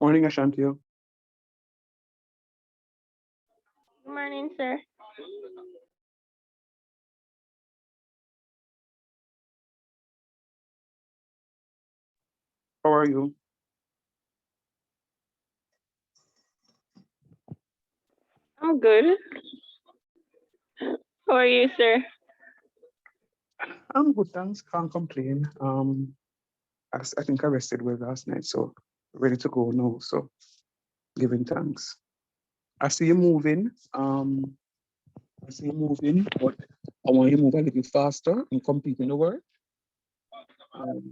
Morning, Ashanti. Good morning, sir. How are you? I'm good. How are you, sir? I'm good, thanks. Can't complain. I think I rested well last night, so ready to go now. So giving thanks. I see you moving. I see you moving, but I want you to move a little faster and compete in the work.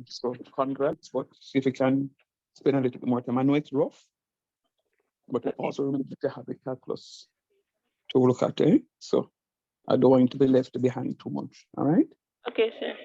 So congrats, but if you can spend a little bit more time. I know it's rough, but Okay. also remember to have a calculus to look at, eh? So I don't want you to be left behind too much. All right? Okay, sir.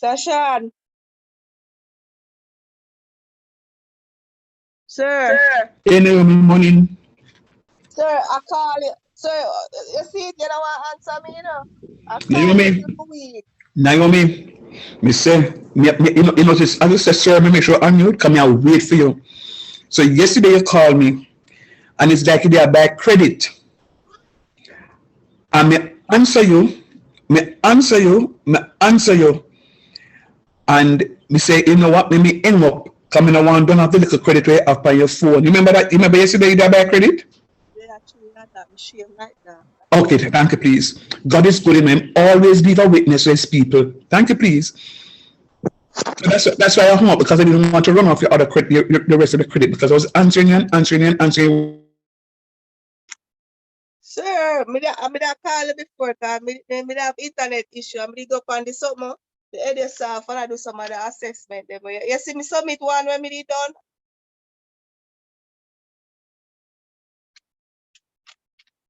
Sashan. Sir. Hey, Naomi, morning. Sir, I call you. Sir, you see it, you don't want to answer me, you know. I call Naomi, you every week. Naomi, me say, you know, this, as I said, sir, me make sure I'm mute, come here, I'll wait for you. So yesterday you called me, and it's like you did bad credit. And me answer you, me answer you, and me say, you know what, me hang up, come in, I want to have the little credit way up on your phone. You remember that? You remember yesterday you did bad credit? Yeah, actually, not that machine like that. Okay, thank you, please. God is good in him. Always leave a witness with his people. Thank you, please. So that's why I hung up, because I didn't want to run off your other credit, the rest of the credit, because I was answering you and answering you and answering you. Sir, I da call you before, because me have internet issue. I go on the something. The head yourself and I do some of the assessment there. But you see me submit one when me did done.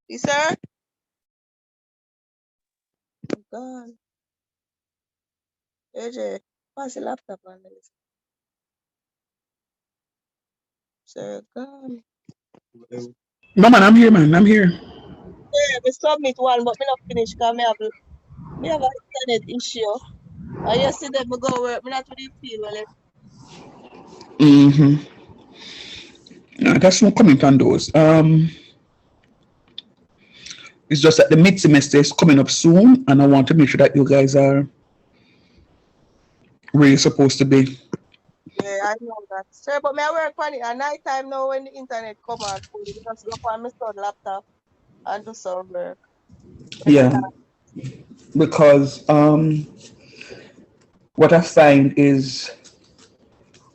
You sir? Gone. AJ, pass the laptop on this. Sir, gone. No, man, I'm here, man. I'm here. Yeah, me submit one, but me not finish because me have an internet issue. And yesterday me go work, me not really feel well. Mm-hmm. No, that's no comment on those. It's just that the mid semester is coming up soon, and I want to make sure that you guys are where you're supposed to be. Yeah, I know that. Sir, but me I work on it at night time now when the internet come on. We just go on my son laptop and do some work. Yeah, because what I find is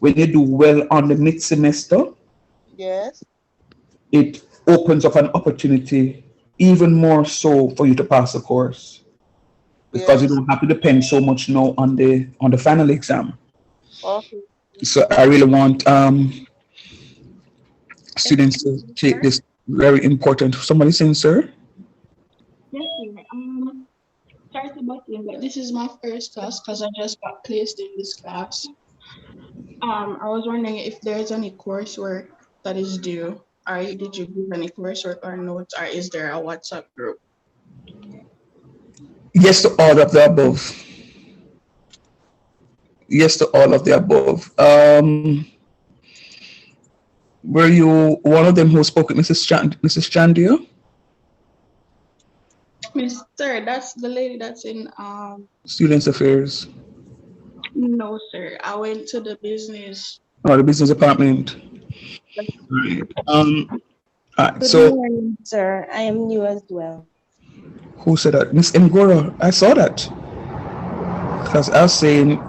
when you do well on the mid semester, Yes. it opens up an opportunity even more so for you to pass the course, because you Yes. don't have to depend so much now on the final exam. Okay. So I really want students to take this very important. Somebody saying, sir? Yes, sir. Sorry to butt in, but this is my first class because I just got placed in this class. I was wondering if there's any coursework that is due. Did you give any coursework or notes, or is there a WhatsApp group? Yes to all of the above. Yes to all of the above. Were you one of them who spoke with Mrs. Chandia? Miss Sir, that's the lady that's in Students Affairs. no sir. I went to the business. Oh, the business department. Right. All right. Good So morning, sir. I am new as well. who said that? Miss Ngora. I saw that. Because I was saying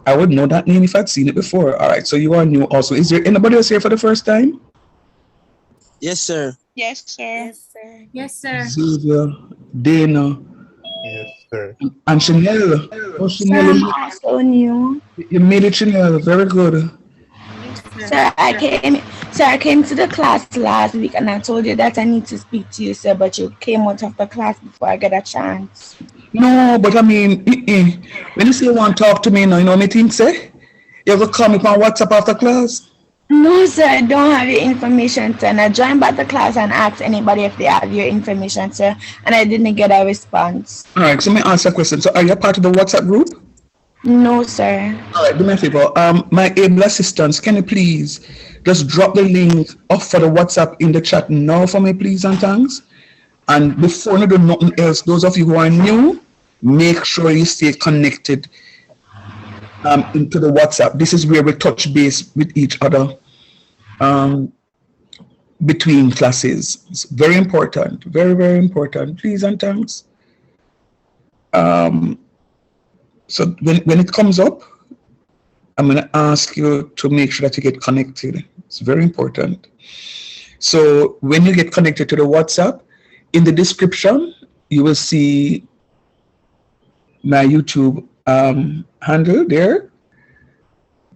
I would know that name if I'd seen it before. All right. So you are new also. Is there anybody else here for the first time? Yes, sir. Yes, sir. Yes, sir. Yes, sir. Xavier, Dana, Yes, sir. and Chanel. Oh, Sir, Chanel, I'm also new. you made it, Chanel. Very good. Sir, I came to the class last week and I told you that I need to speak to you, sir, but you came out of the class before I get a chance. No, but I mean, when you say you want to talk to me now, you know what I think, say? You ever call me on WhatsApp after class? No, sir, I don't have your information, sir. And I joined back the class and asked anybody if they have your information, sir, and I didn't get a response. All right, so let me ask you a question. So are you a part of the WhatsApp group? No, sir. All right, do me a favor. My able assistants, can you please just drop the link off for the WhatsApp in the chat now for me, please, and thanks. And before you do nothing else, those of you who are new, make sure you stay connected into the WhatsApp. This is where we touch base with each other between classes. It's very important, very, very important. Please and thanks. So when it comes up, I'm going to ask you to make sure that you get connected. It's very important. So when you get connected to the WhatsApp, in the description, you will see my YouTube handle there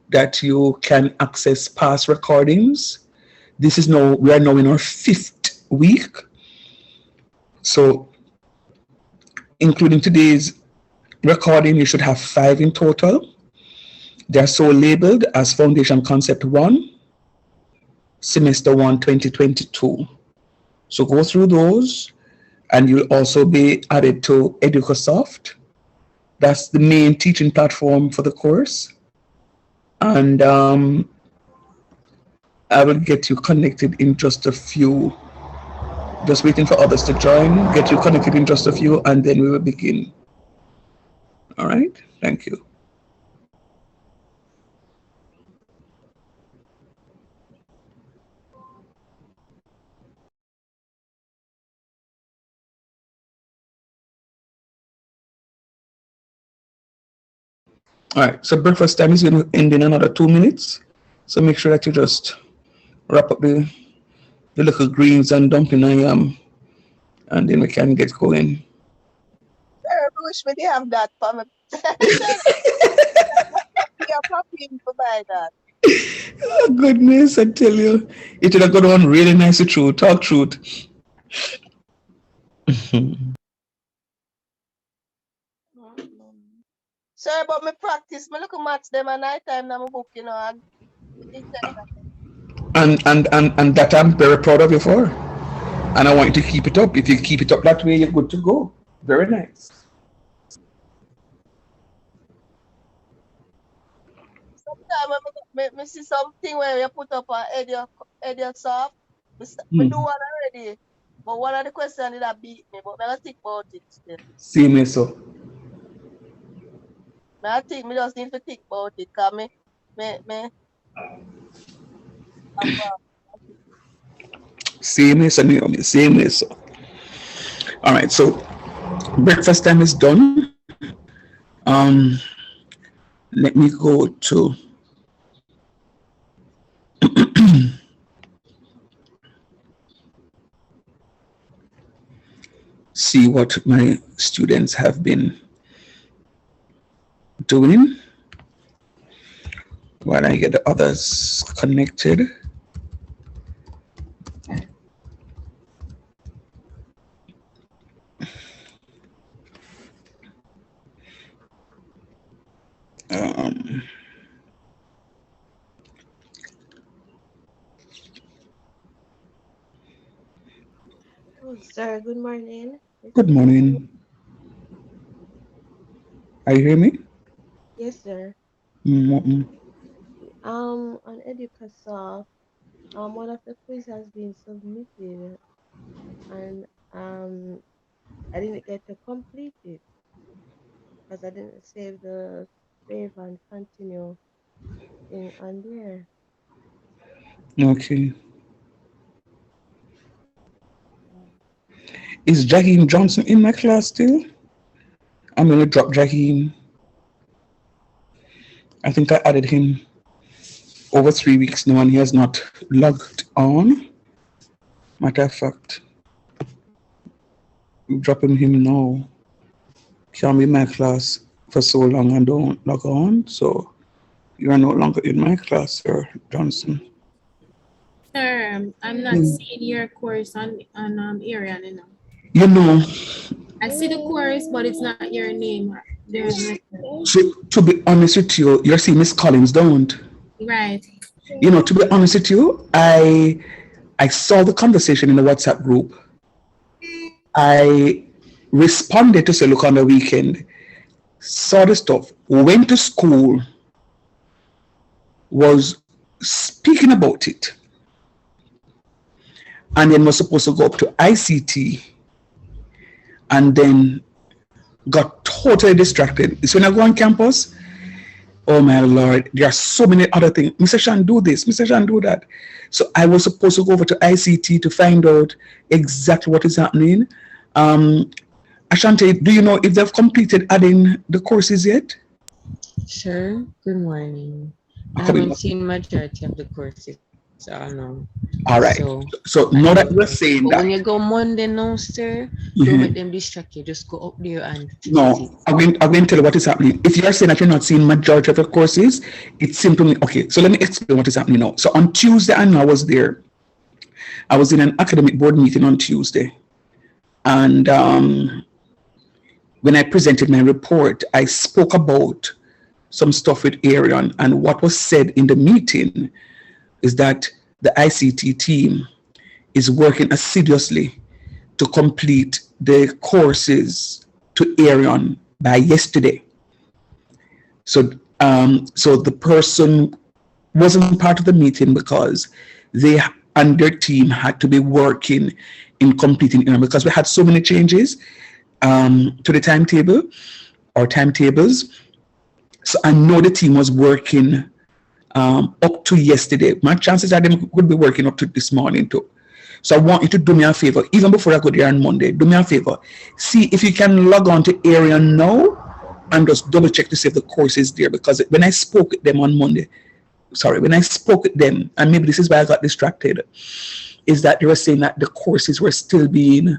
that you can access past recordings. We are now in our 5th week. So including today's recording, you should have 5 in total. They are so labeled as Foundation Concept 1, Semester 1, 2022. So go through those, and you'll also be added to EducaSoft. That's the main teaching platform for the course. And I will get you connected in just a few. Just waiting for others to join, get you connected in just a few, and then we will begin. All right, thank you. All right, so breakfast time is going to end in another 2 minutes. So make sure that you just wrap up the little greens and dumpling I am, and then we can get going. I wish we didn't have that for me. Yeah, happy to buy that. Oh goodness, I tell you, it would have gone on really nice to truth, talk truth. Sorry about me practice. Me look at maths them at night time now my book, you know. And that I'm very proud of you for. And I want you to keep it up. If you keep it up that way, you're good to go. Very nice. Sometimes me see something where you put up on EduSoft. Me do one already. But one of the questions did that beat me, but I don't think about it still. See me so. I think me just need to think about it, because me. Same way, so Naomi, same way, so. All right, so breakfast time is done. Let me go to see what my students have been doing while I get the others connected. Oh, sir, good morning. Good morning. Are you hearing me? Yes, sir. Mm-hmm. On EducaSoft, one of the quiz has been submitted, and I didn't get to complete it because I didn't save and continue thing on there. Okay. Is Jackie Johnson in my class still? I'm gonna drop Jackie. I think I added him over 3 weeks now and he has not logged on. Matter of fact, dropping him now. Can't be in my class for so long and don't log on. So you are no longer in my class, Sir Johnson. Sir, I'm not seeing your course on Arian, you know. You know, I see the course, but it's not your name. to be honest with you, you're seeing Miss Collins, don't? Right. You know, to be honest with you, I saw the conversation in the WhatsApp group. I responded to say, look, on the weekend, saw the stuff, went to school, was speaking about it, and then was supposed to go up to ICT, and then got totally distracted. So when I go on campus, oh my Lord, there are so many other things. Mr. Shan, do this, Mr. Shan, do that. So I was supposed to go over to ICT to find out exactly what is happening. Ashante, do you know if they've completed adding the courses yet? Sure. Good morning. I haven't seen majority of the courses, so I know. All right. So now that we're saying that, when you go Monday now, sir, don't let them distract you. Just go up there and no, I'm going to tell you what is happening. If you're saying that you're not seeing majority of the courses, it's simply okay. So let me explain what is happening now. So on Tuesday, I know I was there. I was in an academic board meeting on Tuesday, and when I presented my report, I spoke about some stuff with Arian, and what was said in the meeting is that the ICT team is working assiduously to complete the courses to Arian by yesterday. So, so the person wasn't part of the meeting because they and their team had to be working in completing Arian because we had so many changes to the timetable or timetables. So I know the team was working up to yesterday. My chances are they could be working up to this morning too. So I want you to do me a favor, even before I go there on Monday, do me a favor. See if you can log on to Arian now and just double check to see if the course is there. Because when I spoke with them on Monday, when I spoke with them, and maybe this is why I got distracted, is that they were saying that the courses were still being,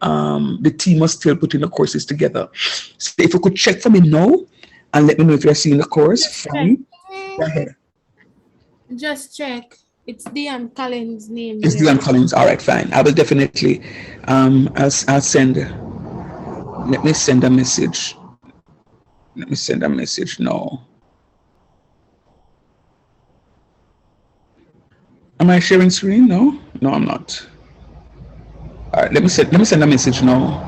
the team was still putting the courses together. So if you could check for me now and let me know if you're seeing the course. Fine. Go ahead. Just check. It's Dion Collins' name. It's Dion Collins. All right, fine. I will definitely, I'll send, let me send a message. Let me send a message now. Am I sharing screen? No, no, I'm not. All right, let me send a message now.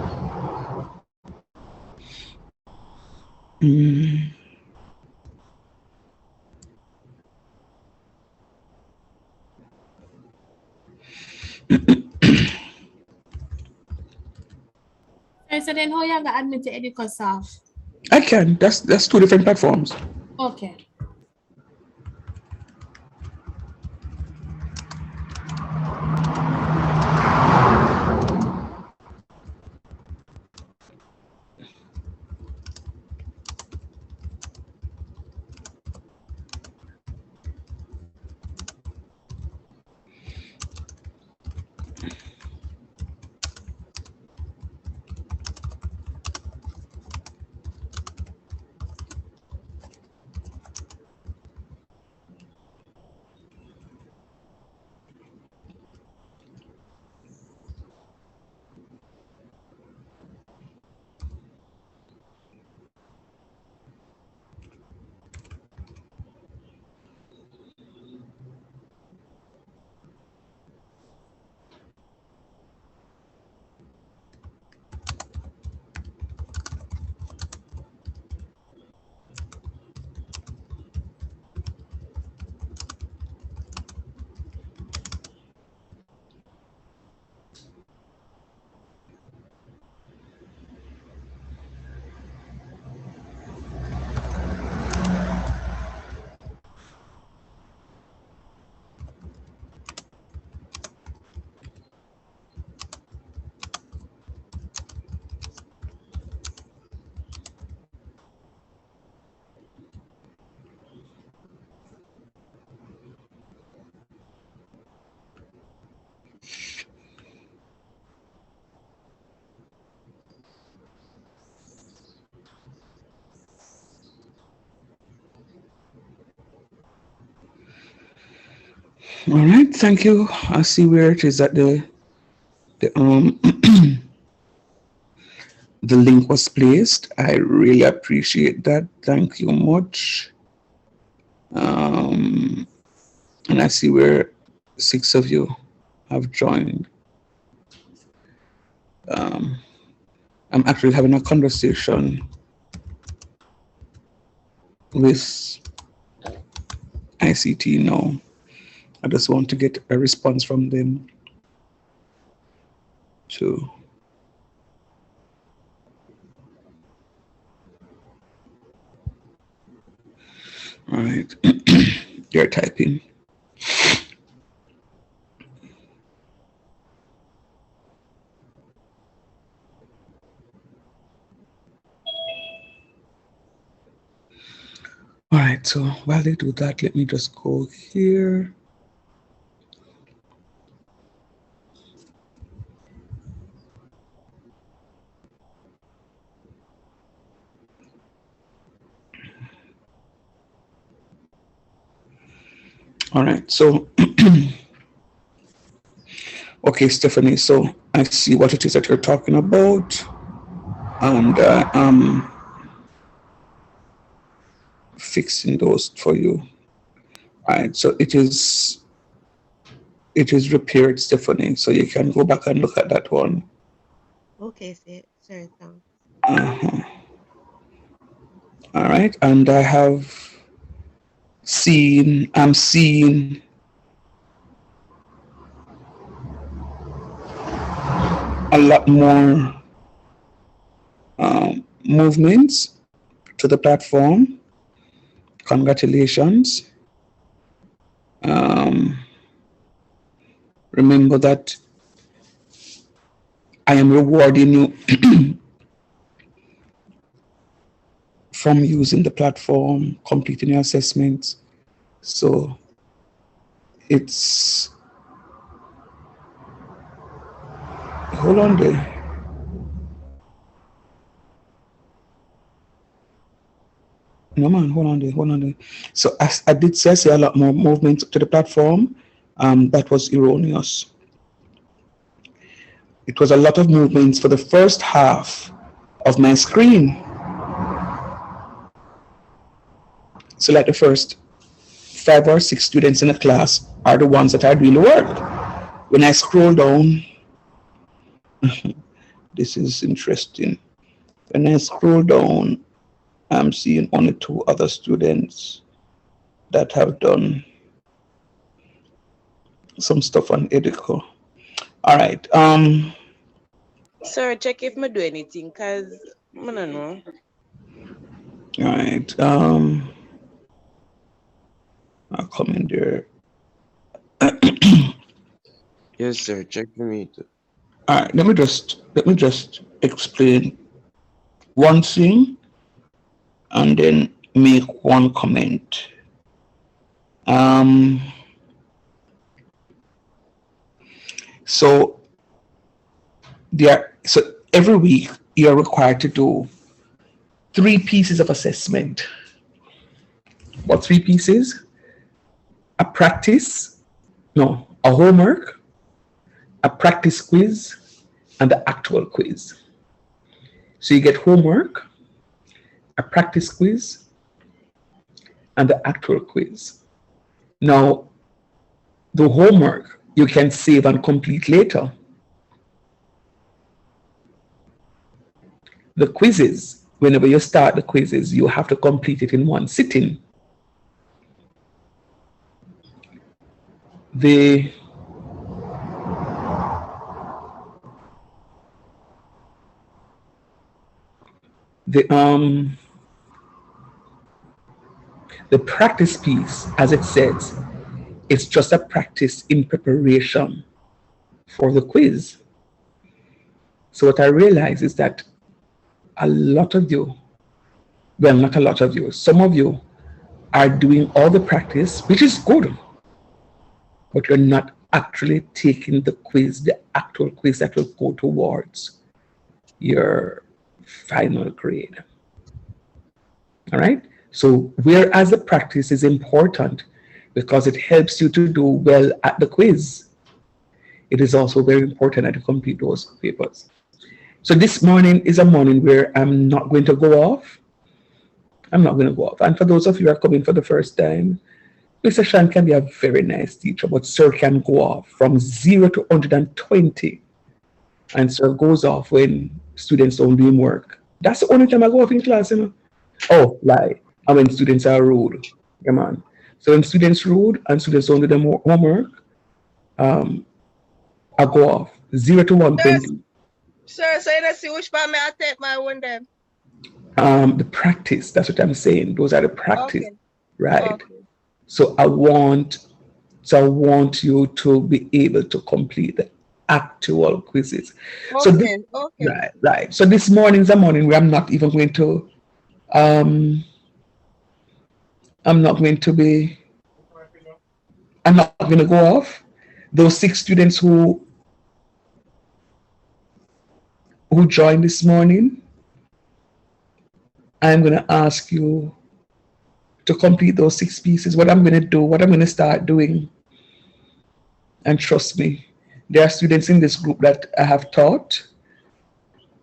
So then how you got admit to EducaSoft? I can. That's two different platforms. Okay. All right, thank you. I see where it is that the the link was placed. I really appreciate that. Thank you much. And I see where 6 of you have joined. I'm actually having a conversation with ICT now. I just want to get a response from them too. All right, you're typing. All right, so while they do that, let me just go here. All right, so okay, Stephanie, so I see what it is that you're talking about. and fixing those for you. All right, so it is repaired, Stephanie. So you can go back and look at that one. Okay, sir, thanks. Uh-huh. All right, and I'm seeing a lot more movements to the platform. Congratulations. Remember that I am rewarding you from using the platform, completing your assessments. So it's, hold on there. No man, hold on there. So I did say a lot more movement to the platform. That was erroneous. It was a lot of movements for the first half of my screen. So like the first 5 or 6 students in a class are the ones that are doing the work. When I scroll down, this is interesting. When I scroll down, I'm seeing only 2 other students that have done some stuff on Edico. All right. Sir, check if me do anything, cause I don't know. All right. I'll come in there. Yes, sir. Check for me too. All right. Let me just explain one thing, and then make one comment. So every week you're required to do 3 pieces of assessment. What 3 pieces? A homework, a practice quiz, and the actual quiz. So you get homework, a practice quiz, and the actual quiz. Now, the homework you can save and complete later. The quizzes, whenever you start the quizzes, you have to complete it in one sitting. The practice piece, as it says, it's just a practice in preparation for the quiz. So what I realize is that a lot of you, well, not a lot of you, some of you are doing all the practice, which is good, but you're not actually taking the quiz, the actual quiz that will go towards your final grade. All right? So whereas the practice is important because it helps you to do well at the quiz, it is also very important that you complete those papers. So this morning is a morning where I'm not going to go off. I'm not going to go off. And for those of you who are coming for the first time, Mr. Shan can be a very nice teacher, but sir can go off from 0 to 120. And sir goes off when students don't do work. That's the only time I go off in class, you know. Oh, lie. And when students are rude. Come on. So when students rude and students don't do their homework, I go off 0 to 120. Sir, so you don't see which one I take my one then? The practice, that's what I'm saying. Those are the practice, Okay. right? Okay. So I want you to be able to complete the actual quizzes. So Okay. right. So this morning's a morning where I'm not even going to I'm not going to go off. Those 6 students who joined this morning, I'm going to ask you to complete those 6 pieces. What I'm going to start doing, and trust me, there are students in this group that I have taught,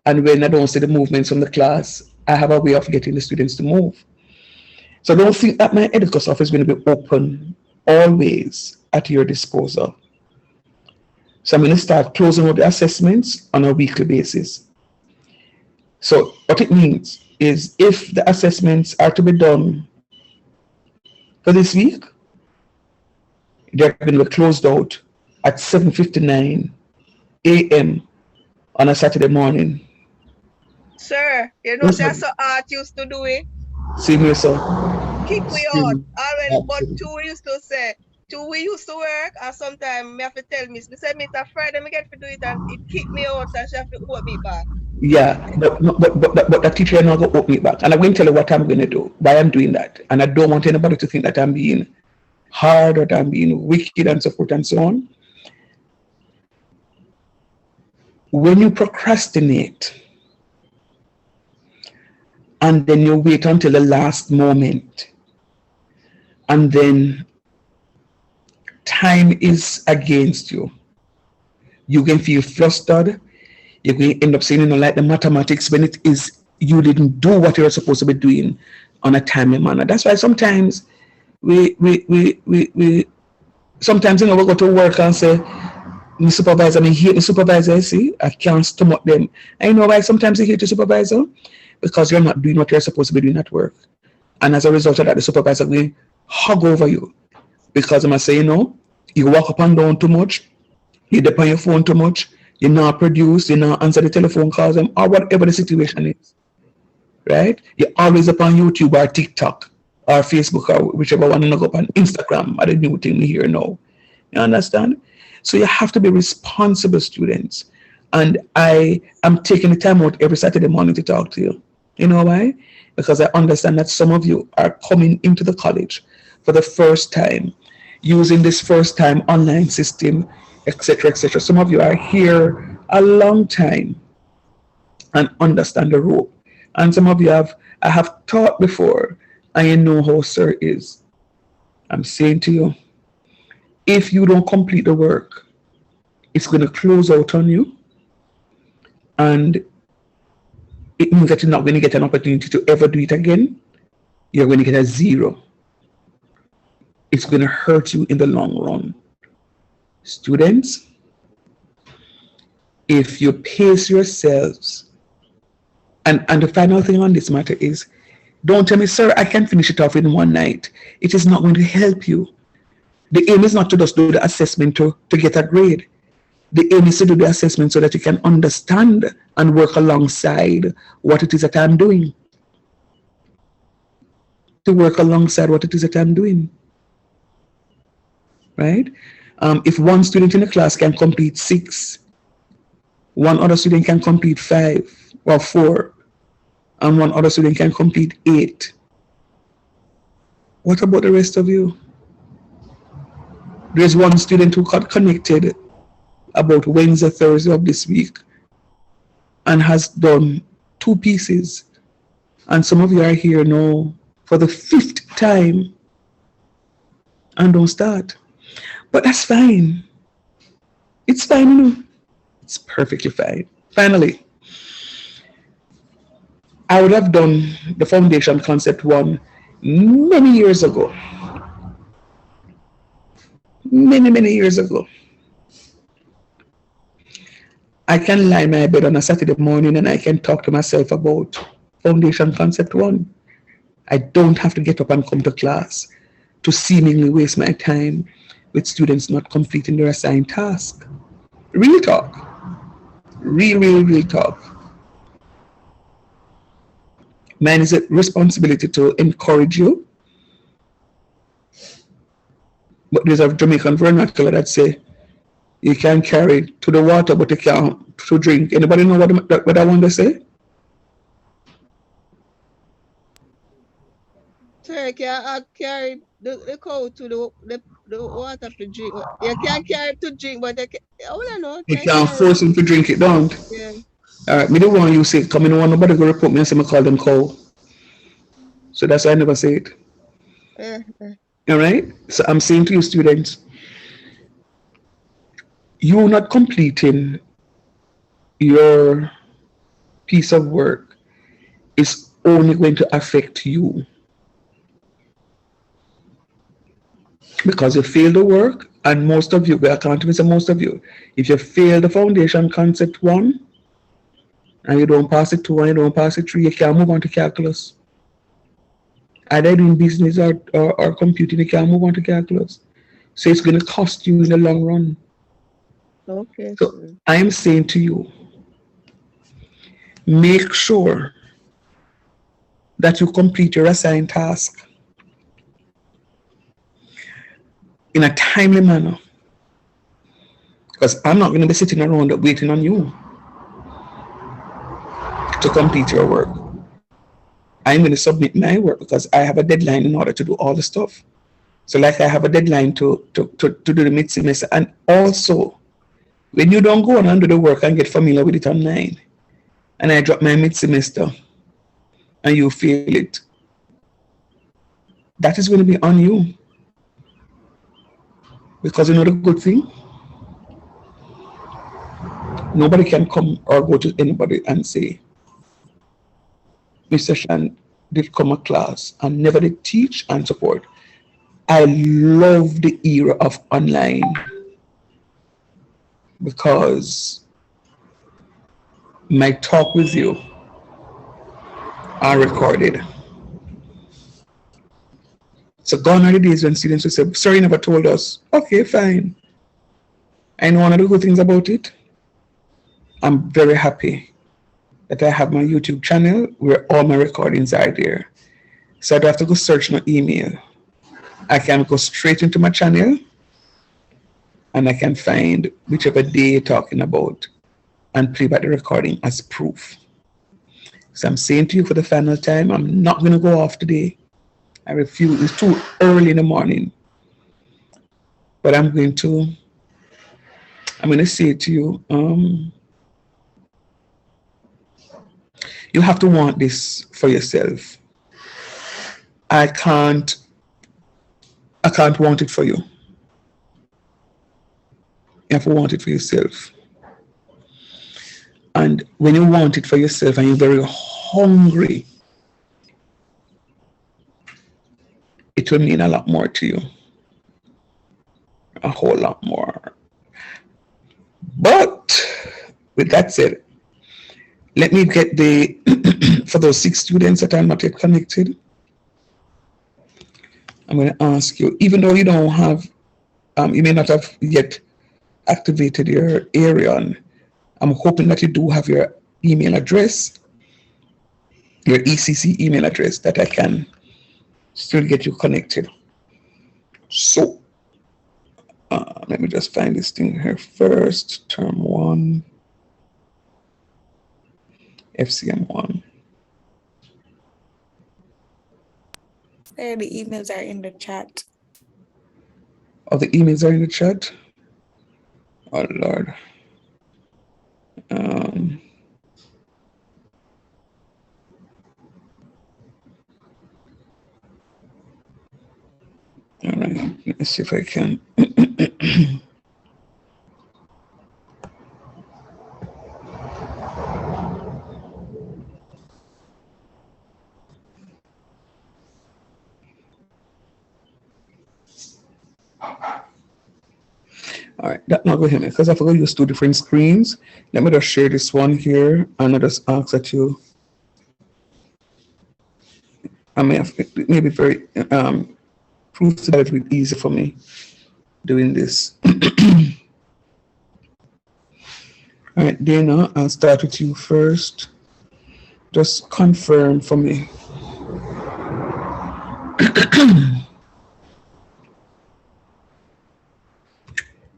And when I don't see the movements from the class, I have a way of getting the students to move. So don't think that my Edicus office is going to be open always at your disposal. So I'm going to start closing out the assessments on a weekly basis. So what it means is if the assessments are to be done for this week, they're going to be closed out at 7:59 a.m. on a Saturday morning. Sir, you know that's how art used to do it. See me, so. Kick we out. Already, but two used to say, two we used to work, and sometimes me have to tell me say me a Friday me get to do it and it kick me out and she have to hold me back. Yeah, but the teacher not going to open it back. And I'm going to tell you what I'm going to do, why I'm doing that. And I don't want anybody to think that I'm being hard or that I'm being wicked and so forth and so on. When you procrastinate and then you wait until the last moment and then time is against you, you can feel flustered. You're going to end up saying, like the mathematics, when it is you didn't do what you're supposed to be doing on a timely manner. That's why sometimes we sometimes we go to work and say, my supervisor, I hate the supervisor, I see, I can't stomach them. I know why sometimes you hate the supervisor, because you're not doing what you're supposed to be doing at work. And as a result of that, the supervisor will hug over you. Because I must say, you walk up and down too much, you depend on your phone too much, you not produce, you not answer the telephone calls, or whatever the situation is. Right? You're always up on YouTube or TikTok or Facebook or whichever one, and go up on Instagram, are the new thing we hear now. You understand? So you have to be responsible students. And I am taking the time out every Saturday morning to talk to you. You know why? Because I understand that some of you are coming into the college for the first time, using this first time online system, etc., etc. Some of you are here a long time and understand the rope. And some of you I have taught before, and you know how sir is. I'm saying to you, if you don't complete the work, it's going to close out on you, and it means that you're not going to get an opportunity to ever do it again. You're going to get a 0. It's going to hurt you in the long run. Students, if you pace yourselves, and the final thing on this matter is, don't tell me, sir, I can finish it off in one night. It is not going to help you. The aim is not to just do the assessment to get a grade. The aim is to do the assessment so that you can understand and work alongside what it is that I'm doing. To work alongside what it is that I'm doing. Right? If one student in the class can complete 6, one other student can complete 5 or 4, and one other student can complete 8. What about the rest of you? There's one student who got connected about Wednesday, Thursday of this week and has done 2 pieces. And some of you are here now for the 5th time and don't start. But that's fine. It's fine, It's perfectly fine. Finally, I would have done the foundation concept 1 many years ago. Many years ago. I can lie in my bed on a Saturday morning and I can talk to myself about foundation concept 1. I don't have to get up and come to class to seemingly waste my time with students not completing their assigned task. Real talk. Real talk. Mine is a responsibility to encourage you. But there's a Jamaican vernacular that say, you can carry to the water, but you can't to drink. Anybody know what I want to say? Sir, can carry the cow to the water to drink. You can't carry it to drink, but I don't know. You can't force him to drink it, don't? Yeah. All right, me the one you say, come in, want nobody go report me and say me call them cow. So that's why I never say it. Yeah. All right? So I'm saying to you students, you're not completing your piece of work is only going to affect you because you failed the work, and most of you, I can't even say most of you, if you fail the foundation concept 1 and you don't pass it 2 and you don't pass it 3, you can't move on to calculus. Either doing business or computing, you can't move on to calculus. So it's going to cost you in the long run. Okay, So sir. I am saying to you, make sure that you complete your assigned task in a timely manner. Because I'm not going to be sitting around waiting on you to complete your work. I'm going to submit my work because I have a deadline in order to do all the stuff. So like I have a deadline to do the mid-semester. And also, when you don't go on and do the work and get familiar with it online, and I drop my mid-semester and you fail it, that is going to be on you. Because you know the good thing? Nobody can come or go to anybody and say, Mr. Shan did come a class and never did teach and support. I love the era of online because my talk with you are recorded. So gone are the days when students will say, sorry, you never told us. Okay, fine. I know one of the good things about it. I'm very happy that I have my YouTube channel where all my recordings are there. So I don't have to go search my email. I can go straight into my channel and I can find whichever day you're talking about and play back the recording as proof. So I'm saying to you for the final time, I'm not going to go off today. I refuse. It's too early in the morning. But I'm going to say to you, you have to want this for yourself. I can't want it for you. You have to want it for yourself. And when you want it for yourself and you're very hungry, it will mean a lot more to you. A whole lot more. But with that said, let me get for those 6 students that are not yet connected, I'm going to ask you, even though you don't have, you may not have yet activated your Arion, I'm hoping that you do have your email address, your ECC email address, that I can still get you connected. So, let me just find this thing here first. Term 1, FCM 1. The emails are in the chat. Oh, the emails are in the chat? Oh, Lord. All right, let's see if I can. All right, that's not going to help me because I forgot to use 2 different screens. Let me just share this one here and I just ask that you. I may have, it may be very proof that it will be easy for me doing this. All right, Dana, I'll start with you first. Just confirm for me.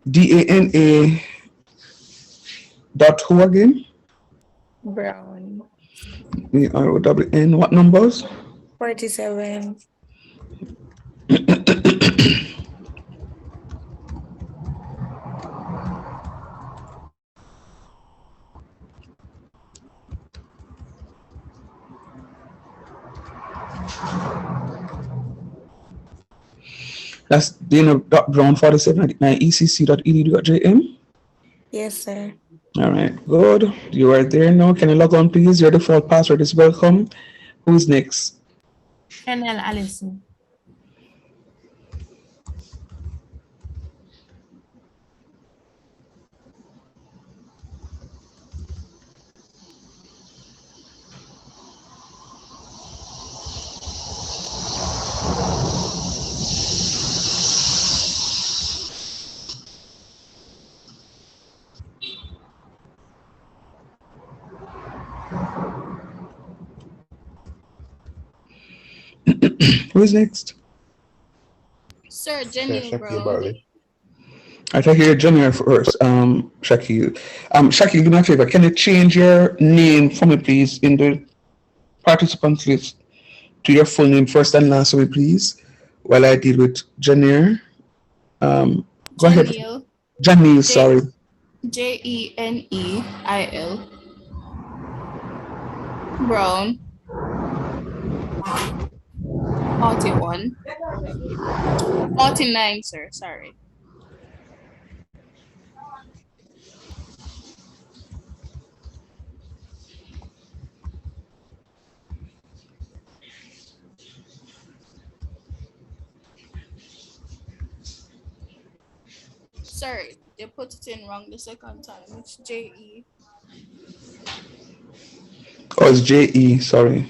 DANA dot who again? Brown. BROWN. What numbers? 47. That's Dana.Brown47 at myecc.edu.jm. Yes, sir. All right, good. You are there now. Can you log on, please? Your default password is welcome. Who's next? Chanel Allison. Who's next? Sir, Sir, Jenny Shakil Brown. Bartley. I can hear Junior first. Shakil. Shakil, do me a favor. Can you change your name for me, please, in the participants list to your full name first and last, way, please, while I deal with Junior. Go ahead. Janelle. Janil, sorry. Jeneil. Brown. 41. 49, sir. Sorry. Sorry, they put it in wrong the second time. It's JE. Oh, it's JE, sorry.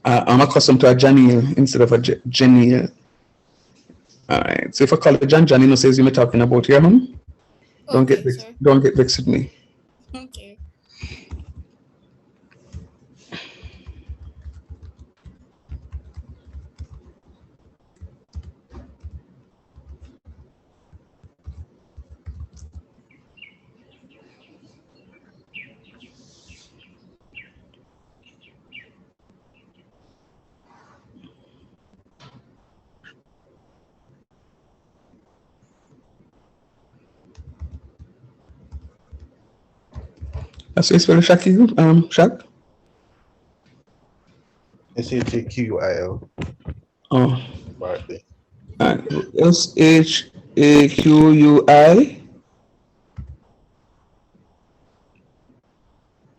I'm accustomed to a Janil instead of a Janil. All right. So if I call it Janil says you're talking about here, Okay, sir. Don't get vexed with me. Okay. That's it's spell Shakil, Shak? SHAQUIL. Oh. Bartley. SHAQUI.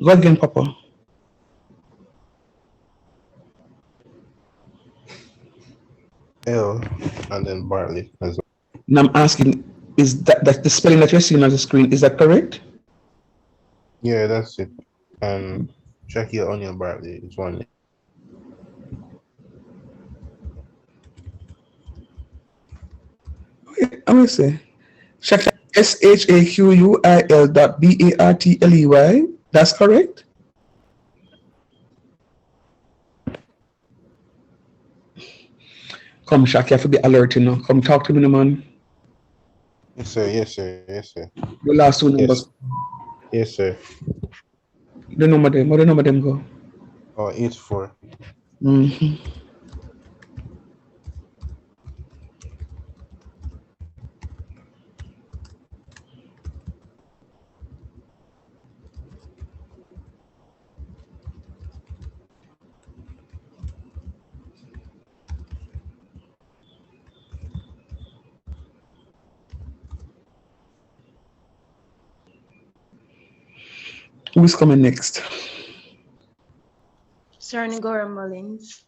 Go again, Papa. L and then Bartley as well. Now I'm asking, is that the spelling that you're seeing on the screen, is that correct? Yeah, that's it. And Shakil Onion Bartley is one name. I will say. Shakil, SHAQUIL.BARTLEY. That's correct? Come, Shaki, I have to be alert, you know. Come talk to me, man. Yes, sir. Yes, sir. Yes, sir. The last two numbers. Yes, sir. The number them. What the number them go? Oh, 84. Mm-hmm. Who's coming next? Sir Nigora Mullins.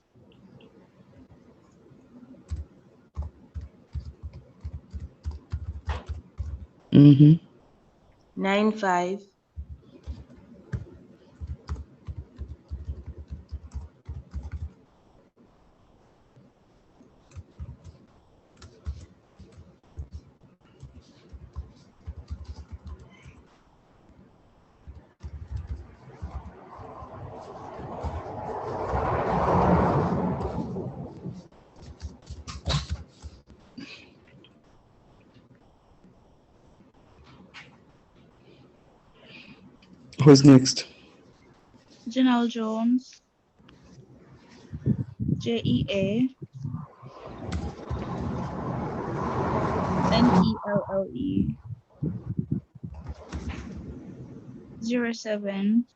Mm-hmm. 95. 'Who's next? Janelle Jones. JEA. NELLE. 07.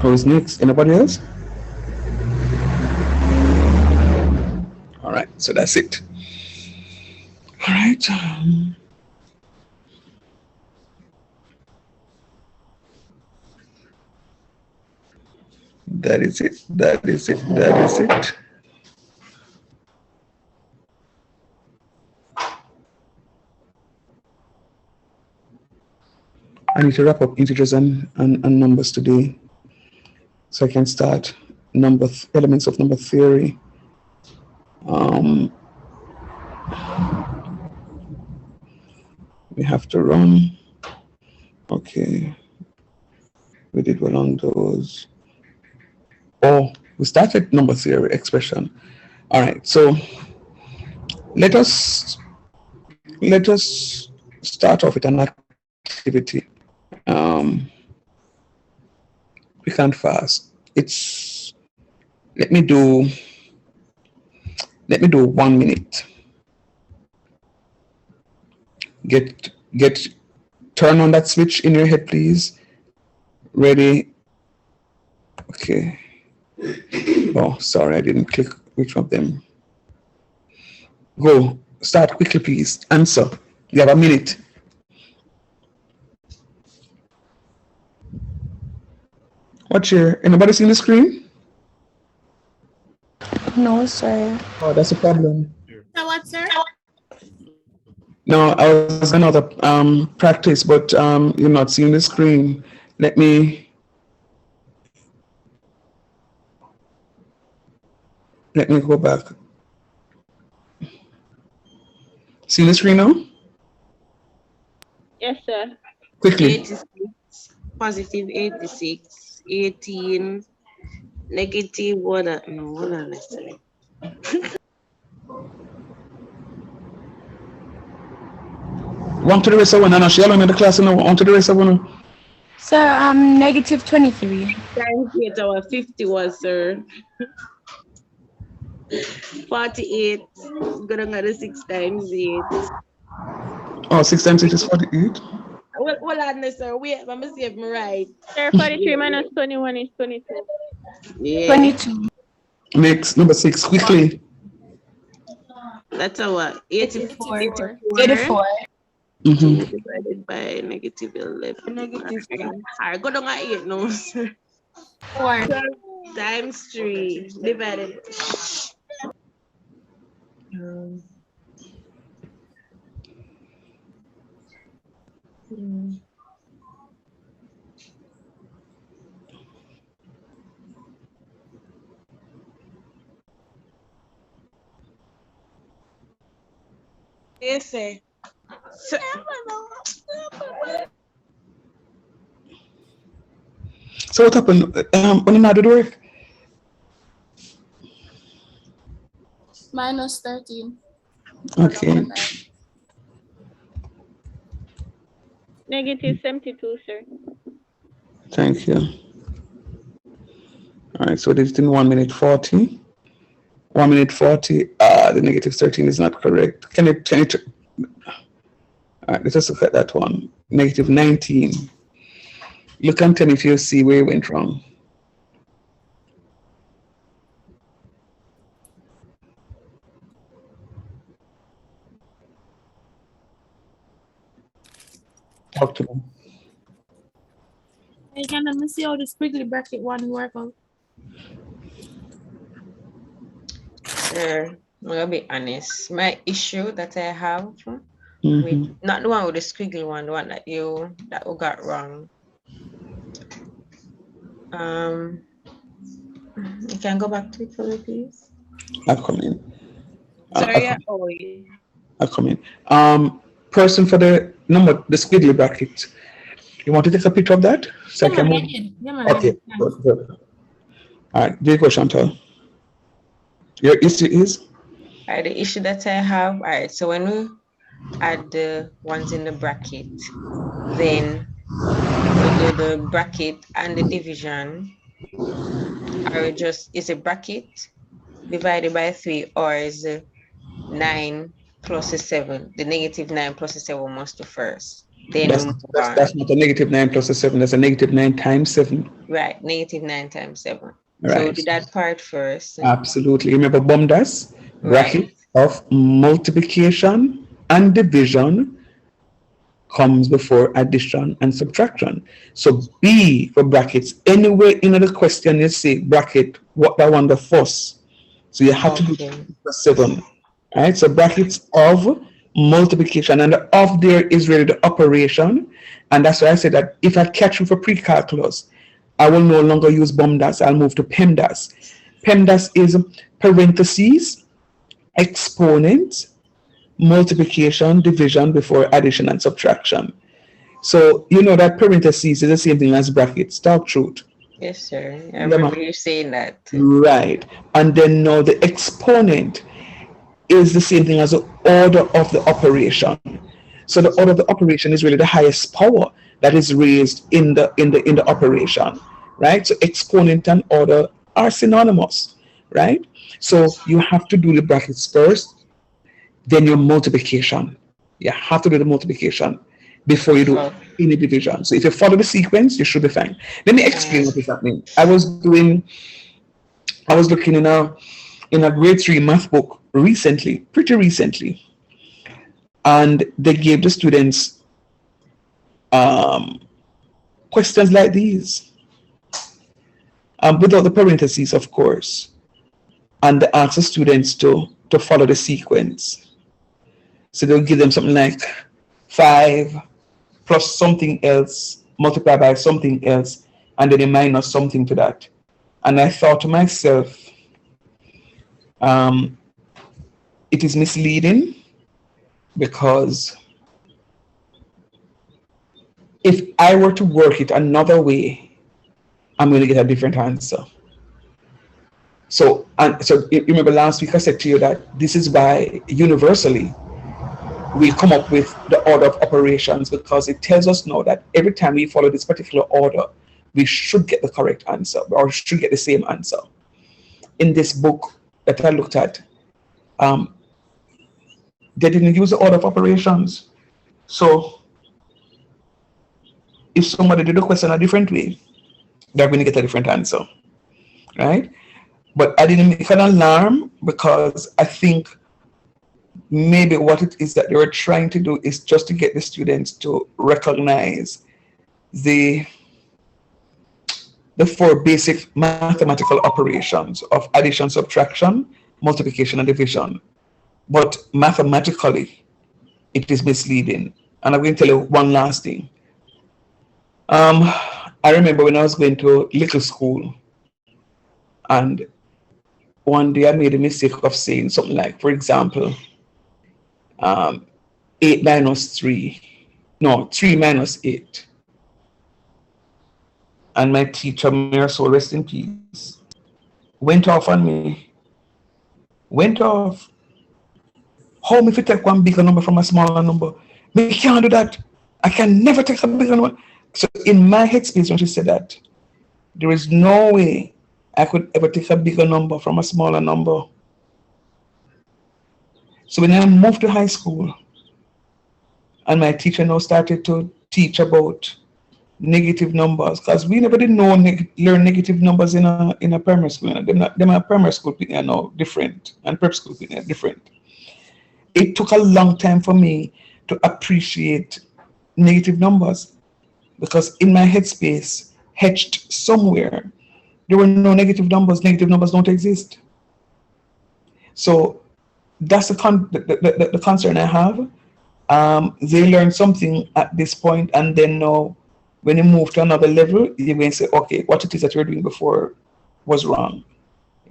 Who's next? Anybody else? All right, so that's it. All right. That is it. That is it. That is it. I need to wrap up integers and numbers today, so I can start elements of number theory. We have to run. Okay. We did well on those. Oh, we started number theory expression. All right. So let us start off with an activity. We can't fast. Let me do 1 minute. Turn on that switch in your head, please. Ready? Okay. Oh, sorry, I didn't click which one of them. Go. Start quickly, please. Answer. You have a minute. What's your? Anybody seen the screen? No, sir. Oh, that's a problem. So what, sir? No, I was another practice, but you're not seeing the screen. Let me go back. See the screen now? Yes, sir. Quickly. 86, positive 86, 18, negative what? No, hold on, let's see. One to the rest of one. No, she alone in the class. No, on to the rest of one. Sir, negative 23. Times 8 our 50 was, sir. 48. Gonna go 6 times 8. Oh, 6 times 8 is 48. Well, hold on, sir. Wait, I'm gonna see if I'm right. Sir, 43 minus 21 is 22. Yeah. 22. Next, number 6, quickly. That's a what? 84. 84. Divided by negative 11. Negative 3. Alright, go down at 8 now, sir. 4 times 3 divided. Yes, sir. So what happened? When you not did work? Minus 13. Okay. Negative 72, sir. Thank you. All right, so this is in 1 minute 40. 1 minute 40. The negative 13 is not correct. Can you? All right, let's just look at that one. Negative 19. Look and tell me if you see where you went wrong. Talk to them. Hey, can I see how the squiggly bracket one work out? I'm gonna be honest. My issue that I have with not the one with the squiggly one, the one that you got wrong. You can go back to it for me, please. I'll come in. Sorry, I'll come in. Person for the number, the squiggly bracket. You want to take a picture of that? So I can move? Okay. Good. All right. There you go, Chantal. Your issue is? All right, the issue that I have. All right. So when we add the ones in the bracket, then we do the bracket and the division. Or is a bracket divided by 3, or is 9 plus a 7? The negative 9 plus a 7 must do first. Then That's, we move that's, on. that's not a negative 9 plus a 7, that's a negative 9 times 7. Right, negative 9 times 7. So Right. we did that part first. Absolutely. Remember BOMDAS, bracket Right. of multiplication and division comes before addition and subtraction. So B for brackets. Anywhere in the question you say bracket, what that one the first. So you have to do the 7. Right? So brackets of multiplication, and the of there is really the operation. And that's why I said that if I catch you for pre-calculus, I will no longer use BOMDAS, I'll move to PEMDAS. PEMDAS is parentheses, exponent, multiplication, division before addition and subtraction. So you know that parentheses is the same thing as brackets. Talk truth. Yes, sir. I Yeah, remember ma'am. you saying that. Right. And then now the exponent is the same thing as the order of the operation. So the order of the operation is really the highest power that is raised in the operation, right? So exponent and order are synonymous, right? So you have to do the brackets first, then your multiplication. You have to do the multiplication before you do any division. So if you follow the sequence, you should be fine. Let me explain what is happening. I was looking in a grade 3 math book recently, pretty recently, and they gave the students questions like these, without the parentheses, of course, and they asked the students to follow the sequence. So they'll give them something like 5 plus something else multiplied by something else, and then they minus something to that. And I thought to myself, it is misleading, because if I were to work it another way, I'm going to get a different answer. So you remember last week I said to you that this is why universally we come up with the order of operations, because it tells us now that every time we follow this particular order, we should get the correct answer, or should get the same answer. In this book that I looked at, they didn't use the order of operations. So if somebody did the question a different way, they're going to get a different answer, right? But I didn't make an alarm, because I think maybe what it is that they were trying to do is just to get the students to recognize the 4 basic mathematical operations of addition, subtraction, multiplication, and division. But mathematically, it is misleading. And I'm going to tell you one last thing. I remember when I was going to little school, and one day I made a mistake of saying something like, for example, 8 minus 3. No, 3 minus 8. And my teacher, may her soul rest in peace, went off on me. Went off. How me if you take one bigger number from a smaller number? Me can't do that. I can never take a bigger number. So in my headspace, when she said that, there is no way I could ever take a bigger number from a smaller number. So when I moved to high school, and my teacher now started to teach about negative numbers, because we never did know learn negative numbers in a primary school. Them are primary school people are now different, and prep school people are different. It took a long time for me to appreciate negative numbers, because in my headspace, etched somewhere, there were no negative numbers. Negative numbers don't exist. So that's the concern I have. They learn something at this point, and then now when you move to another level, you're going to say, okay, what it is that you're doing before was wrong.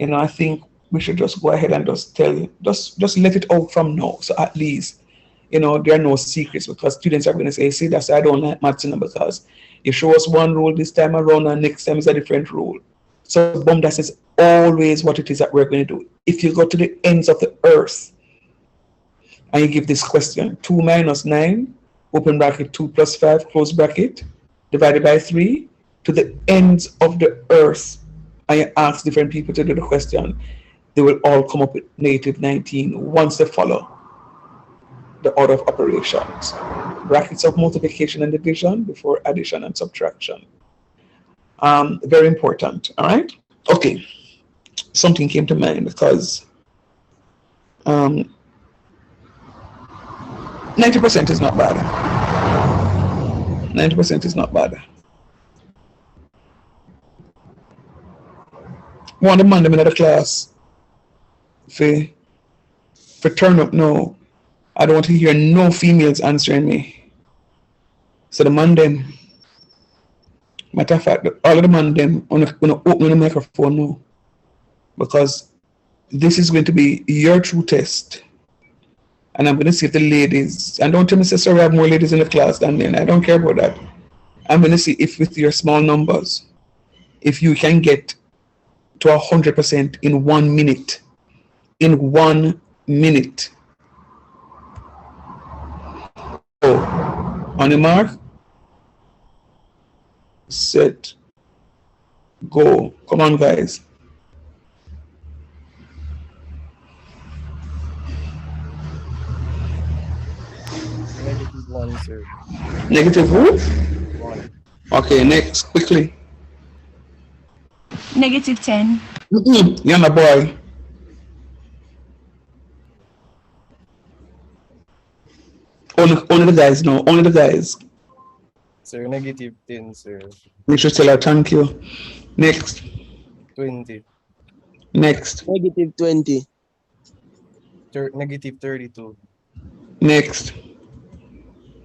I think we should just go ahead and just tell you, just let it out from now. So at least, there are no secrets, because students are going to say, see, that's why I don't like maths, because you show us one rule this time around and next time is a different rule. So BOMDAS is always what it is that we're going to do. If you go to the ends of the earth and you give this question, 2 minus 9, open bracket, 2 plus 5, close bracket, divided by 3, to the ends of the earth, and you ask different people to do the question, they will all come up with negative 19 once they follow the order of operations. Brackets of multiplication and division before addition and subtraction. Very important, all right? Okay, something came to mind because 90% is not bad. 90% is not bad. Want to man them in the class for turn up no. I don't want to hear no females answering me. So the man them, matter of fact, all of the man them on open the microphone now. Because this is going to be your true test. And I'm going to see if the ladies, and don't tell me sorry I have more ladies in the class than men. I don't care about that. I'm going to see if with your small numbers, if you can get to 100% in 1 minute. In 1 minute. So, on the mark, set, go. Come on, guys. -1, sir. Negative who? 1. Okay, next, quickly. -10. You're my boy. Only the guys, no, only the guys. Sir, -10, sir. We should tell her thank you. Next. 20. Next. -20. -32. Next.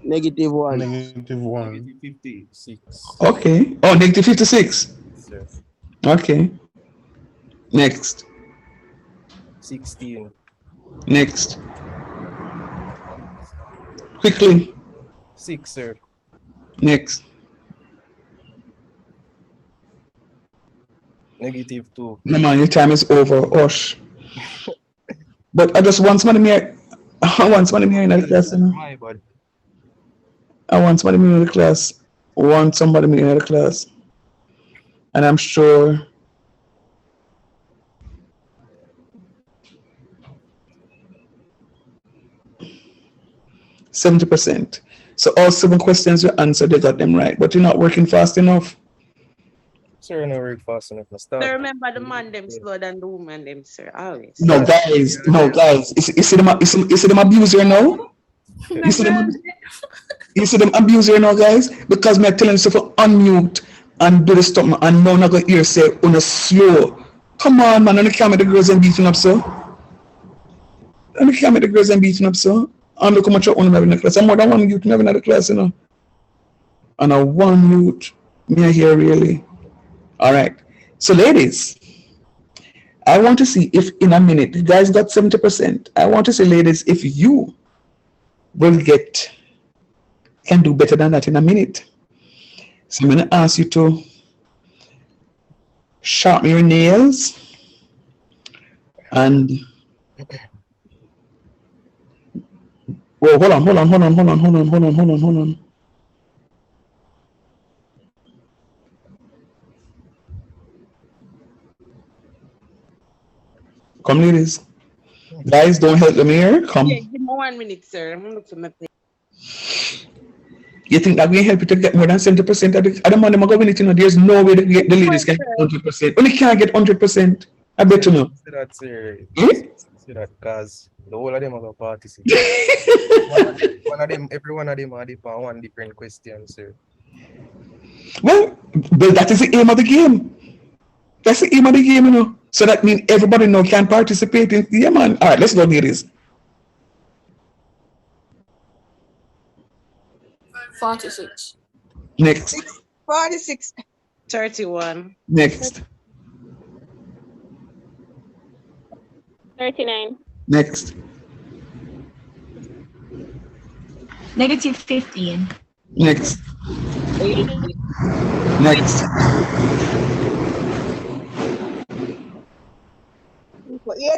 -1. -1. -56. Okay. Oh, -56. Sir. Okay. Next. 16. Next. Quickly. 6, sir. Next. -2. No man, your time is over. Osh. But I just want somebody here. I want somebody here in the class. You know? My bad. I want somebody in the class. Want somebody in the class. And I'm sure 70%. So all 7 questions you answered, they got them right. But you're not working fast enough. Sir, no work fast enough. So remember the man them slower than the woman them, sir. Always. No, guys. No, guys. You see them abuse you now? You see them abuse you now, guys? Because me telling you to unmute and do the stuff, and now not gonna hear say on a slow. Come on, man. You can't make the girls and beating up, so. You can't make the girls and beating up, so. And look how much you're having in the class. I'm more than one youth having in the class, you know. And a one youth, me here really. All right. So, ladies, I want to see if in a minute, you guys got 70%. I want to see, ladies, if you will can do better than that in a minute. So, I'm going to ask you to sharpen your nails and well, hold on. Come, ladies. Guys, don't help them here. Come. Yeah, give me 1 minute, sir. I'm looking for my pay. You think that will help you to get more than 70% of the money? I'm going to know there's no way the ladies can get 100%. Only can't get 100%. I bet you know. See that, sir. Hmm? See that, because the whole of them are going to participate. Every one of them are on one different question, sir. Well, that is the aim of the game. That's the aim of the game, you know. So that means everybody now can participate in the game. All right, let's go, ladies. 46. Next. 46. 31. Next. 39. Next. -15. Next. 80. Next.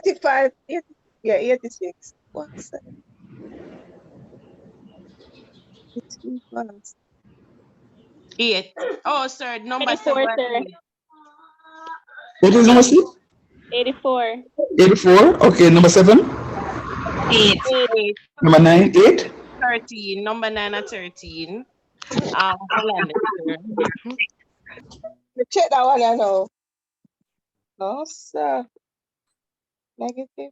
85. 86. 1 second. 8. Oh, sir, number 84, 7. sir. What is number 6? 84. 84. Okay, number 7. 8. 8, Number 9, 8. 13. Number 9 and 13. Hold on, sir. Check that one, you know. No, sir. Negative.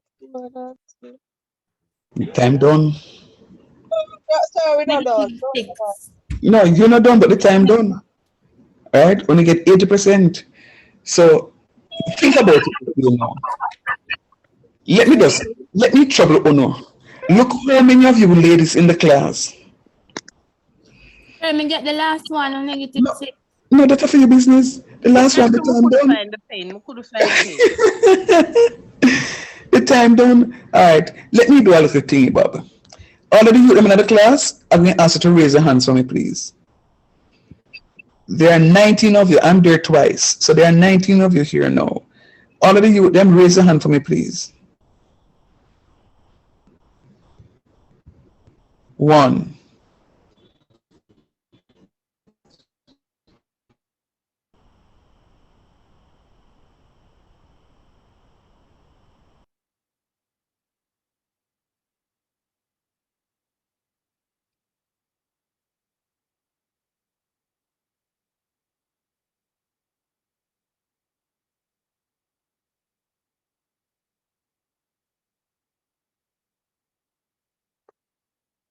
Time done. Sir, we're not done. No, you're not done, but the time done. Right? When you get 80%. So think about it. You know. Let me trouble Uno. Look how many of you ladies in the class. Let me get the last one on negative 6. No, that's for your business. The last one, the Couldn't time done. find the pen. Couldn't find the pen. The time done. All right. Let me do a little thing, Bob. All of the youth in the class, I'm going to ask you to raise your hands for me, please. There are 19 of you. I'm there twice. So there are 19 of you here now. All of the youth, them raise your hand for me, please. 1.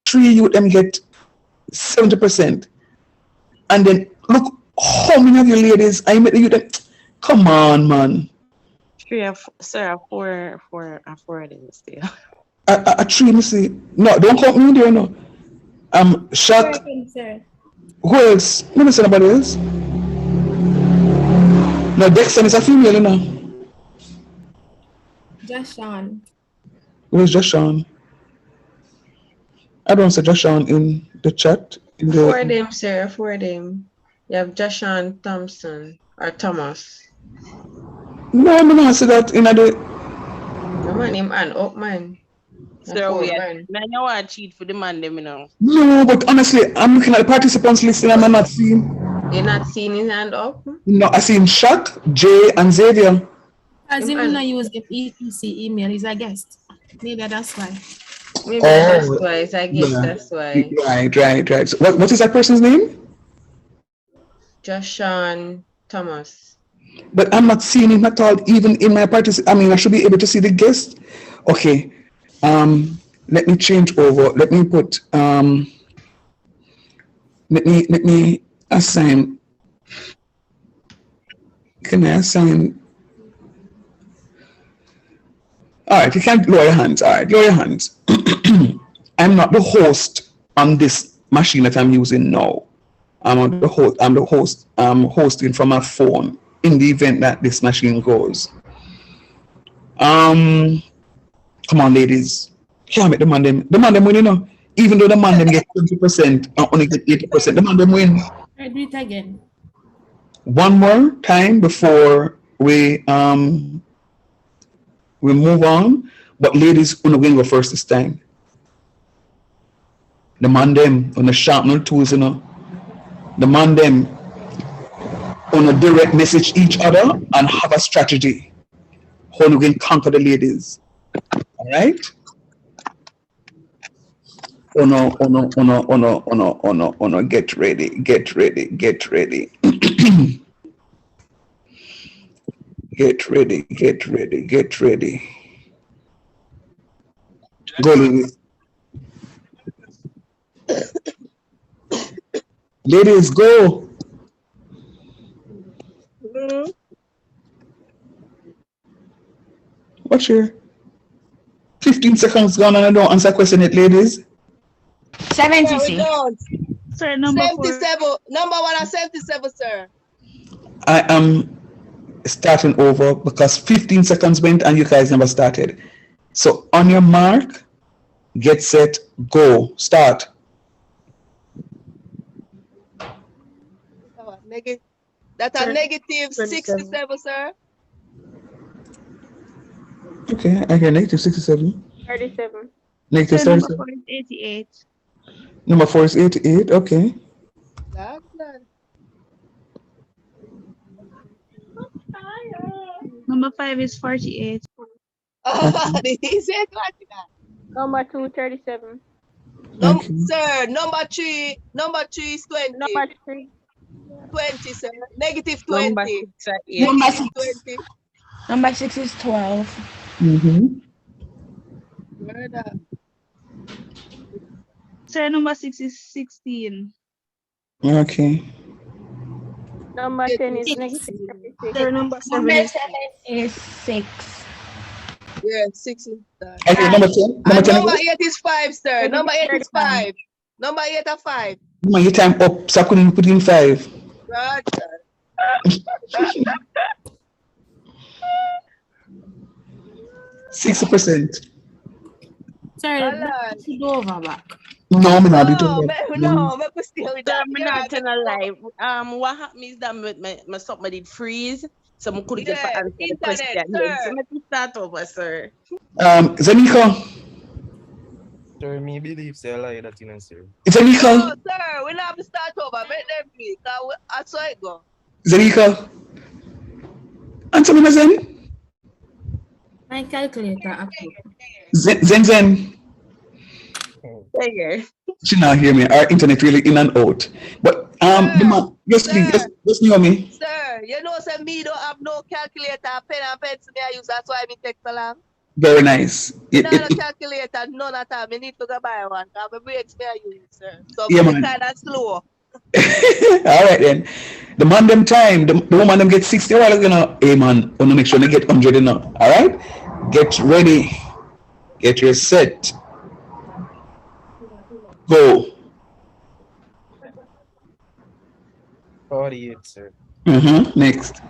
Three youth them get 70%. And then look how many of you ladies I met the youth them. Come on, man. 3 sir, 4 of them still. A 3, me see. No, don't count me there, no. Shaq. Sir. Who else? Let me see somebody else. No, Dexter is a female, you know. Joshon. Where's Joshon? I don't see Joshon in the chat. In the 4 of them, sir. 4 of them. You have Joshon Thompson or Thomas. No, I'm not see that in the. No man, him and up man. So we are now you want cheat for the man them, you know. No, but honestly, I'm looking at the participants list and I'm not seeing. You're not seeing his hand up? No, I seen Shaq, Jay, and Xavier. As him not use the EPC email, he's a guest. Maybe that's why. Maybe that's why. I guess that's why. Right. So what is that person's name? Joshon Thomas. But I'm not seeing him at all, even in my I mean, I should be able to see the guest. Okay. Let me change over. Let me put let me assign. Can I assign? All right, you can't lower your hands. All right, lower your hands. I'm not the host on this machine that I'm using now. I'm the host. I'm hosting from my phone in the event that this machine goes. Come on, ladies. Can't make the man them win, you know. Even though the man them get 20% and only get 80%, the man them win. I'll do it again. One more time before we move on. But ladies, we're going to go first this time. The man them on the sharpener tools, you know. The man them on a direct message each other and have a strategy. How we can conquer the ladies. All right? Oh no, get ready. Get ready. Get ready, get ready. Go, ladies. Ladies, go. What's your 15 seconds gone and I don't answer question it, ladies? 76. Sir, number 77. Number 1 and 77, sir. I am starting over because 15 seconds went and you guys never started. So on your mark, get set, go, start. That's a negative 67, sir. Okay, I hear negative 67. 37. Negative Sir, 37. number 4 is 88. Number 4 is 88, okay. Number 5 is 48. He said Number 2, 37. Sir, number three is 20. Number 3. 20, sir. Negative Number 20. 6 at 8. Number Negative 6. 20. Number 6 is 12. Murder. Sir, number 6 is 16. Okay. Number 10 is negative 36. Sir, number 7 Number is 7 is 6. Yeah, 6 is that. Okay, number 10. Number 10 Number again? 8 is 5, sir. Number 8 is 5. Number 8 are 5. Your time up, so I couldn't put in 5. Roger. 60%. Sorry, to go over back. No, me not do No, me stay with Sir, that. me not tell a lie. What happened is that my something did freeze, so I couldn't get to answer the internet, question. sir. So let me start over, sir. Zanika. Sir, me believe say a lie that you know, sir. Zanika. No, sir, we don't have to start over. Make them be. I saw it go. Zanika. Answer me, Zen. My calculator up. Zen. Yeah. She not hear me. Our internet really in and out. But the man, yes, please, just hear me. Sir, you know, say me don't have no calculator, pen and pencil me I use. That's why me take so long. Very nice. I don't have a calculator, none at all. I need to go buy one. Because my brains me I use, sir. So Yeah, I'm man. kind of slow. All right then. The man them time, the woman them get 60 while you know, hey man, wanna make sure they get 100 enough. All right? Get ready. Get your set. Go. 48, sir. Next.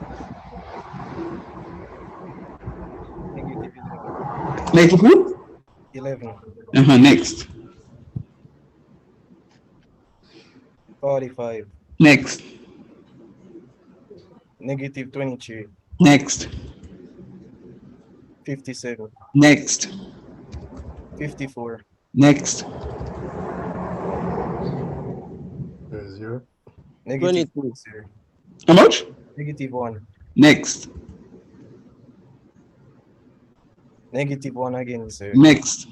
Negative Negative who? 11. Next. 45. Next. Negative 23. Next. 57. Next. 54. Next. 0. Negative 2, sir. How much? Negative 1. Next. Negative 1 again, sir. Next.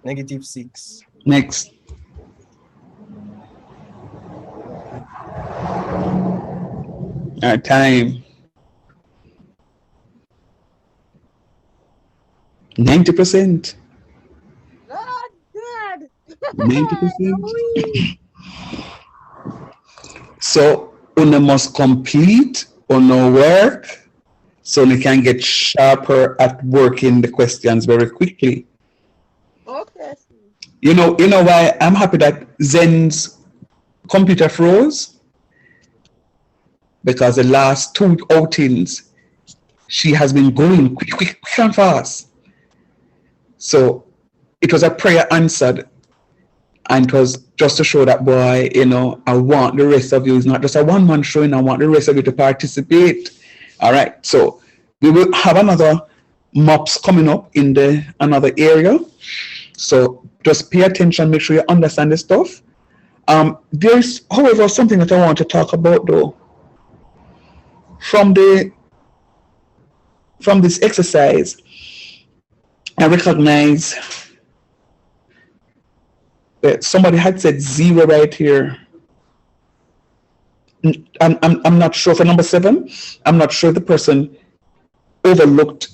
Negative 6. Next. Time. 90%. Oh, God. 90%. So, una must complete una work so they can get sharper at working the questions very quickly. Okay. You know why I'm happy that Zen's computer froze? Because the last 2 outings, she has been going quick and fast. So it was a prayer answered, and it was just to show that, boy, I want the rest of you. It's not just a one-man showing. I want the rest of you to participate. All right. So we will have another MOPS coming up in another area. So just pay attention. Make sure you understand this stuff. There's, however, something that I want to talk about though. From this exercise, I recognize that somebody had said 0 right here. I'm not sure for number 7. I'm not sure the person overlooked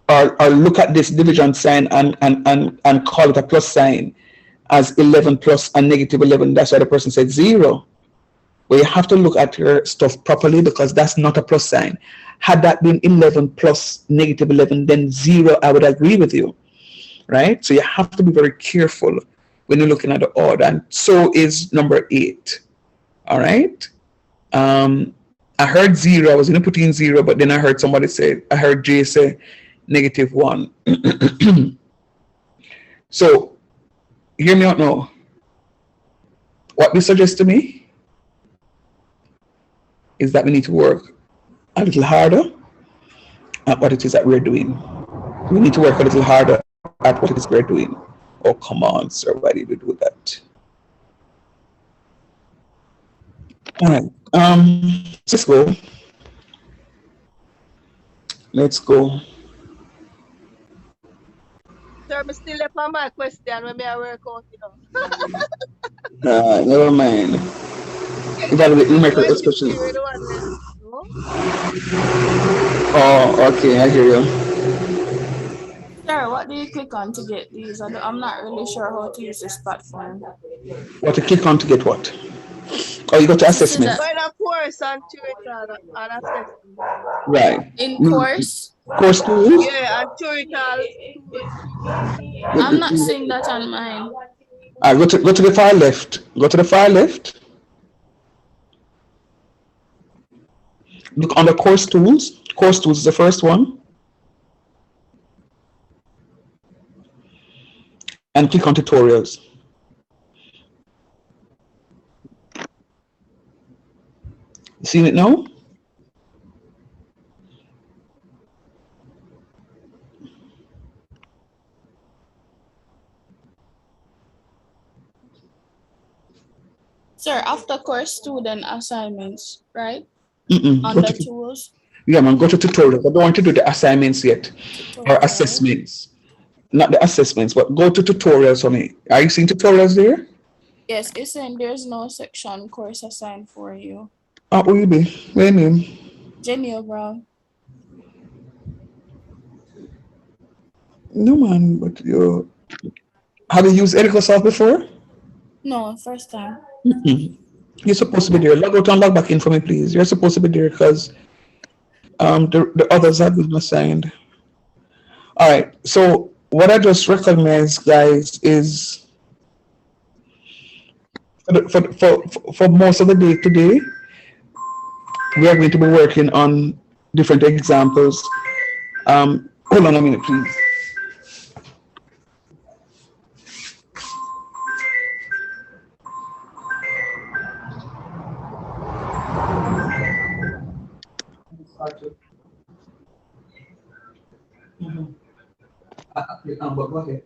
or look at this division sign and call it a plus sign as 11 plus and negative 11. That's why the person said 0. But you have to look at your stuff properly because that's not a plus sign. Had that been 11 plus negative 11, then 0, I would agree with you, right? So you have to be very careful when you're looking at the order. And so is number 8, all right? I heard 0, I was going to put in 0, but then I heard I heard Jay say negative 1. So hear me out now. What we suggest to me is that we need to work a little harder at what it is that we're doing. We need to work a little harder at what it is we're doing. Oh, come on, sir, why did we do that? All right. Let's go. Let's go. Sir, me still left on my question when me I work out, you know. Never mind. Get Evaluate numerical 23 expression. with the one left. No? Oh, okay, I hear you. Sir, what do you click on to get these? I'm not really sure how to use this platform. What to click on to get what? Oh, you go to To see assessment. that Going a course on theoretical and assessment. Right. in course, Course tools. Yeah, and theoretical tools. I'm not seeing that on mine. Go to the far left. Go to the far left. Look under course tools. Course tools is the first one. And click on tutorials. Seen it now? Sir, after course student assignments, right? Go Under to, tools. yeah, man, go to tutorials. I don't want to do the assignments yet or Tutorial. assessments. Not the assessments, but go to tutorials for me. Are you seeing tutorials there? Yes, it's saying there's no section course assigned for you. Who you be? Where name? Jenny Brown. No, man, but you have you used Edicosoft before? No, first time. You're supposed to be there. Log out and log back in for me, please. You're supposed to be there because the others have been assigned. All right. So what I just recognize, guys, is for most of the day today, we are going to be working on different examples. Hold on a minute, please. But go ahead.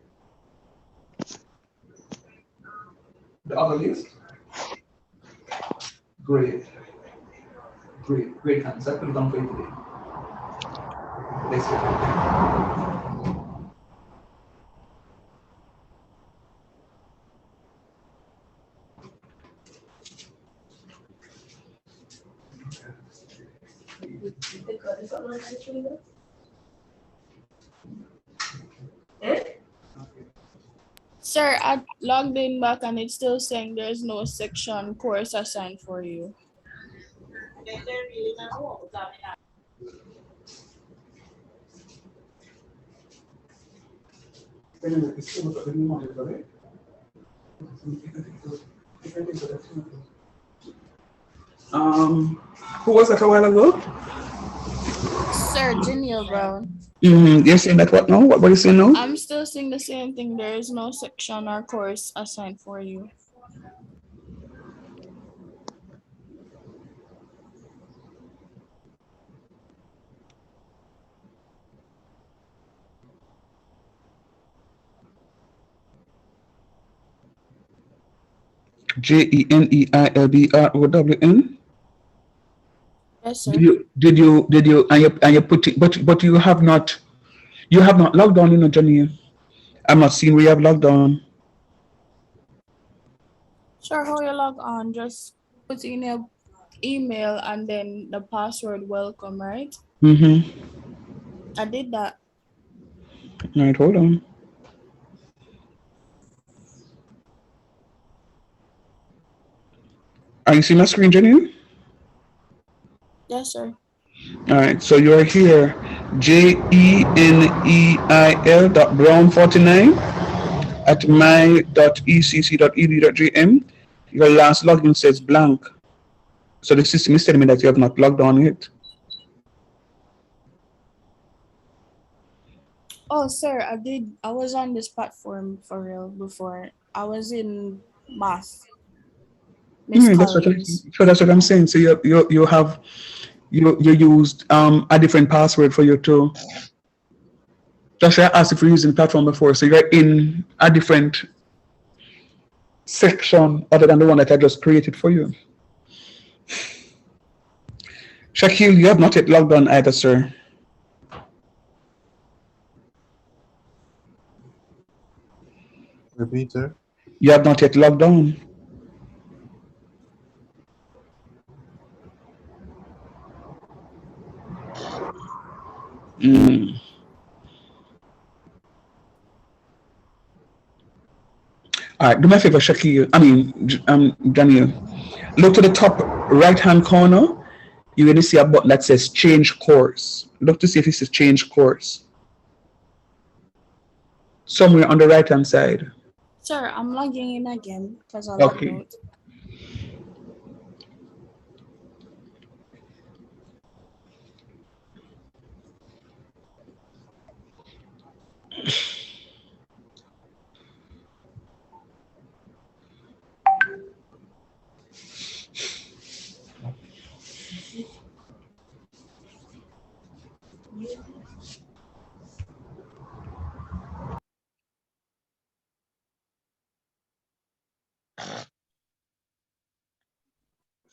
The other list. Great. Great answer. Put it on for you today. Let's go. Sir, I logged in back and it's still saying there's no section course assigned for you. Who was that a while ago? Sir, Jenny Brown. You're saying that what now? What were you saying now? I'm still seeing the same thing. There is no section or course assigned for you. JENEILBROWN. Yes, sir. Did you and you put it, but you have not logged on, Johnny. I'm not seeing where you have logged on. Sure, how you log on? Just put in your email and then the password welcome, right? I did that. All right, hold on. Are you seeing my screen, Jenny? Yes, sir. All right, so you're here, JENEIL.brown49 at my.ecc.edu.gm. Your last login says blank. So the system is telling me that you have not logged on yet. Oh, sir, I did. I was on this platform for real before. I was in math. That's what I'm saying. So you used a different password for you to. That's why I asked if you're using the platform before. So you're in a different section other than the one that I just created for you. Shaquille, you have not yet logged on either, sir. Repeat, sir. You have not yet logged on. All right, do me a favor, Shaquille. Daniel. Look to the top right-hand corner. You're going to see a button that says change course. Look to see if it says change course. Somewhere on the right-hand side. Sir, I'm logging in again because I logged Okay. out.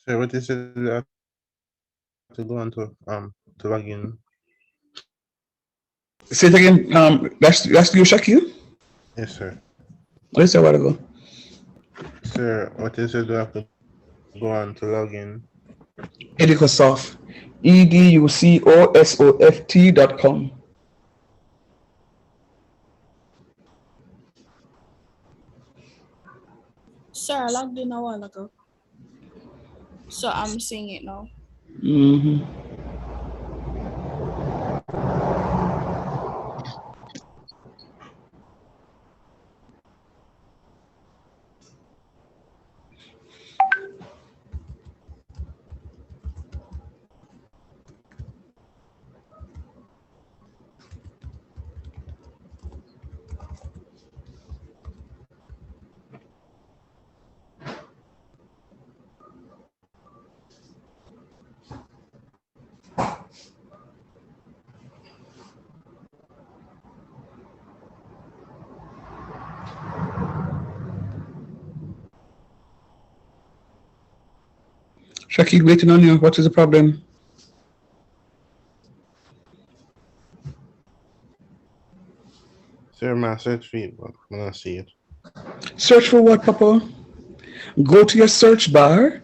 Sir, what is it that I have to go on to log in? Say it again. That's you, Shaquille? Yes, sir. Let's say a while ago. Sir, what is it that I have to go on to log in? Educosoft. educosoft.com. Sir, I logged in a while ago. So I'm seeing it now. Mm-hmm. Shaquille, waiting on you. What is the problem? Sir, my search feed, but I don't see it. Search for what, Papa? Go to your search bar.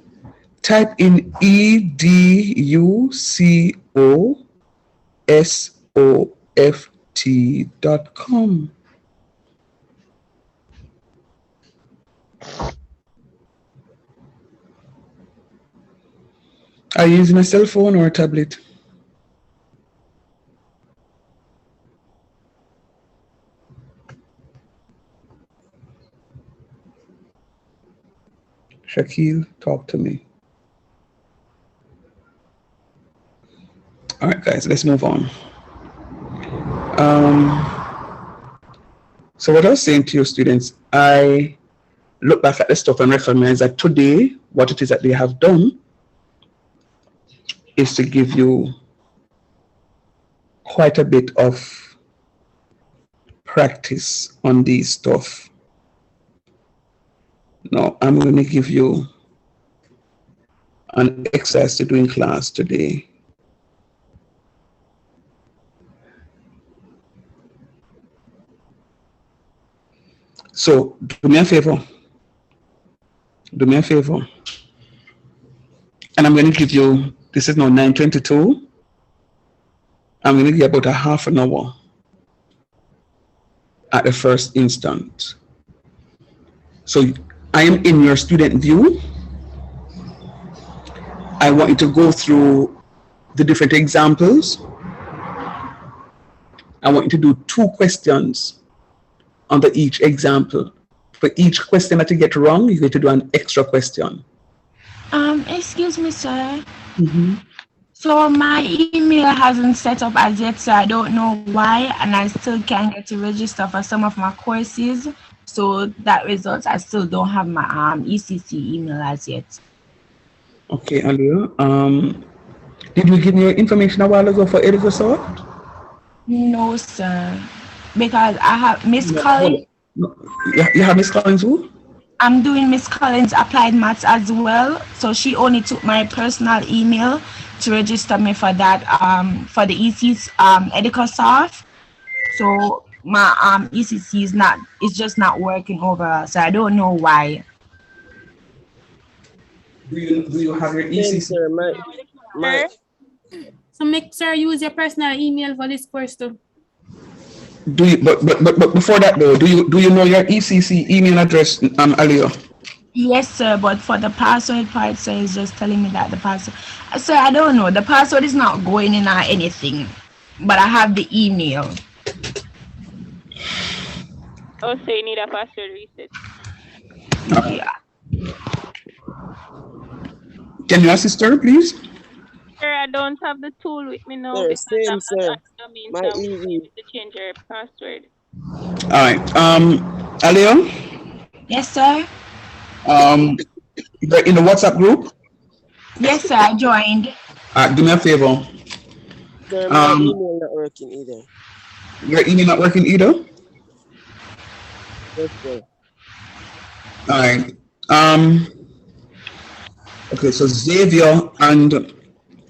Type in educosoft.com. Are you using a cell phone or a tablet? Shaquille, talk to me. All right, guys, let's move on. So what I was saying to your students, I look back at the stuff and recognize that today, what it is that they have done is to give you quite a bit of practice on these stuff. Now, I'm going to give you an exercise to do in class today. So, do me a favor. Do me a favor. And I'm going to give you, this is now 9:22. I'm going to give you about a half an hour at the first instant. So I am in your student view. I want you to go through the different examples. I want you to do 2 questions under each example. For each question that you get wrong, you're going to do an extra question. Excuse me, sir. So my email hasn't set up as yet, so I don't know why, and I still can't get to register for some of my courses. So that results, I still don't have my ECC email as yet. Okay, Alia. Did we give you information a while ago for Educosoft? No, sir. Because I have Miss Collins. No. You have Miss Collins who? I'm doing Miss Collins applied maths as well. So she only took my personal email to register me for that for the EC's Edicosoft. So my ECC is just not working overall. So I don't know why. Do you have your Same, ECC? sir. My So make sure use your personal email for this course too. Do you but before that though, do you know your ECC email address, Alio? Yes, sir, but for the password part, sir, it's just telling me that the password. Sir, I don't know. The password is not going in or anything, but I have the email. Oh, so you need a password reset. Yeah. Can you assist her, please? Sir, I don't have the tool with me now sir, because same, I'm sir. not at the means My I won't EV. be able to change your password. All right. Alio, Yes, sir. you're in the WhatsApp group. Yes, sir. I joined. Do me a favor. Sir, my email not working either. Your email not working either. Yes, sir. All right. Okay, so Xavier and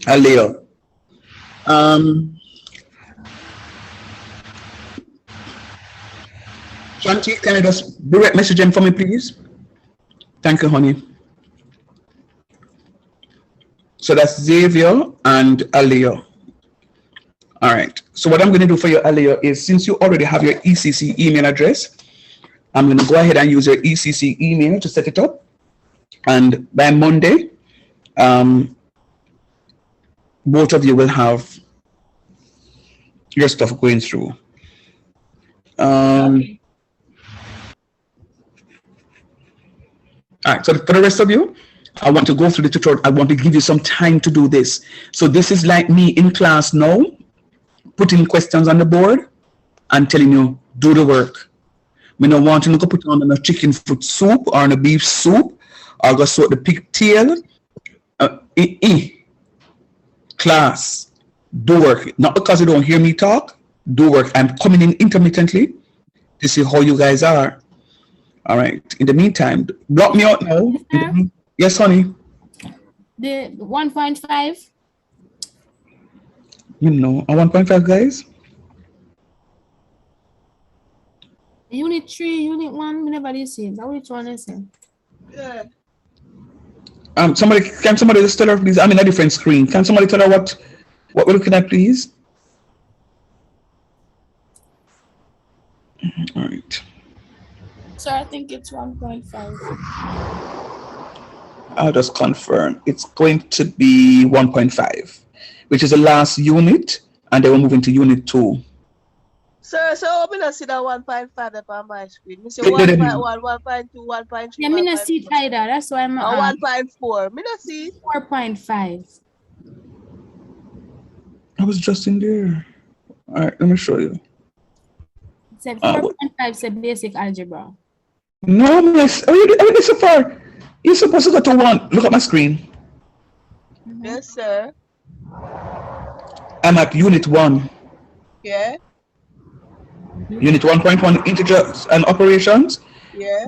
Alio. Shanti, can you just direct message him for me, please? Thank you, honey. So that's Xavier and Alio. All right. So what I'm going to do for you, Alio, is since you already have your ECC email address, I'm going to go ahead and use your ECC email to set it up. And by Monday, both of you will have your stuff going through. Okay. All right, so for the rest of you, I want to go through the tutorial. I want to give you some time to do this. So this is like me in class now, putting questions on the board and telling you, do the work. We don't want you to put on a chicken foot soup or on a beef soup or go sort the pigtail. Class, do work. Not because you don't hear me talk, do work. I'm coming in intermittently to see how you guys are. All right. In the meantime, block me out now. Yes, honey. The 1.5. You know, a 1.5, guys. Unit 3, Unit 1, we never did see. That which one is it? Yeah. Can somebody just tell her, please? I'm in a different screen. Can somebody tell her what we're looking at, please? All right. So I think it's 1.5. I'll just confirm. It's going to be 1.5, which is the last unit, and then we're moving to unit 2. Sir, so I'm going to see that 1.5 up on my screen. I see 1.1, 1.2, 1.3. Yeah, me not see it either. That's why I'm 1.4. Me not see 4.5. I was just in there. All right, let me show you. It said 4.5 said basic algebra. No, miss. Are you so far? You're supposed to go to 1. Look at my screen. Yes, sir. I'm at unit 1. Yeah. Unit 1.1 integers and operations. Yeah.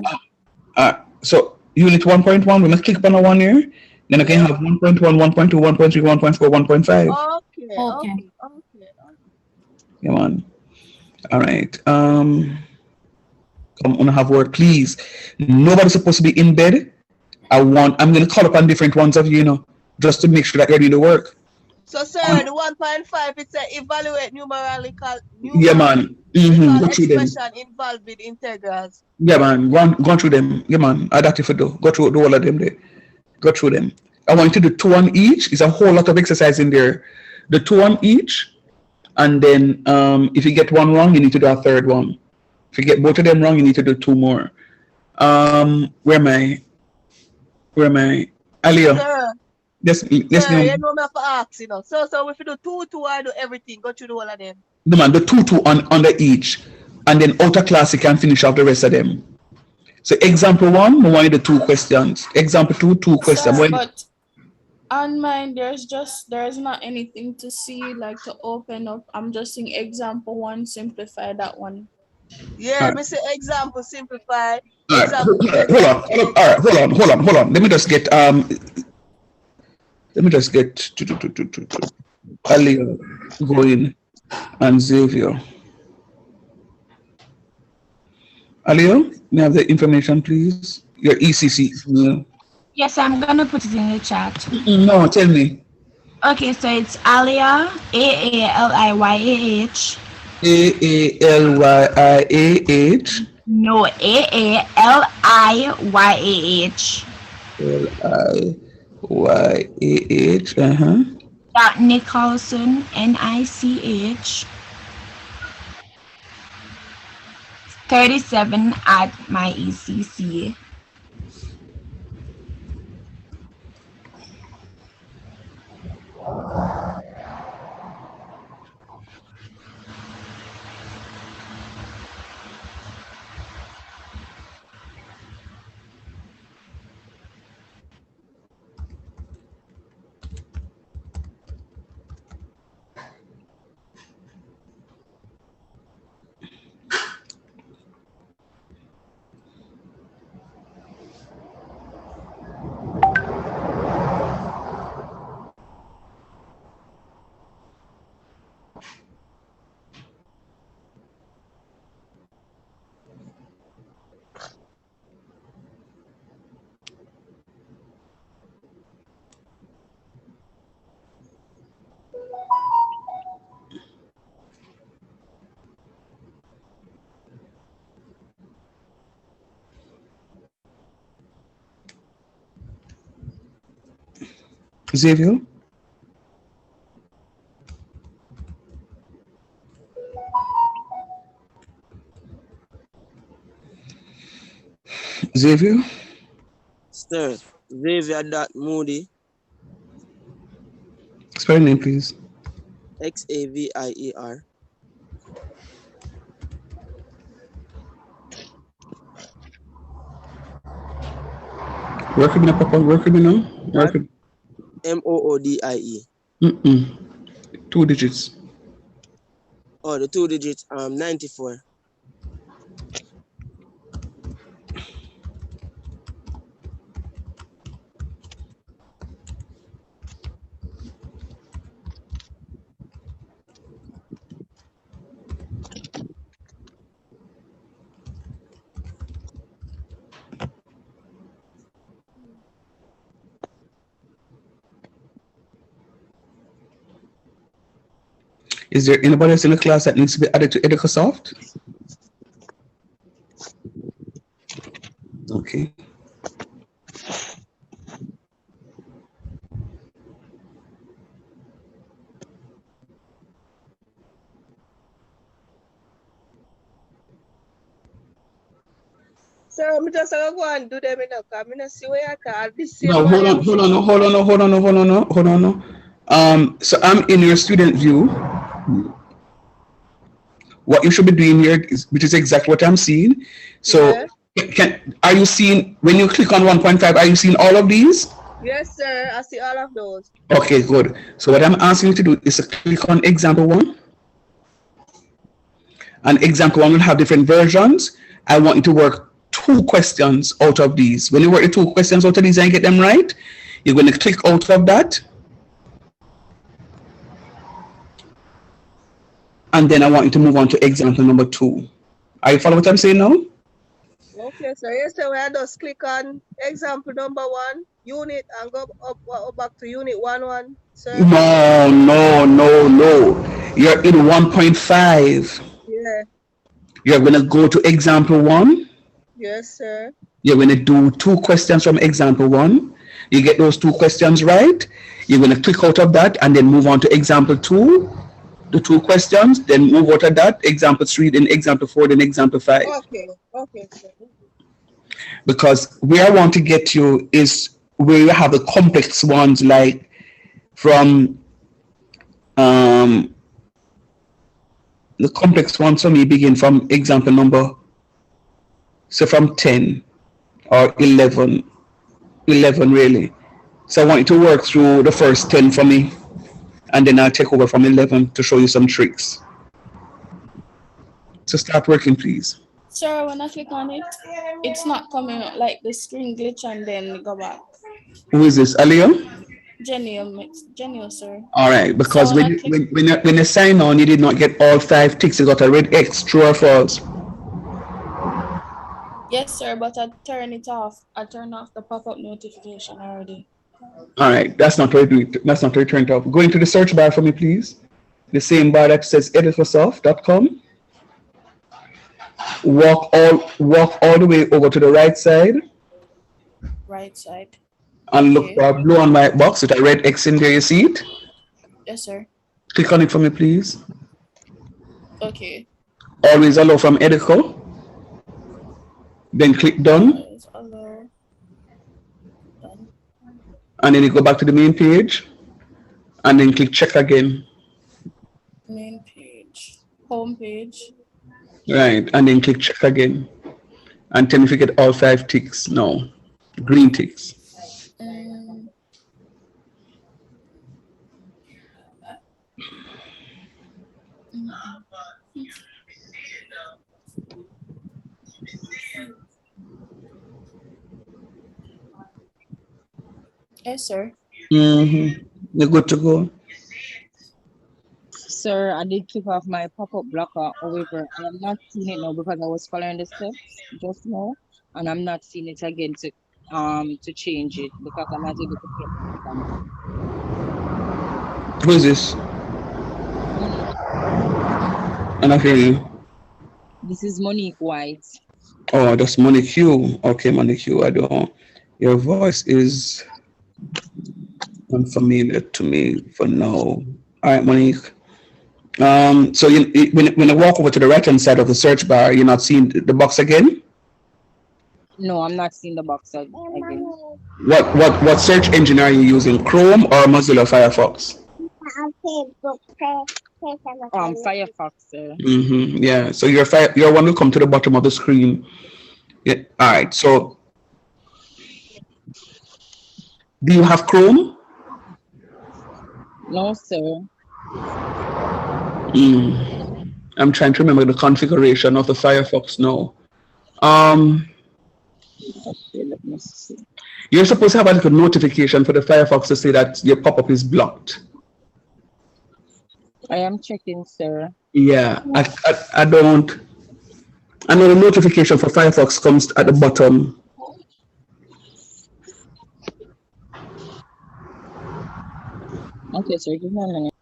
So unit 1.1, we must click upon a 1 here. Then I can have 1.1, 1.2, 1.3, 1.4, 1.5. Okay. Come on. All right. Come on, have work, please. Nobody's supposed to be in bed. I'm going to call upon different ones of you, just to make sure that you're doing the work. So, sir, the 1.5, it's a evaluate numerical Yeah, man. Go through them. expression involved with integrals. Yeah, man. Go through them. Yeah, man. I that if you do. Go through all of them there. Go through them. I want you to do 2 on each. It's a whole lot of exercise in there. The 2 on each. And then if you get 1 wrong, you need to do a 3rd one. If you get both of them wrong, you need to do 2 more. Where am I? Alio. Sir. Yes, sir, you know me for ask, So if you do 2, I do everything. Go through the whole of them. No, man, the 2 under each. And then out of class, you can finish off the rest of them. So example 1, we want you to 2 questions. Example 2 questions. Sir, but on mine, there's not anything to see, like to open up. I'm just seeing example 1, simplify that one. Yeah, me say example simplify. All right, example. hold on, all right, hold on. Let me just get Ali going and Xavier. Alio, may I have the information, please? Your ECC email. Yes, I'm gonna put it in the chat. No, tell me. Okay, so it's Alia, AALIYAH. AALYIAH. No, AALIYAH. LIYAH. Dot Nicholson, NICH. 37 at my ECC. Xavier? Xavier? Sir, Xavier.Moody, Spell your name, please. Xavier. Work with me now, Papa. Work with me now. Work with... MOODIE. 2 digits. Oh, the 2 digits, 94. Is there anybody else in the class that needs to be added to Educasoft? Okay. So I'm just gonna go and do them in a car. I'm gonna see where I can. This same No, hold on. So I'm in your student view. What you should be doing here is, which is exactly what I'm seeing. So are you seeing, when you click on 1.5, are you seeing all of these? Yes, sir. I see all of those. Okay, good. So what I'm asking you to do is to click on example 1. And example 1 will have different versions. I want you to work 2 questions out of these. When you work the 2 questions out of these and get them right, you're going to click out of that. And then I want you to move on to example number 2. Are you following what I'm saying now? Okay, sir. Yes, sir. I just click on example number 1, unit, and go up back to unit 1, sir. No. You're in 1.5. Yeah. You're going to go to example 1. Yes, sir. You're going to do 2 questions from example 1. You get those 2 questions right. You're going to click out of that and then move on to example 2. The 2 questions, then move out of that, example 3, then example 4, then example 5. Okay, sir. Because where I want to get you is where you have the complex ones, like from the complex ones for me begin from example number, so from 10 or 11 really. So I want you to work through the first 10 for me, and then I'll take over from 11 to show you some tricks. So start working, please. Sir, when I click on it, it's not coming up, like the screen glitch and then go back. Who is this, Alio? Genio, sir. All right, because So when when I you, click, when you sign on, you did not get all 5 ticks. You got a red X, true or false? yes, sir, but I turn it off. I turn off the pop-up notification already. All right, that's not what that's not what you turned off. Go into the search bar for me, please. The same bar that says editforsoft.com. Walk all the way over to the right side Right side. and look Okay. for a blue and white box with a red X in there. You see it? Yes, sir. Click on it for me, please. Okay. Always allow from Edico. Then click done, Allow. Done. and then you go back to the main page, and then click check again. Main page. Home page. Right, and then click check again. And tell me if you get all 5 ticks. No, green ticks. Yes, sir. You're good to go. Sir, I did keep off my pop-up blocker. However, I am not seeing it now because I was following the steps just now, and I'm not seeing it again to change it because I'm not able to click on it. Who is this? Monique. And I hear you. This is Monique White. Oh, that's Monique Q. Okay, Monique Q. I don't. Your voice is unfamiliar to me for now. All right, Monique. So when you walk over to the right hand side of the search bar, you're not seeing the box again. No, I'm not seeing the box again. What search engine are you using? Chrome or Mozilla Firefox? Firefox, sir. Yeah. So your one will come to the bottom of the screen. Yeah. All right. So do you have Chrome? No, sir. I'm trying to remember the configuration of the Firefox now. Okay, let me see. You're supposed to have a little notification for the Firefox to say that your pop-up is blocked. I am checking, sir. Yeah, I don't. I know the notification for Firefox comes at the bottom. Okay, sir, give me a minute.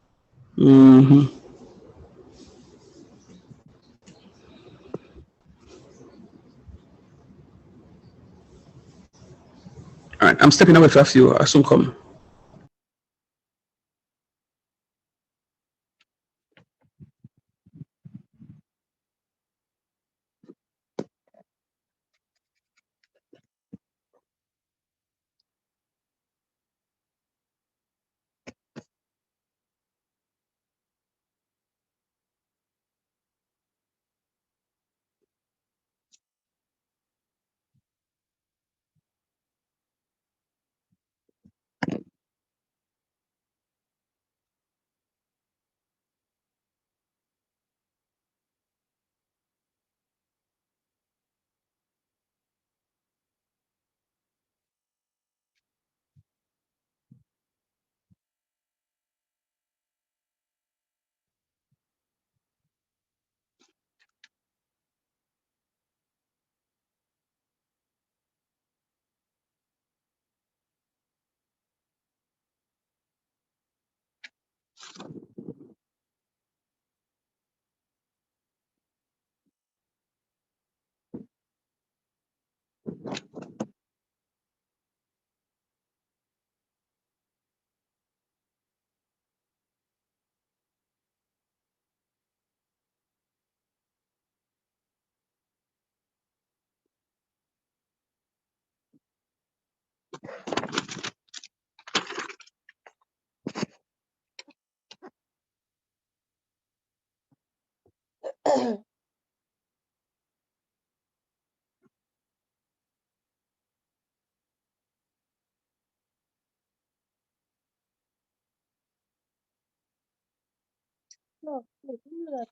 All right, I'm stepping away for a few. I'll soon come. No, wait, give me that.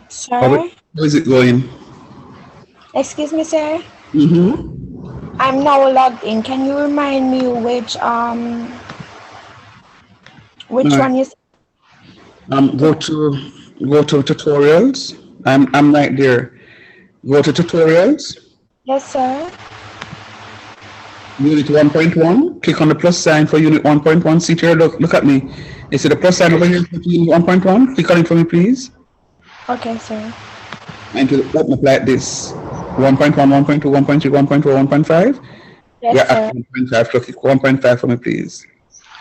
Sir? How is it going? Excuse me, sir? Mm-hmm. I'm now logged in. Can you remind me which one is? Go to tutorials. I'm right there. Go to tutorials. Yes, sir. Unit 1.1. Click on the plus sign for unit 1.1. See here, look at me. You see the plus sign over here for unit 1.1? Click on it for me, please. Okay, sir. And to open up like this. 1.1, 1.2, 1.3, 1.4, 1.5. We're Yes, at sir. 1.5. So click 1.5 for me, please.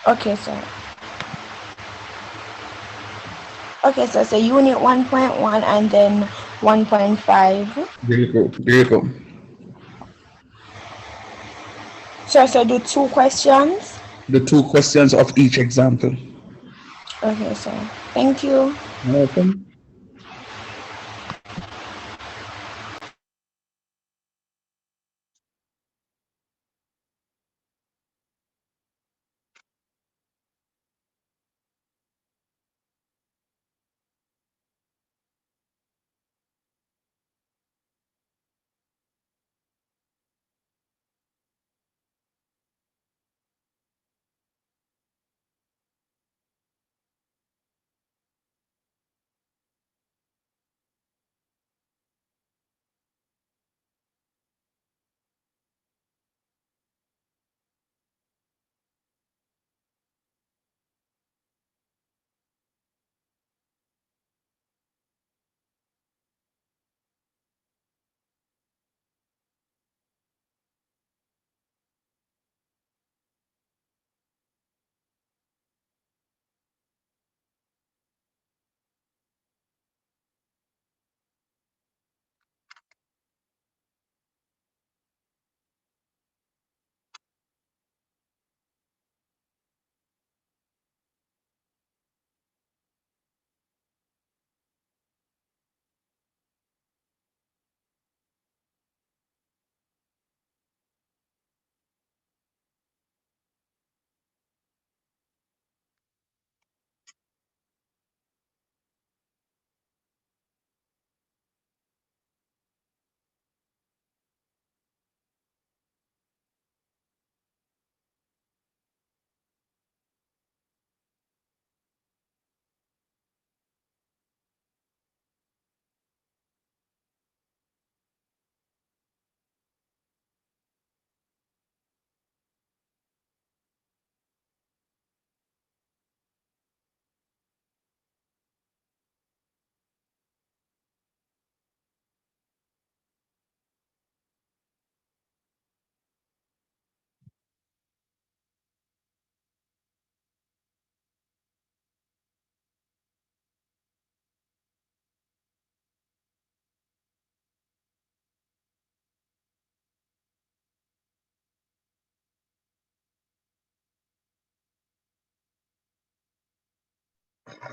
Okay, sir. Okay, sir. So unit 1.1 and then 1.5. There you go. There you go. Sir, so do 2 questions. The 2 questions of each example. Okay, sir. Thank you. Welcome.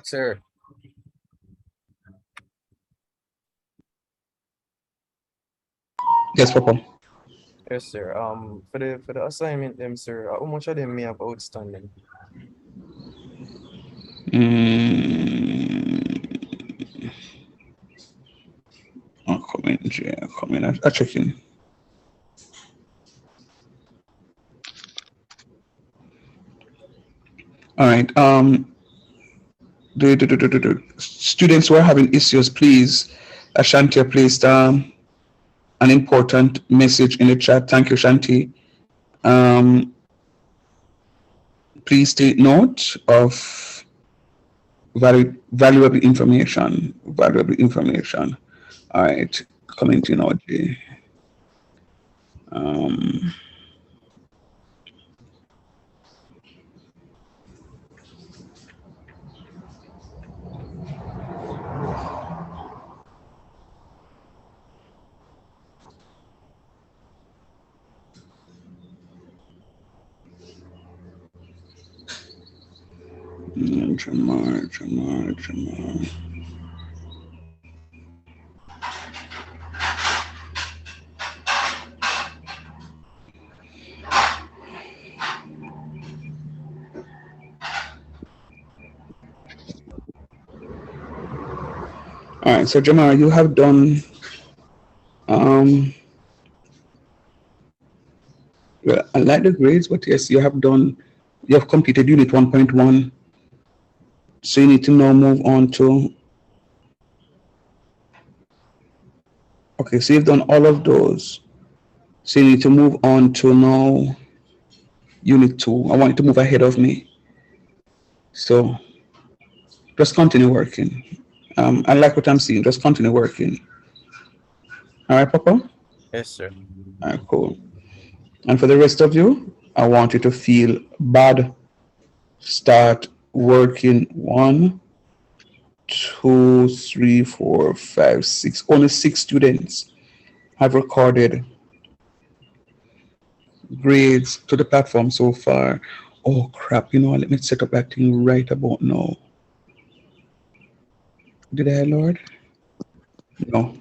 Sir. Yes, Papa. Yes, sir. For the assignment them, sir, how much of them may have outstanding? I'll come in, Jay. I'll come in. I'll check in. All right. The students who are having issues, please. Ashanti placed an important message in the chat. Thank you, Shanti. Please take note of valuable information. Valuable information. All right. Commenting now, Jay. Jamar. All right, so Jamar, you have done well, I like the grades, but yes, you have completed unit 1.1. So you need to now move on to, okay, so you've done all of those. So you need to move on to now unit 2. I want you to move ahead of me. So just continue working. I like what I'm seeing. Just continue working. All right, Papa? Yes, sir. All right, cool. And for the rest of you, I want you to feel bad. Start working. 1, 2, 3, 4, 5, 6. Only 6 students have recorded grades to the platform so far. Oh crap, let me set up that thing right about now. Did I, Lord? No.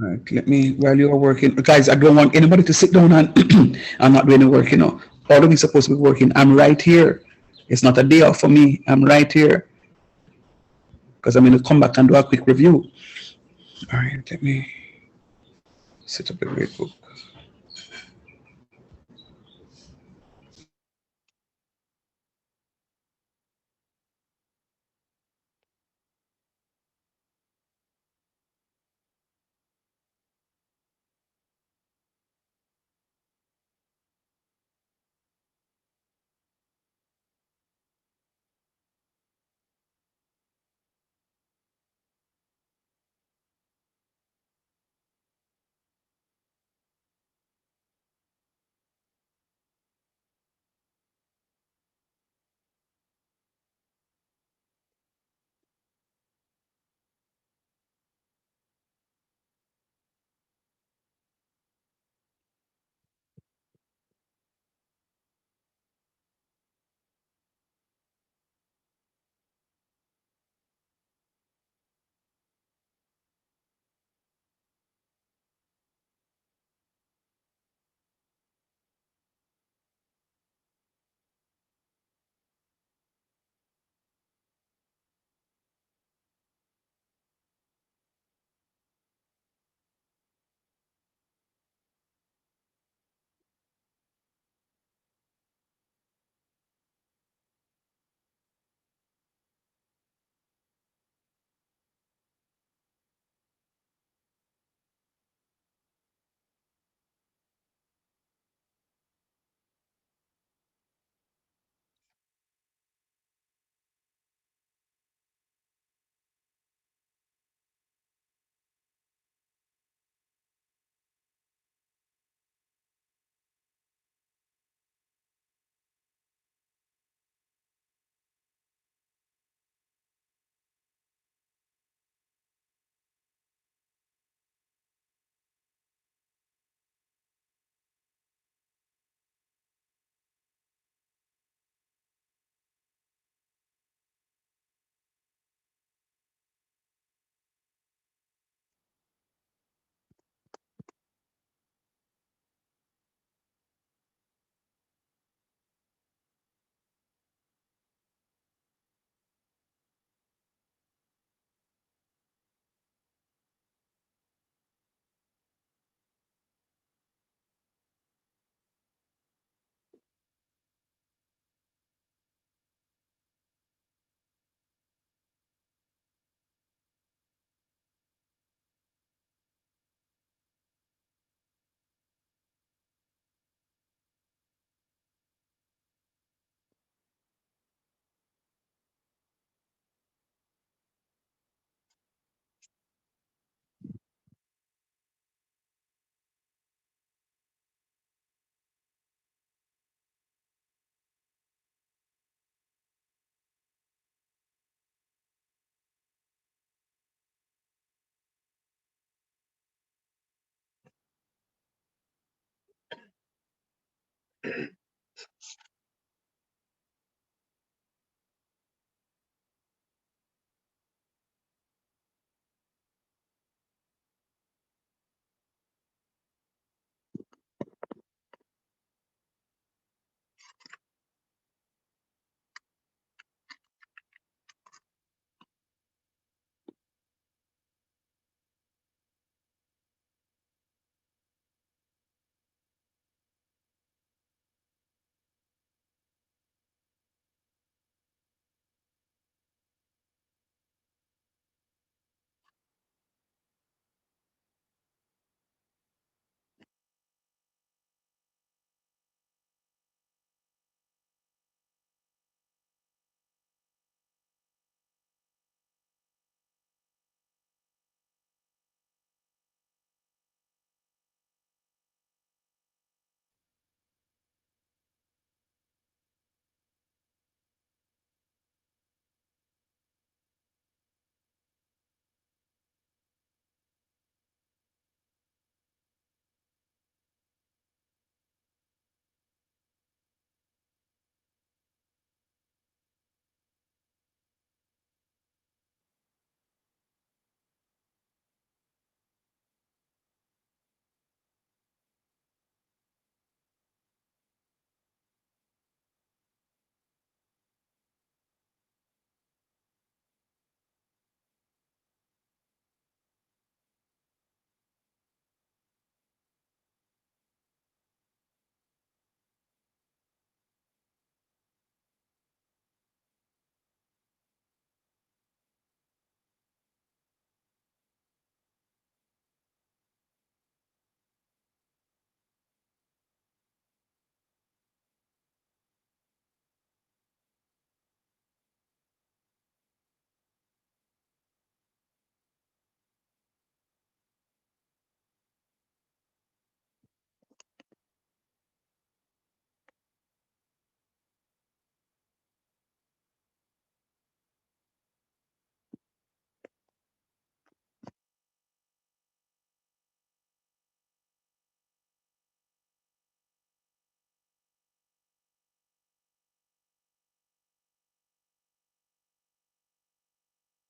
All right, let me, while you are working, guys, I don't want anybody to sit down and I'm not doing the work, All of me supposed to be working. I'm right here. It's not a day off for me. I'm right here. Because I'm going to come back and do a quick review. All right, let me set up the grade book.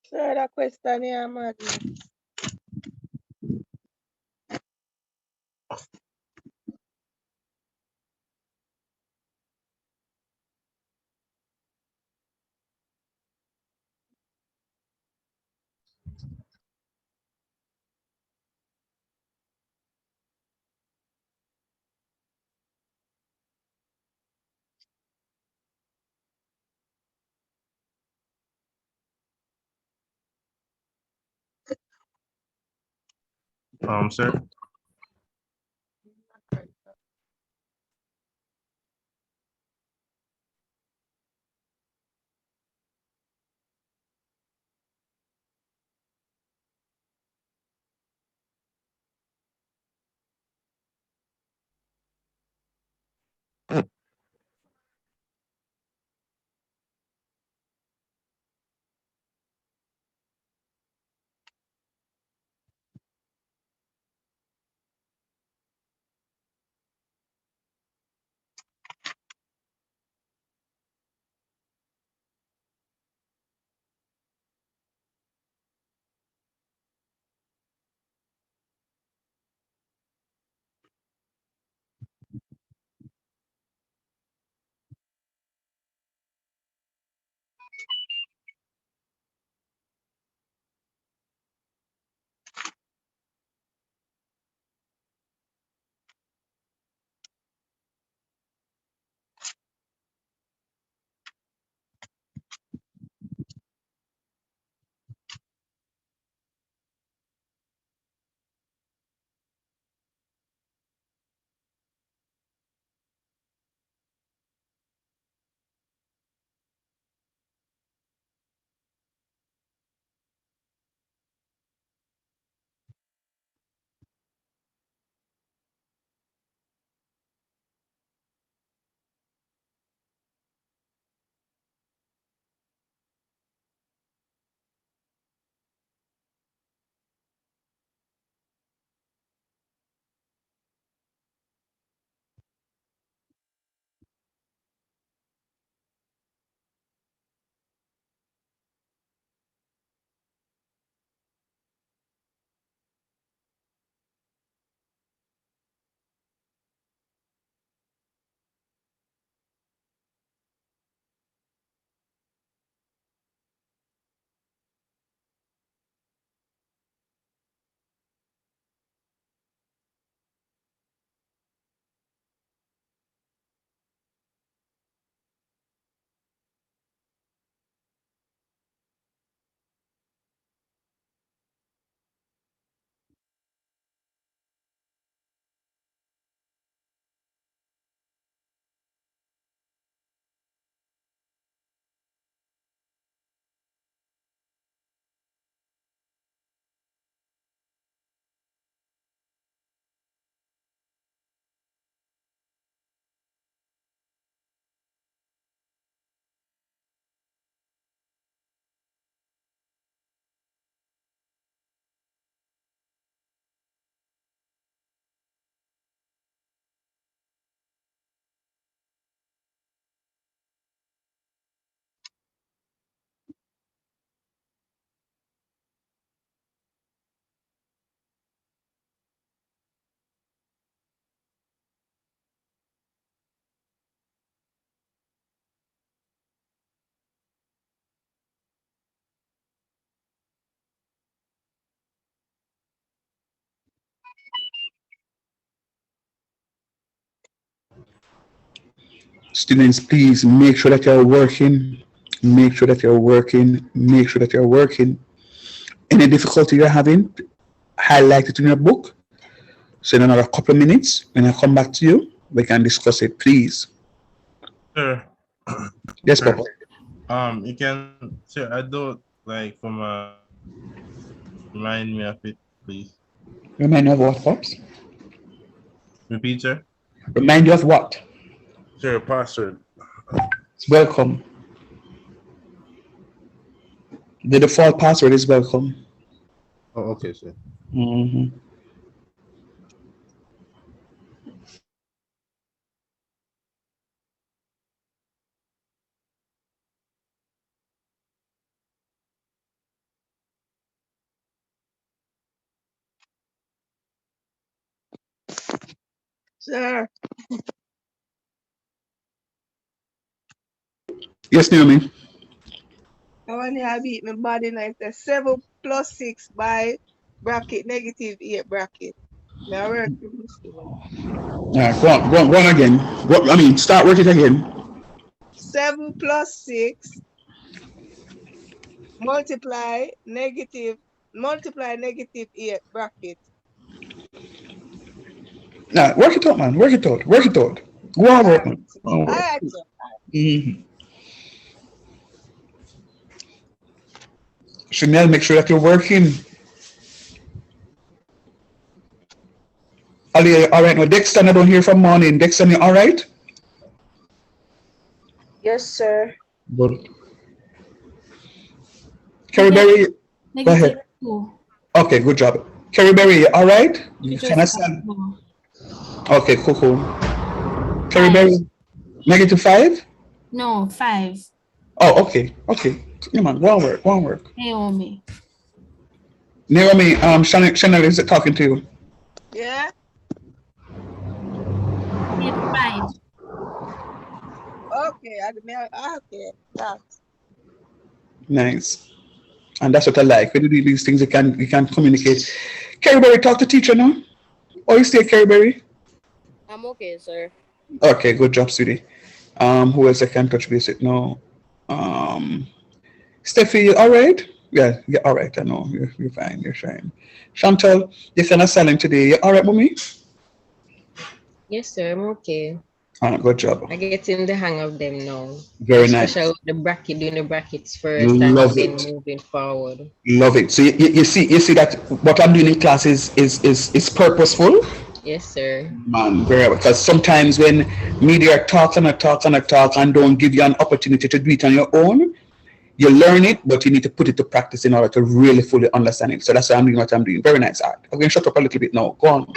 Sir, that question here, madness. Sir. Students, please make sure that you're working. Make sure that you're working. Make sure that you're working. Any difficulty you're having, highlight it in your book. So in another couple of minutes, when I come back to you, we can discuss it, please. Sure. Yes, Sure. Papa. You can, sir, I don't like from remind me of it, please. Remind you of what, Pops? Repeat, sir. Remind you of what? Sure, password. Welcome. The default password is welcome. Oh, okay, sir. Mm-hmm. Sir, Yes, Naomi. I want to beat my body like the 7 plus 6 by bracket negative 8 bracket. Now work with this one. All right, go on again. Start working again. 7 plus 6 multiply negative 8 bracket. Now, work it out, man. Work it out. Work it out. Go on, work, man. Go on, work. Alright, sir. Mm-hmm. Chanel, make sure that you're working. Ali, all right. Now, Dexter, I don't hear from morning. Dexter, you all right? Yes, sir. Good. Carrie Berry, go Negative ahead. 2. Okay, good job. Carrie Berry, you all right? Teacher Can I said stand? no. Okay, cool. Carrie 5. Berry, -5? No, 5. Oh, okay. Come on, go on work. Naomi. Naomi, Chanel is talking to you. Yeah? -5. Okay, okay. That's Nice. And that's what I like. When you do these things, you can communicate. Carrie Berry, talk to teacher now. Oh, you stay, Carrie Berry? I'm okay, sir. Okay, good job, sweetie. Who else I can touch base with now? Steffi, you all right? Yeah, you're all right. I know. You're fine. You're fine. Chantal, you're kind of silent today. You all right, mommy? Yes, sir, I'm okay. Good job. I get in the hang of them now. Very nice. Especially with the bracket, doing the brackets first and Love then it. moving forward. Love it. So you see that what I'm doing in class is purposeful. Yes, sir. Man, very well. Because sometimes when media talk and don't give you an opportunity to do it on your own, you learn it, but you need to put it to practice in order to really fully understand it. So that's why I'm doing what I'm doing. Very nice, Art. I'm going to shut up a little bit now. Go on.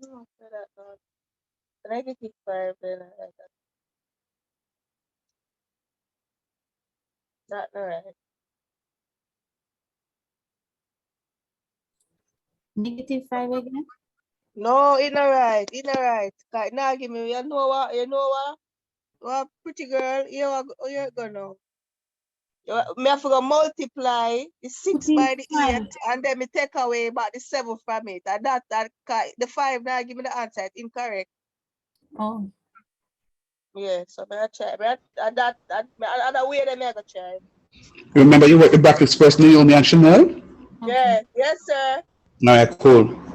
No, say that not. -5 then I like that. Not right. -5 again? No, it not right. It not right. Now give me. You know what? You know what? What pretty girl? You go now. Me have to go multiply the 6 by the 8, and then me take away about the 7 from it. And the 5 now give me the answer. It's incorrect. Oh. Yeah, so I try. But that other way they make a try. Remember you work the brackets first, Naomi and Chanel? Yeah, yes, sir. All right, cool.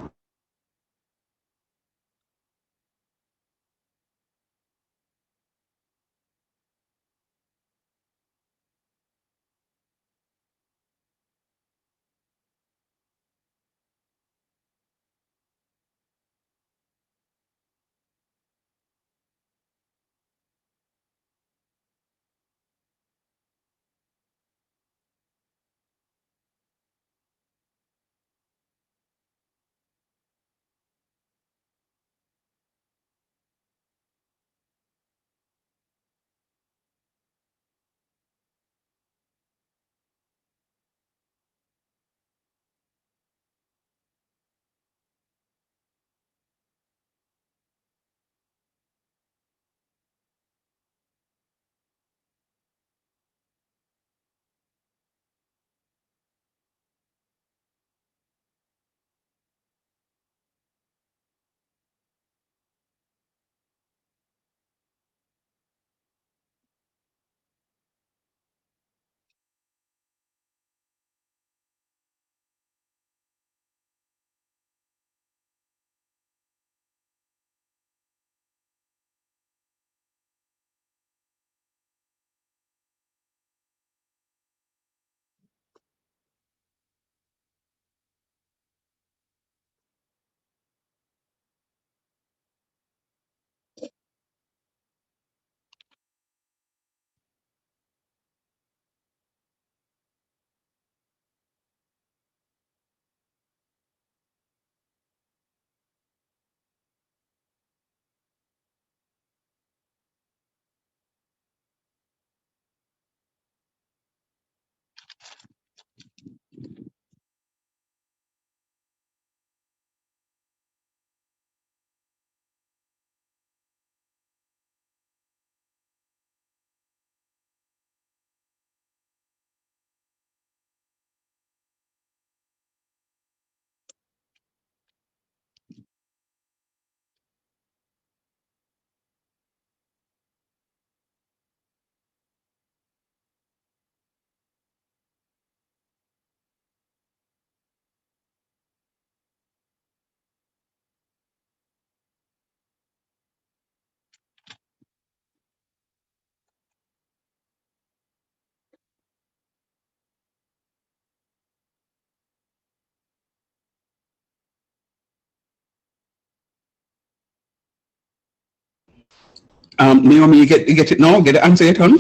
Naomi, you get it now? Get the answer yet, hon?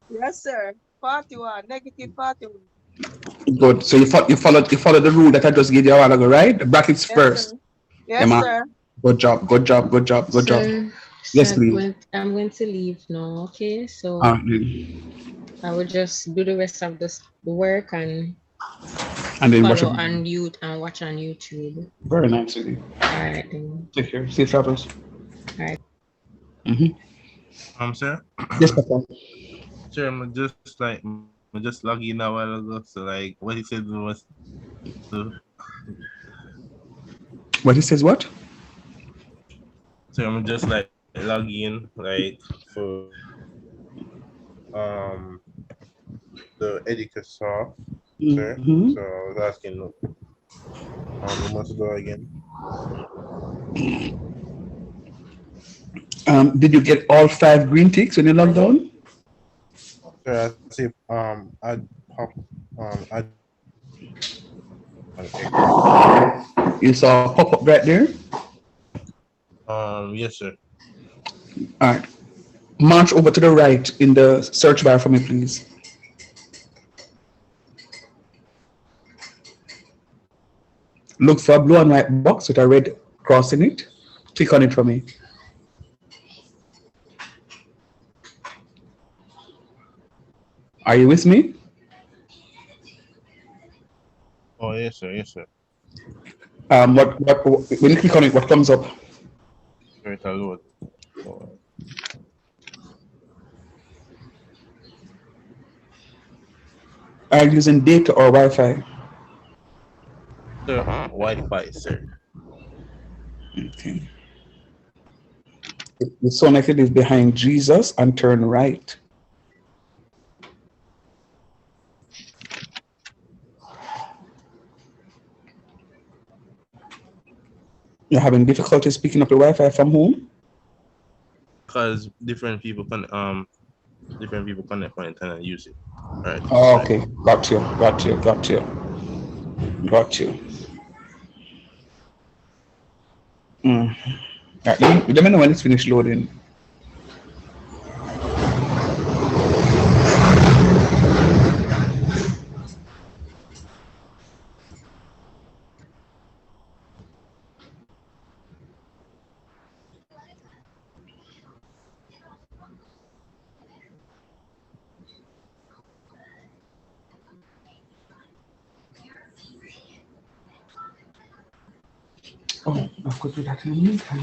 Yes, sir. 41, -41. Good. So you followed the rule that I just gave you a while ago, right? The brackets Yes, first. sir. Yeah, Yes, man. sir. Good job. Good job. Good job. Good job. So, Yes, please. I'm going to leave now, okay? So All right. I will just do the rest of the work and And then rush follow up. on and watch on YouTube. Very nice with you. All right then. Take care. Safe travels. All right. Sir? Yes, Papa. Sure, I'm just logging in a while ago, so like what he said was What he says what? so I'm just like logging like for um the editor soft, sir. Mhm. So I was asking we must go again. Did you get all 5 green ticks when you logged on? Sir, I see I'd pop I'd You saw a pop up right there. yes, sir. All right. March over to the right in the search bar for me, please. Look for a blue and white box with a red cross in it. Click on it for me. Are you with me? Oh, yes, sir. Yes, sir. What when you click on it, what comes up? Wait, I'll load. Oh, Are you using data or Wi-Fi? sir, Wi-Fi, sir. Okay. The sound like it is behind Jesus and turn right. You're having difficulty speaking up the Wi-Fi from whom? Because different people connect on it and use it. All right. Oh, Right. okay, got you. Mm. Right, let me know when it's finished loading. Oh, I could do that in the meantime.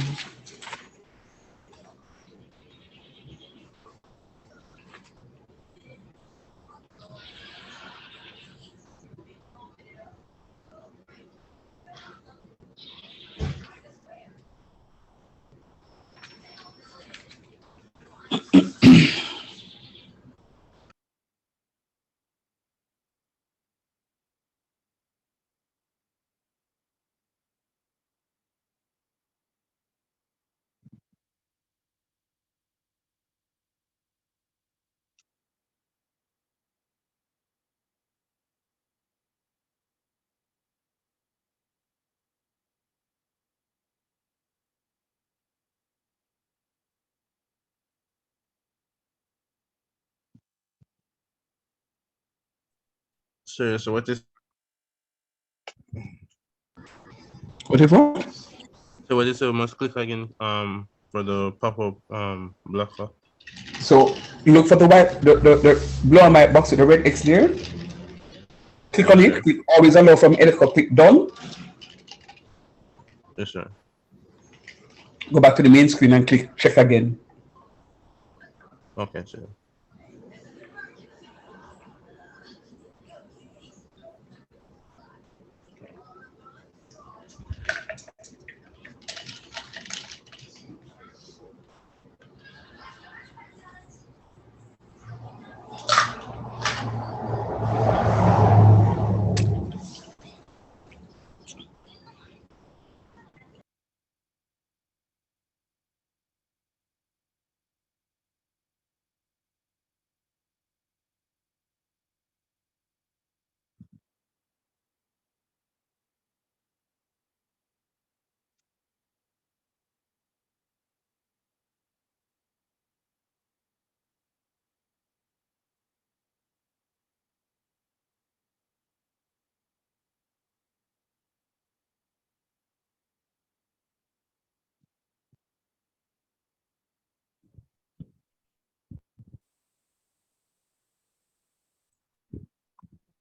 Sir, so what is Whatever. so what is it? Must click again for the pop-up blocker. So you look for the white, the blue and white box with the red X there. Click on Yes, it. sir. Click always allow from edit. Click done. Yes, sir. Go back to the main screen and click check again. Okay, sir.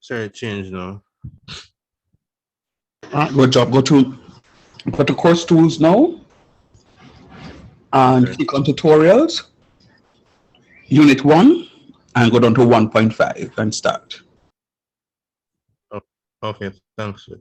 Sir, change now. Good job. Go to course tools now Yes, and sir. click on tutorials, unit 1, and go down to 1.5 and start. Oh, okay, thanks, sir.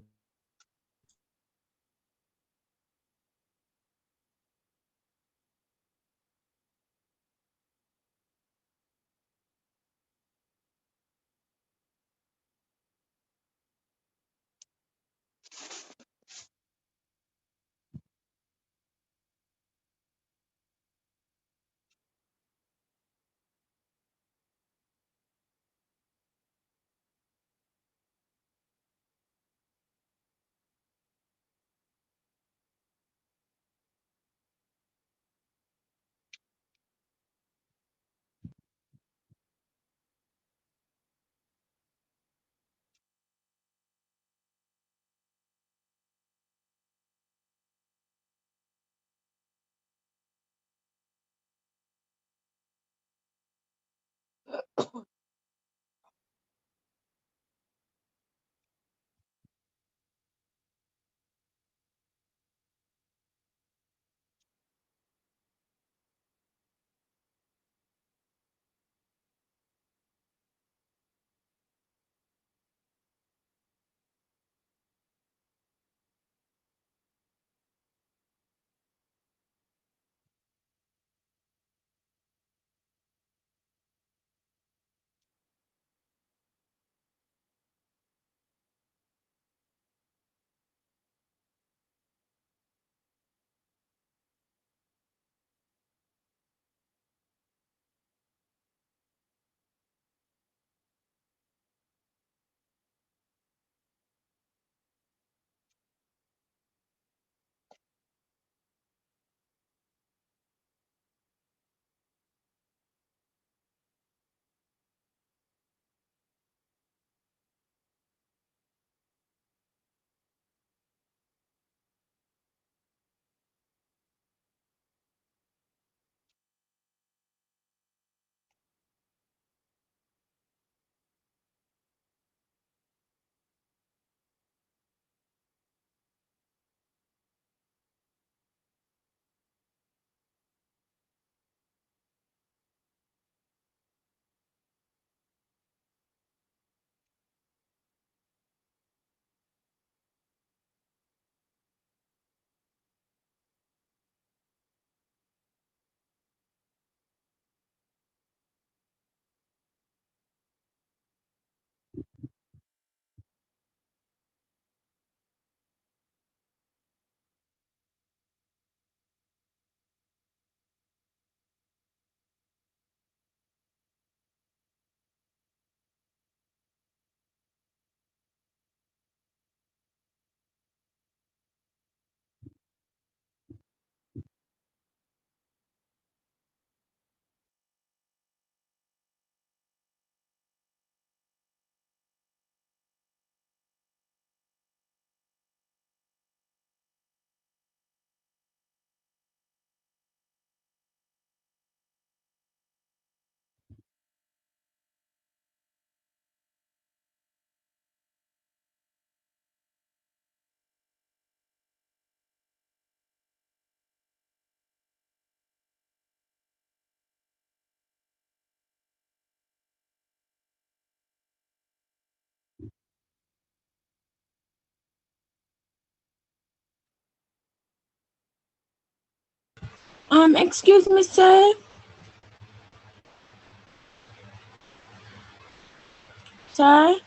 Excuse me, sir. Sir?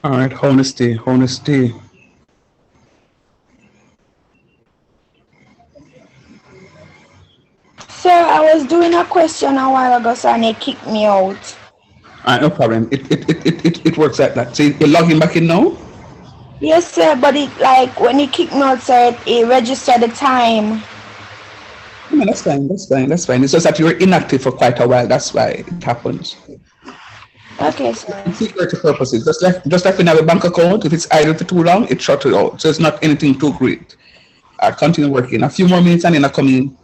All right, honesty, honesty. Sir, I was doing a question a while ago, sir, and it kicked me out. All right, no problem. It works like that. So you're logging back in now? Yes, sir, but it like when it kicked me out, sir, it registered the time. No, that's fine. That's fine. That's fine. It's just that you were inactive for quite a while. That's why it happens. Okay, sir. Security purposes. Just like when you have a bank account, if it's idle for too long, it shuts it out. So it's not anything too great. Continue working. A few more minutes and then I come in.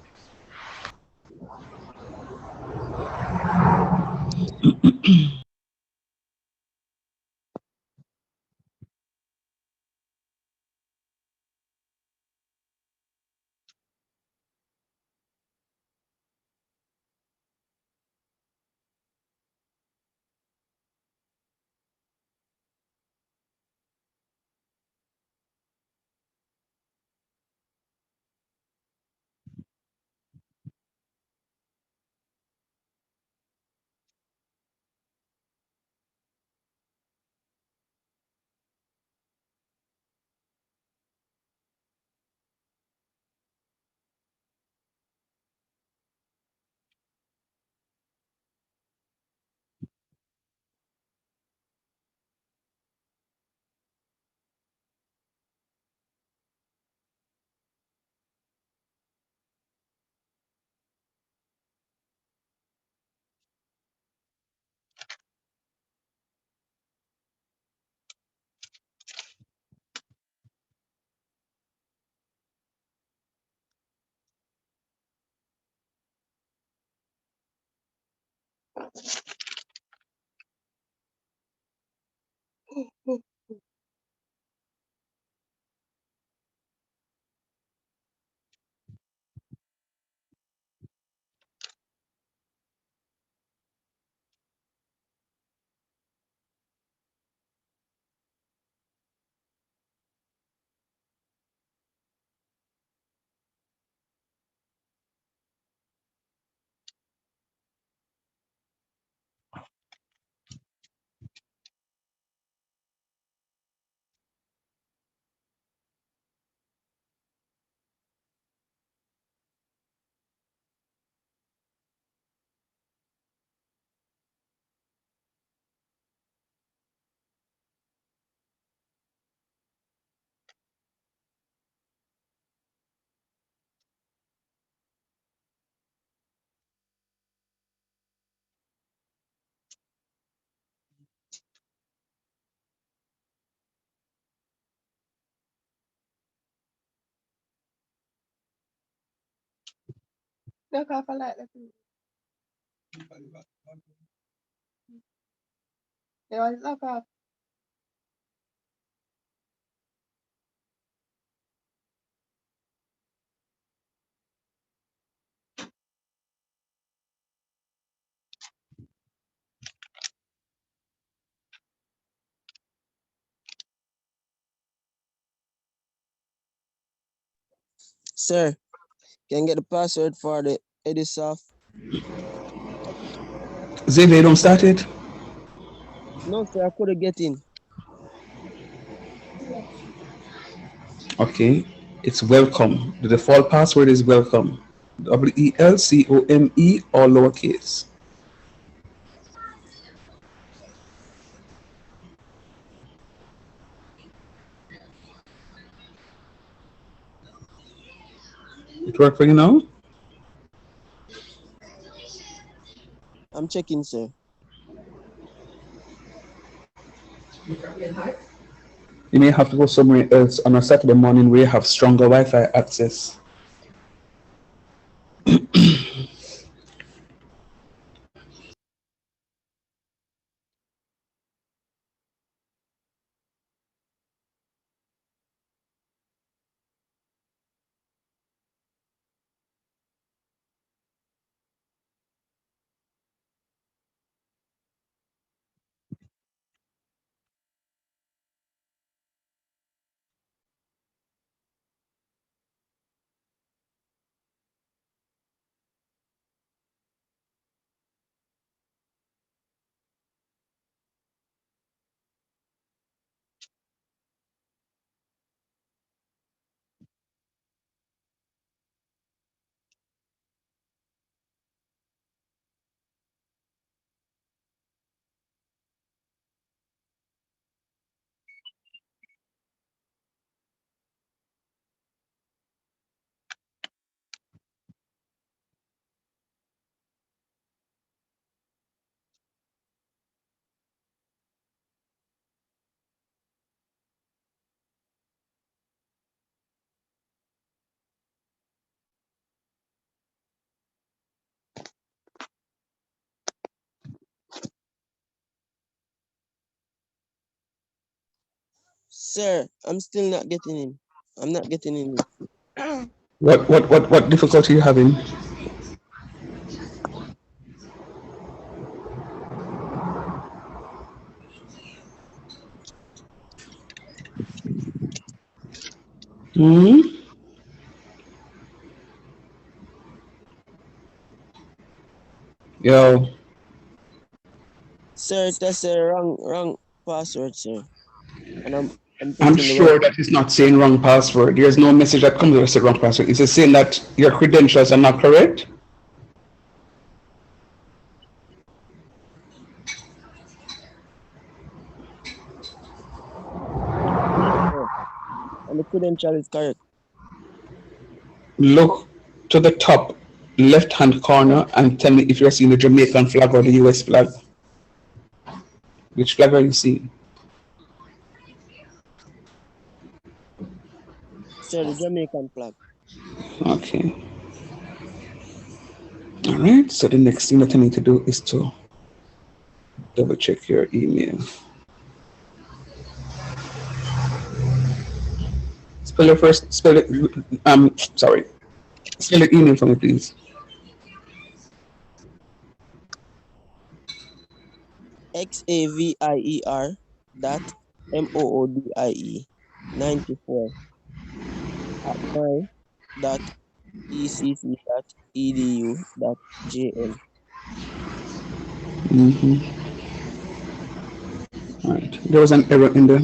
Look off a light. You want to look off? Sir, can I get the password for the Edisoft? Xavier, you don't start it? No, sir, I couldn't get in. Okay. It's welcome. The default password is welcome. WELCOME, all lowercase. It work for you now? I'm checking, sir. You may have to go somewhere else on a Saturday morning where you have stronger Wi-Fi access. Sir, I'm still not getting in. I'm not getting in. What difficulty are you having? Hmm? Yo, Sir, that's a wrong password, sir. And I'm I'm putting the right sure that it's not saying wrong password. There's no message that comes with a wrong password. It's just saying that your credentials are not correct. yes, sir. And the credential is correct. Look to the top left-hand corner and tell me if you're seeing the Jamaican flag or the US flag. Which flag are you seeing? Sir, the Jamaican flag. Okay. All right. So the next thing that I need to do is to double check your email. Spell your first. Spell it. Sorry. Spell your email for me, please. XAVIER dot MOODIE 94 at my dot ECC dot EDU dot JN. All right. There was an error in there.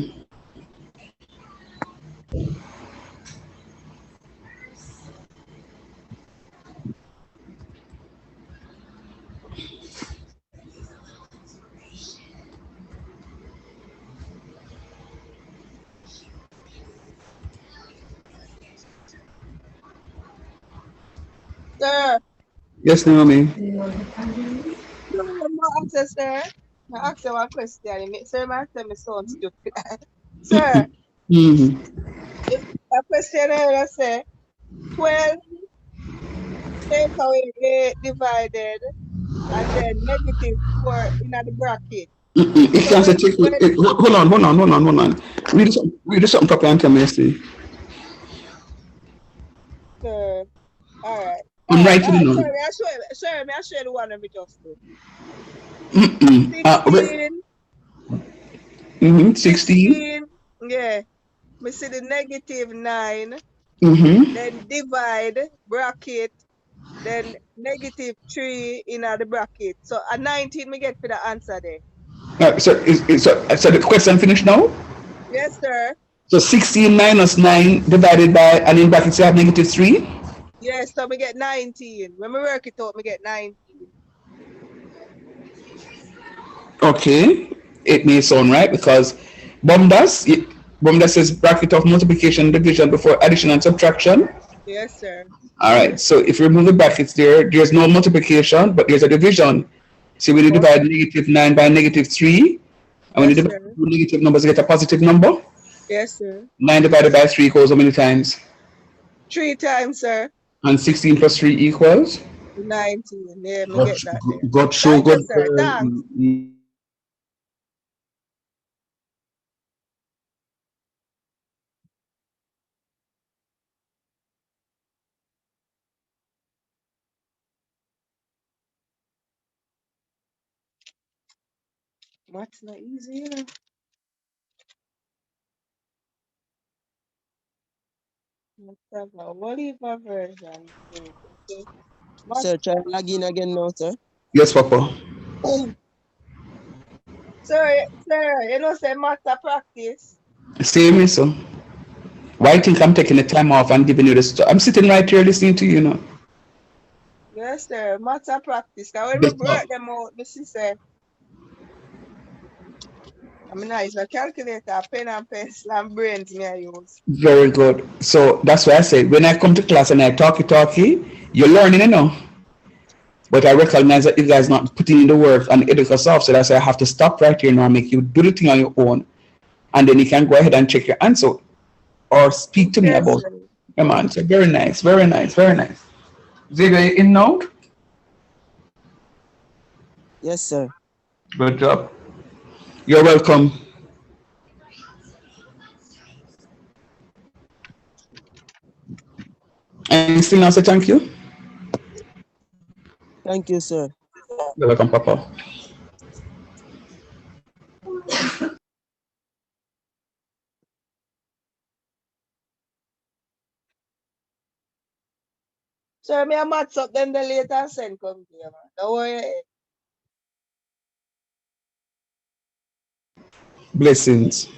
Sir, Yes, Naomi. no access, sir. I ask you one question. Sir, I tell me sound stupid. Sir, if a question I say 12 take away 8 divided and then -4 in the bracket. It So can't say take. Hold on. Read it something properly and tell me. See. sir, all right. I'm writing it Sorry, down. I show you the one we just do. 16, 16. yeah. Me see the -9, then divide, bracket, then -3 in the bracket. So a 19 me get for the answer there. So the question finished now? Yes, sir. So 16 minus 9 divided by, and in brackets you have -3? Yes, so me get 19. When me work it out, me get 19. Okay. It may sound right because BOMDAS says bracket of multiplication, division before addition and subtraction. Yes, sir. All right. So if you remove the brackets there's no multiplication, but there's a division. So we divide -9 by -3. And when you Yes, divide sir. two negative numbers, you get a positive number. Yes, sir. 9 divided by 3 equals how many times? 3 times, sir. And 16 plus 3 equals? 19. Yeah, me Got, get that there. got so Thank you, good, sir. girl. Thanks. What's not easy, you know? Let's have a whatever version. Okay. Sir, try log in again now, sir. Yes, Papa. Sir, you know, say matter practice. Same is so. Why you think I'm taking the time off and giving you this stuff? I'm sitting right here listening to you now. Yes, sir. Matter practice. Cause when we Yes, break sir. them out, the say, I mean, it's a calculator, pen and pencil and brains me I use. Very good. So that's why I said when I come to class and I talkie, you're learning, you know. But I recognize that you guys not putting in the work and educate yourself. So that's why I have to stop right here now and make you do the thing on your own. And then you can go ahead and check your answer or speak to me Yes, about sir. your answer. Very nice, very nice, very nice. Xavier, you in now? Yes, sir. Good job. You're welcome. And still now say thank you. Thank you, sir. You're welcome, Papa. Sir, me a match up then the later and send come here, man. Don't worry. Blessings.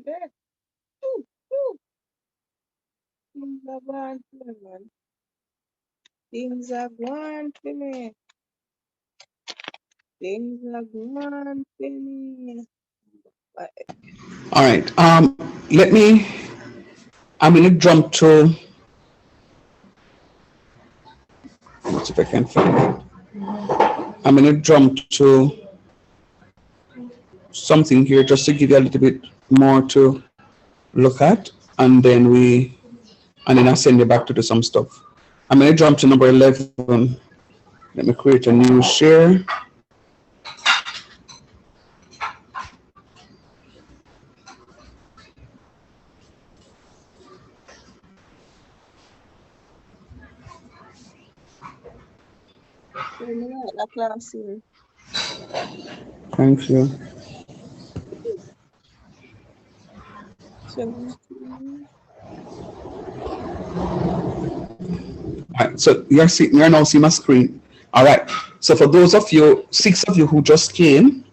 Yeah. Woo, woo. Things are going for me, man. Things are going for me. Things are going for me. But All right. Let me. I'm gonna jump to. Let's see if I can find it. I'm gonna jump to something here just to give you a little bit more to look at, and then I'll send you back to do some stuff. I'm gonna jump to number 11. Let me create a new share. The class here. Thank you. 17. All right, so you're now seeing my screen. All right. So for those of you, 6 of you who just came,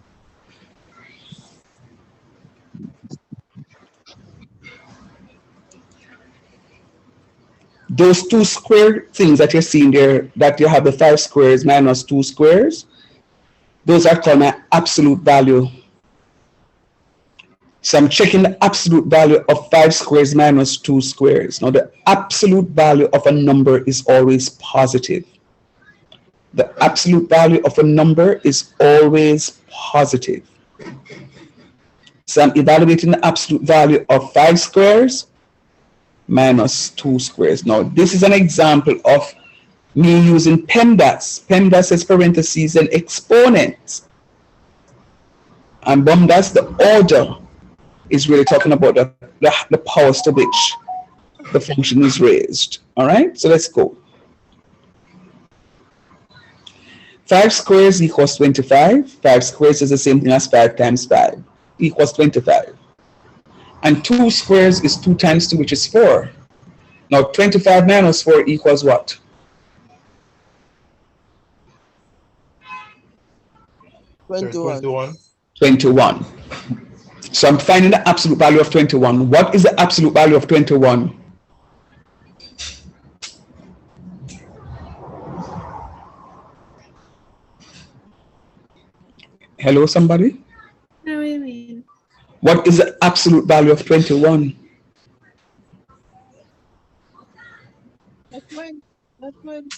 those 2 square things that you're seeing there, that you have the 5 squares minus 2 squares, those are called my absolute value. So I'm checking the absolute value of 5 squares minus 2 squares. Now the absolute value of a number is always positive. The absolute value of a number is always positive. So I'm evaluating the absolute value of 5 squares minus 2 squares. Now this is an example of me using PEMDAS. PEMDAS is parentheses and exponents. And BOMDAS, the order, is really talking about the powers to which the function is raised. All right, so let's go. 5 squares equals 25. 5 squares is the same thing as 5 times 5 equals 25. And 2 squares is 2 times 2, which is 4. Now 25 minus 4 equals what? 21. 21. So I'm finding the absolute value of 21. What is the absolute value of 21? Hello, somebody? What do you mean? What is the absolute value of 21? That's mine. That's mine.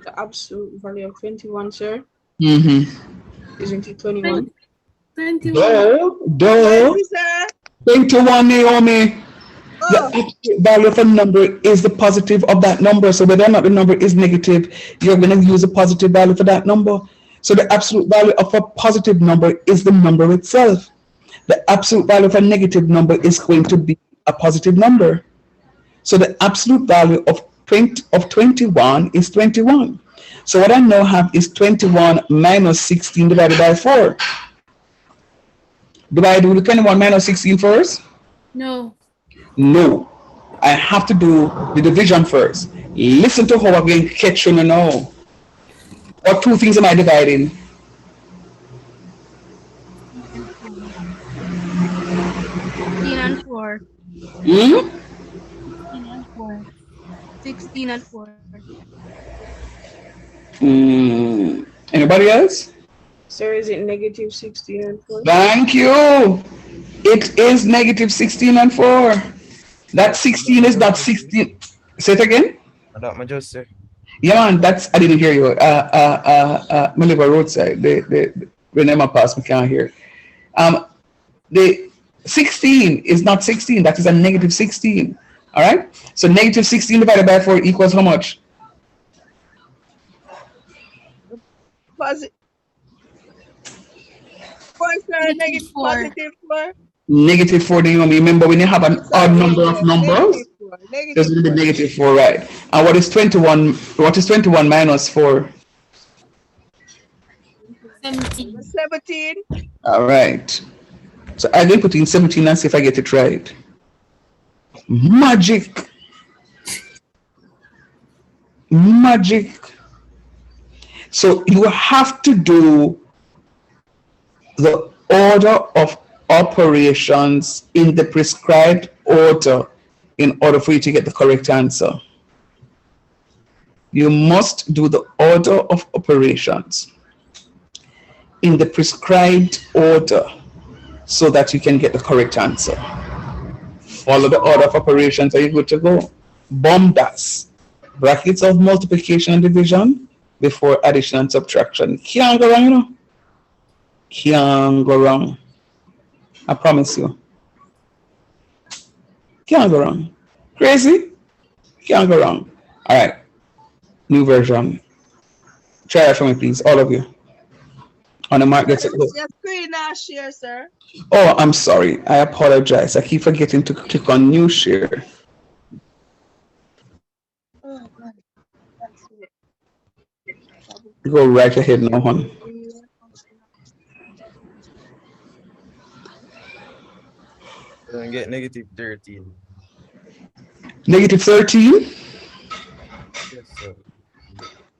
The absolute value of 21, sir. Mm-hmm. Isn't it 21? 21. Duh. 21, Naomi. The absolute value of a number is the positive of that number. So whether or not the number is negative, you're going to use a positive value for that number. So the absolute value of a positive number is the number itself. The absolute value of a negative number is going to be a positive number. So the absolute value of 21 is 21. So what I now have is 21 minus 16 divided by 4. Do I do the 21 minus 16 first? No. No. I have to do the division first. Listen to how I'm going to catch you now. What 2 things am I dividing? 16 and 4. 16 and 4. 16 and 4. Anybody else? Sir, is it negative 16 and 4? Thank you. It is negative 16 and 4. That 16 is not 16. Say it again. That my just say. Yeah, man, that's, I didn't hear you. I live on roadside. When I pass, I can't hear. The 16 is not 16. That is a negative 16. All right. So negative 16 divided by 4 equals how much? Positive. 4, sir. Negative 4. Positive 4. Negative 4. Do you remember when you have an odd number of numbers? There's going to be negative 4, right? And what is 21? What is 21 minus 4? 17. All right. So I'm going to put in 17 and see if I get it right. Magic. Magic. So you have to do the order of operations in the prescribed order in order for you to get the correct answer. You must do the order of operations in the prescribed order so that you can get the correct answer. Follow the order of operations and you're good to go. BOMDAS, brackets of multiplication and division before addition and subtraction. Can't go wrong, you know. Can't go wrong. I promise you. Can't go wrong. Crazy? Can't go wrong. All right. New version. Try it for me, please, all of you. On the mark, gets it. Your screen now share, sir. Oh, I'm sorry. I apologize. I keep forgetting to click on new share. Go right ahead now, hon. And get negative 13. Negative 13. Yes, sir.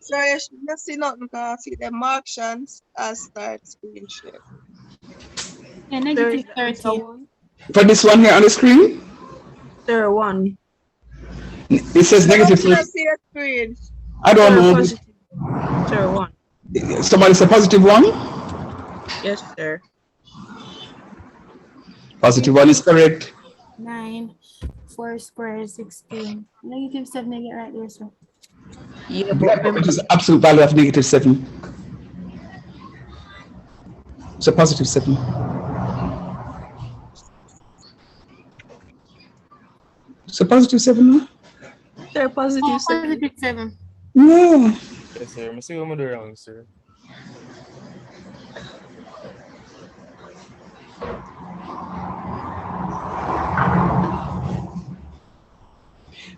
Sorry, I should not see nothing because I see the Martians as start screen share. Yeah, Sir, negative is the answer 13. one? For this one here on the screen, Sir, one. it says How negative can I 13. see a screen? I don't Sir, know. positive. Sir, one. Somebody say positive one. Yes, sir. Positive one is correct. 9. 4 squared 16. Negative 7 I get right there, sir. Yeah, Yeah, but but it is the absolute value of negative 7. So positive 7. So positive 7 now? sir, positive Oh, 7. positive 7. Yeah. Yes, sir. I see what I'm doing wrong, sir.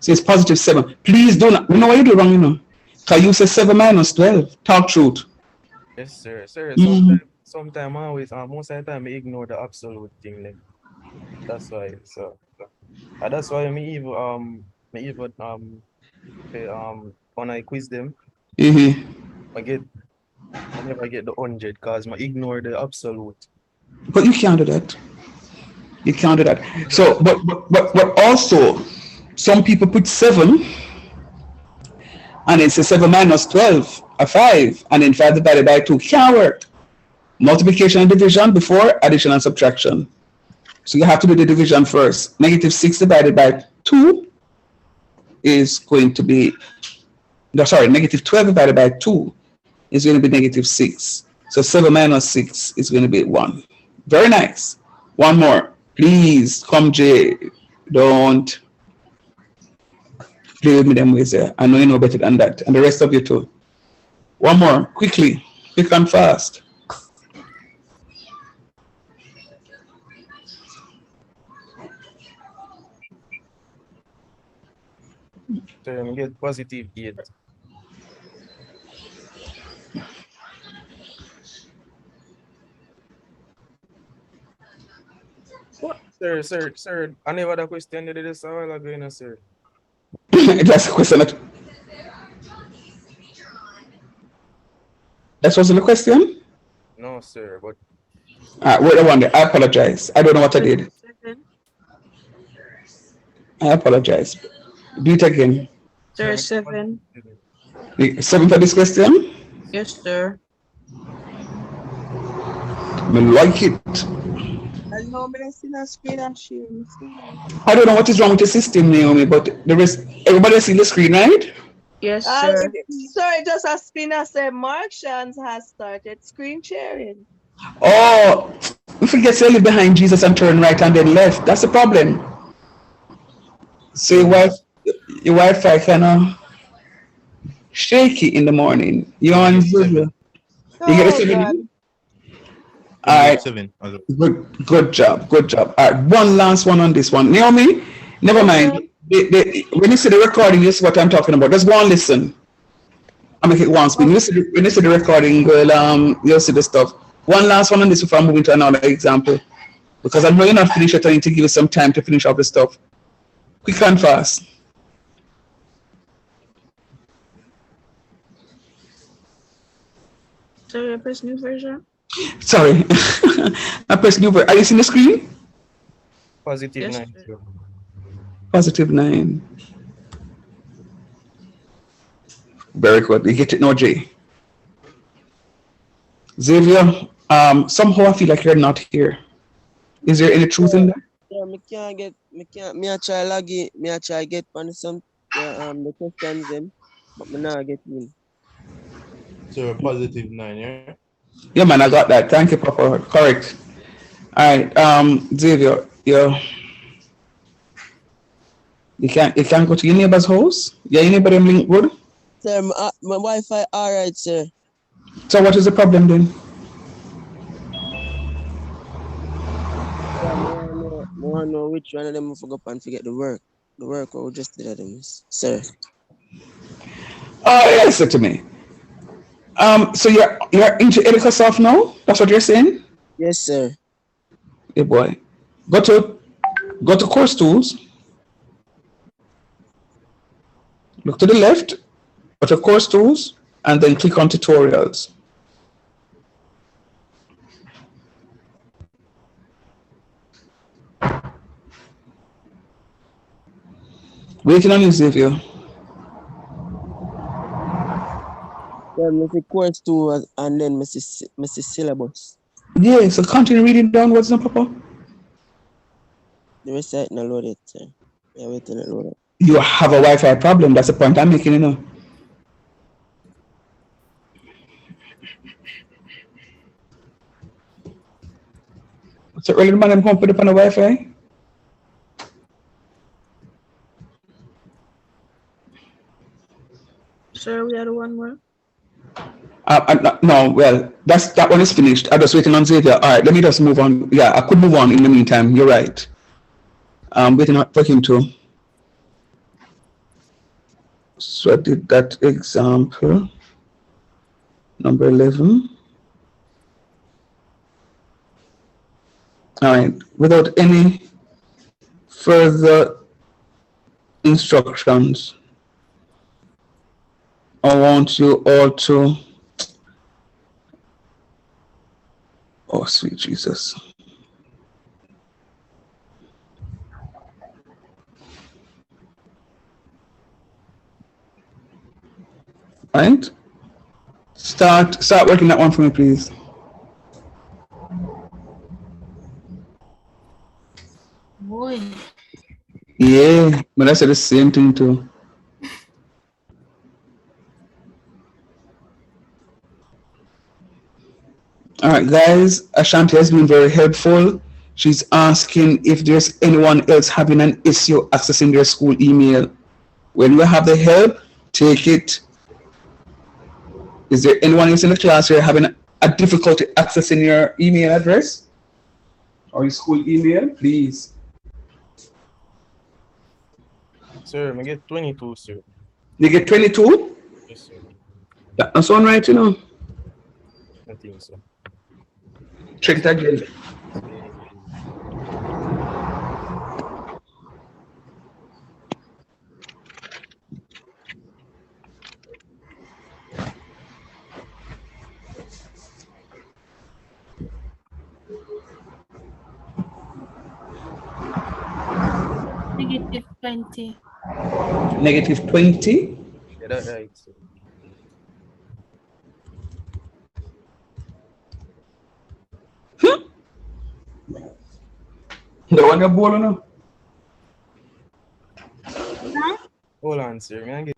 So it's positive 7. Please don't. You know what you do wrong, you know? Because you say 7 minus 12. Talk truth. Yes, sir. Sir, Mm-hmm. sometime I always, most of the time I ignore the absolute thing. Like, that's why. So, that's why when I quiz them, Mm-hmm. I never get the 100 because I ignore the absolute. But you can't do that. You can't do that. So, but also, some people put 7 and it's a 7 minus 12, a 5, and then 5 divided by 2 can't work. Multiplication and division before addition and subtraction. So you have to do the division first. Negative 6 divided by 2 is going to be, no, sorry, negative 12 divided by 2 is going to be negative 6. So 7 minus 6 is going to be 1. Very nice. One more. Please, come Jay. Don't play with me them ways there. I know you know better than that. And the rest of you too. One more. Quickly. Quick and fast. So I get positive 8. what? Sir, I never had a question that this a while ago, you know, sir. That's a question. That wasn't a question? No, sir, but Wait a wonder. I apologize. I don't know what I did. 7. I apologize. Do it again. Sir, 7. 7 for this question? Yes, sir. I like it. I know I'm gonna see a screen and share. I don't know what is wrong with the system, Naomi, but the rest, everybody see the screen, right? Yes, sir. Sorry, just a screen I said Martians has started screen sharing. Oh, we forget to live behind Jesus and turn right and then left. That's the problem. So your Wi-Fi kind of shaky in the morning. You on Zoom? You get the 7? All right. 7. Good job. Good job. All right. One last one on this one. Naomi, never mind. When you see the recording, you see what I'm talking about. Just go and listen. I make it once. When you see the recording, girl, you'll see the stuff. One last one on this before I'm moving to another example. Because I know you're not finished yet. I need to give you some time to finish up the stuff. Quick and fast. Sorry, I press new version. Sorry. I press new. Are you seeing the screen? positive Yes, 9, sir. Positive 9. Very good. You get it now, Jay. Xavier, somehow I feel like you're not here. Is there any truth in that? Yeah, me I try log in, me I try get on some the questions them, but me not get in. So positive 9, yeah? Yeah, man, I got that. Thank you, Papa. Correct. All right, Xavier, you can't go to your neighbor's house? Yeah, your neighbor them link good? Sir, my Wi-Fi alright, sir. So what is the problem then? Yeah, I wanna know which one of them forgot and forget the work. The work we just did at them, sir. Oh, yeah, answer to me. So you're into Edicasoft now? That's what you're saying? Yes, sir. Hey boy. Go to course tools. Look to the left, go to course tools, and then click on tutorials. Waiting on you, Xavier. Yeah, Mr. course 2 and then Mr. syllabus. Yeah, so continue reading down what's not, Papa. The rest I not load it, sir. Yeah, waiting to load it. You have a Wi-Fi problem. That's the point I'm making, you know. So early man, I'm going to put up on the Wi-Fi. Sir, we had one more. No, well, that one is finished. I'm just waiting on Xavier. All right, let me just move on. Yeah, I could move on in the meantime. You're right. I'm waiting for him to. So I did that example. Number 11. All right, without any further instructions, I want you all to. Oh, sweet Jesus. Right? Start working that one for me, please. Boy. Yeah, but I said the same thing too. All right, guys, Ashanti has been very helpful. She's asking if there's anyone else having an issue accessing their school email. When we have the help, take it. Is there anyone else in the class here having a difficulty accessing your email address or your school email? Please. Sir, I get 22, sir. You get 22? Yes, sir. That's one right, you know. I think so. Check it again. -20. -20? Yeah, that's right, sir. The one you're born on? Hold on, sir. I get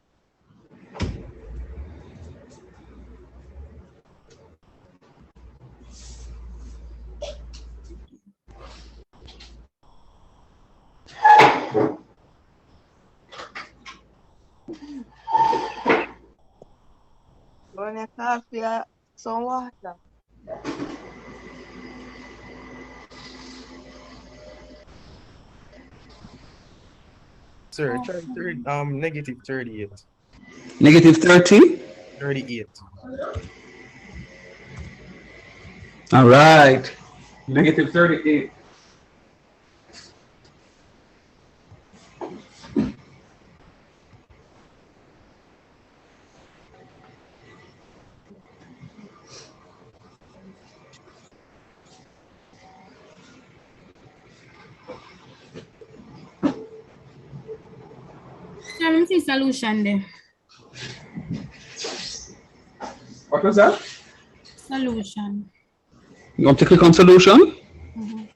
Run your coffee, some water. sir, try negative 38. -30? 38. All right. -38. So I'm see solution there. What was that? Solution. You want to click on solution? Mhm.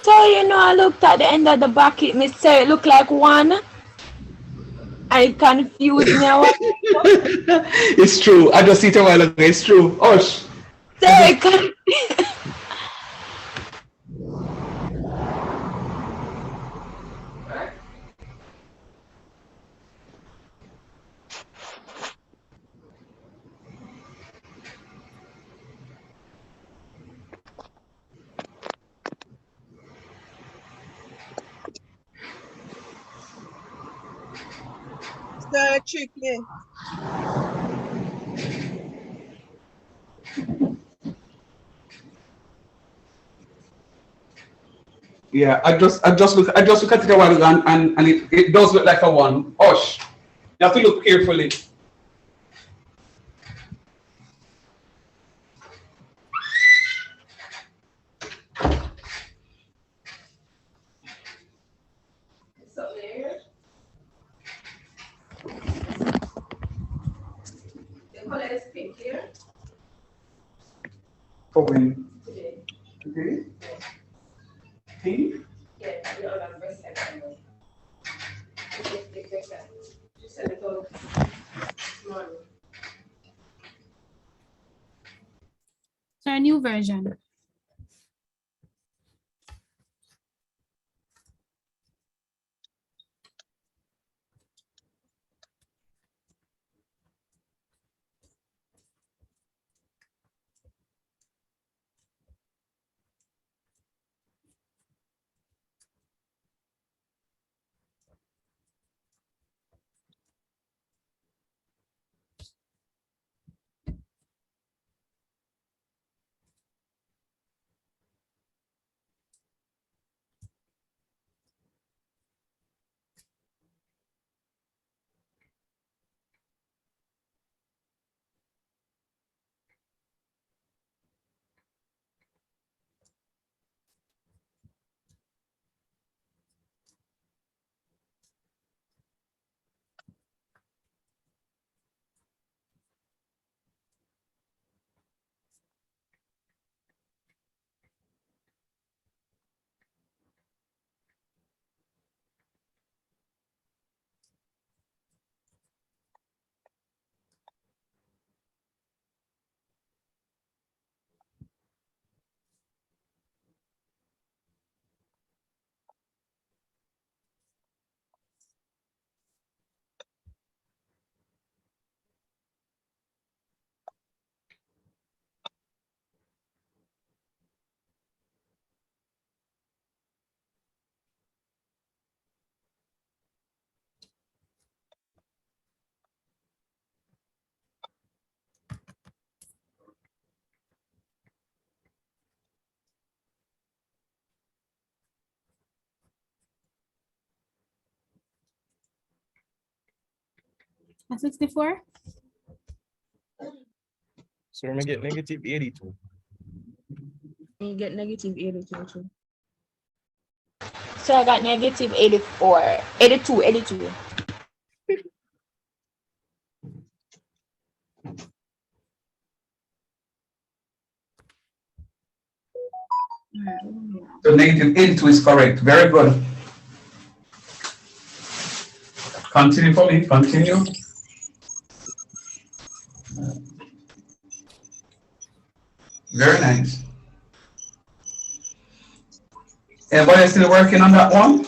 So, you know, I looked at the end of the bracket, me say it looked like 1. And it confused me. It's true. I just see it a while ago. It's true. Hush. So it confused. Sir, tricky. Yeah, I just look at it a while ago and it does look like a 1. Hush. You have to look carefully. For when? Today? Pink? So a new version. A 64? So we get negative 82. You get negative 82 too. So I got negative 84. 82, 82. So negative 82 is correct. Very good. Continue for me. Continue. Very nice. Everybody still working on that one?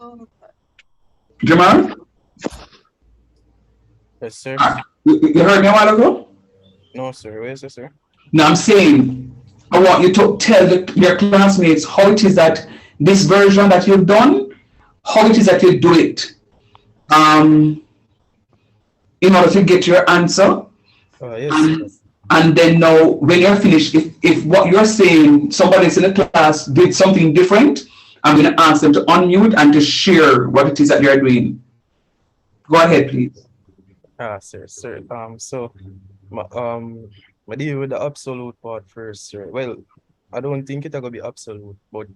Oh, Jamal, Yes, sir. you heard me a while ago? No, sir. Where is it, sir? Now I'm saying, I want you to tell your classmates how it is that this version that you've done, how it is that you do it, um, in order to get your answer. Yes, sir. And then now, when you're finished, if what you're saying, somebody else in the class did something different, I'm going to ask them to unmute and to share what it is that you're doing. Go ahead, please. Sir. So, I deal with the absolute part first, sir. Well, I don't think it's gonna be absolute, but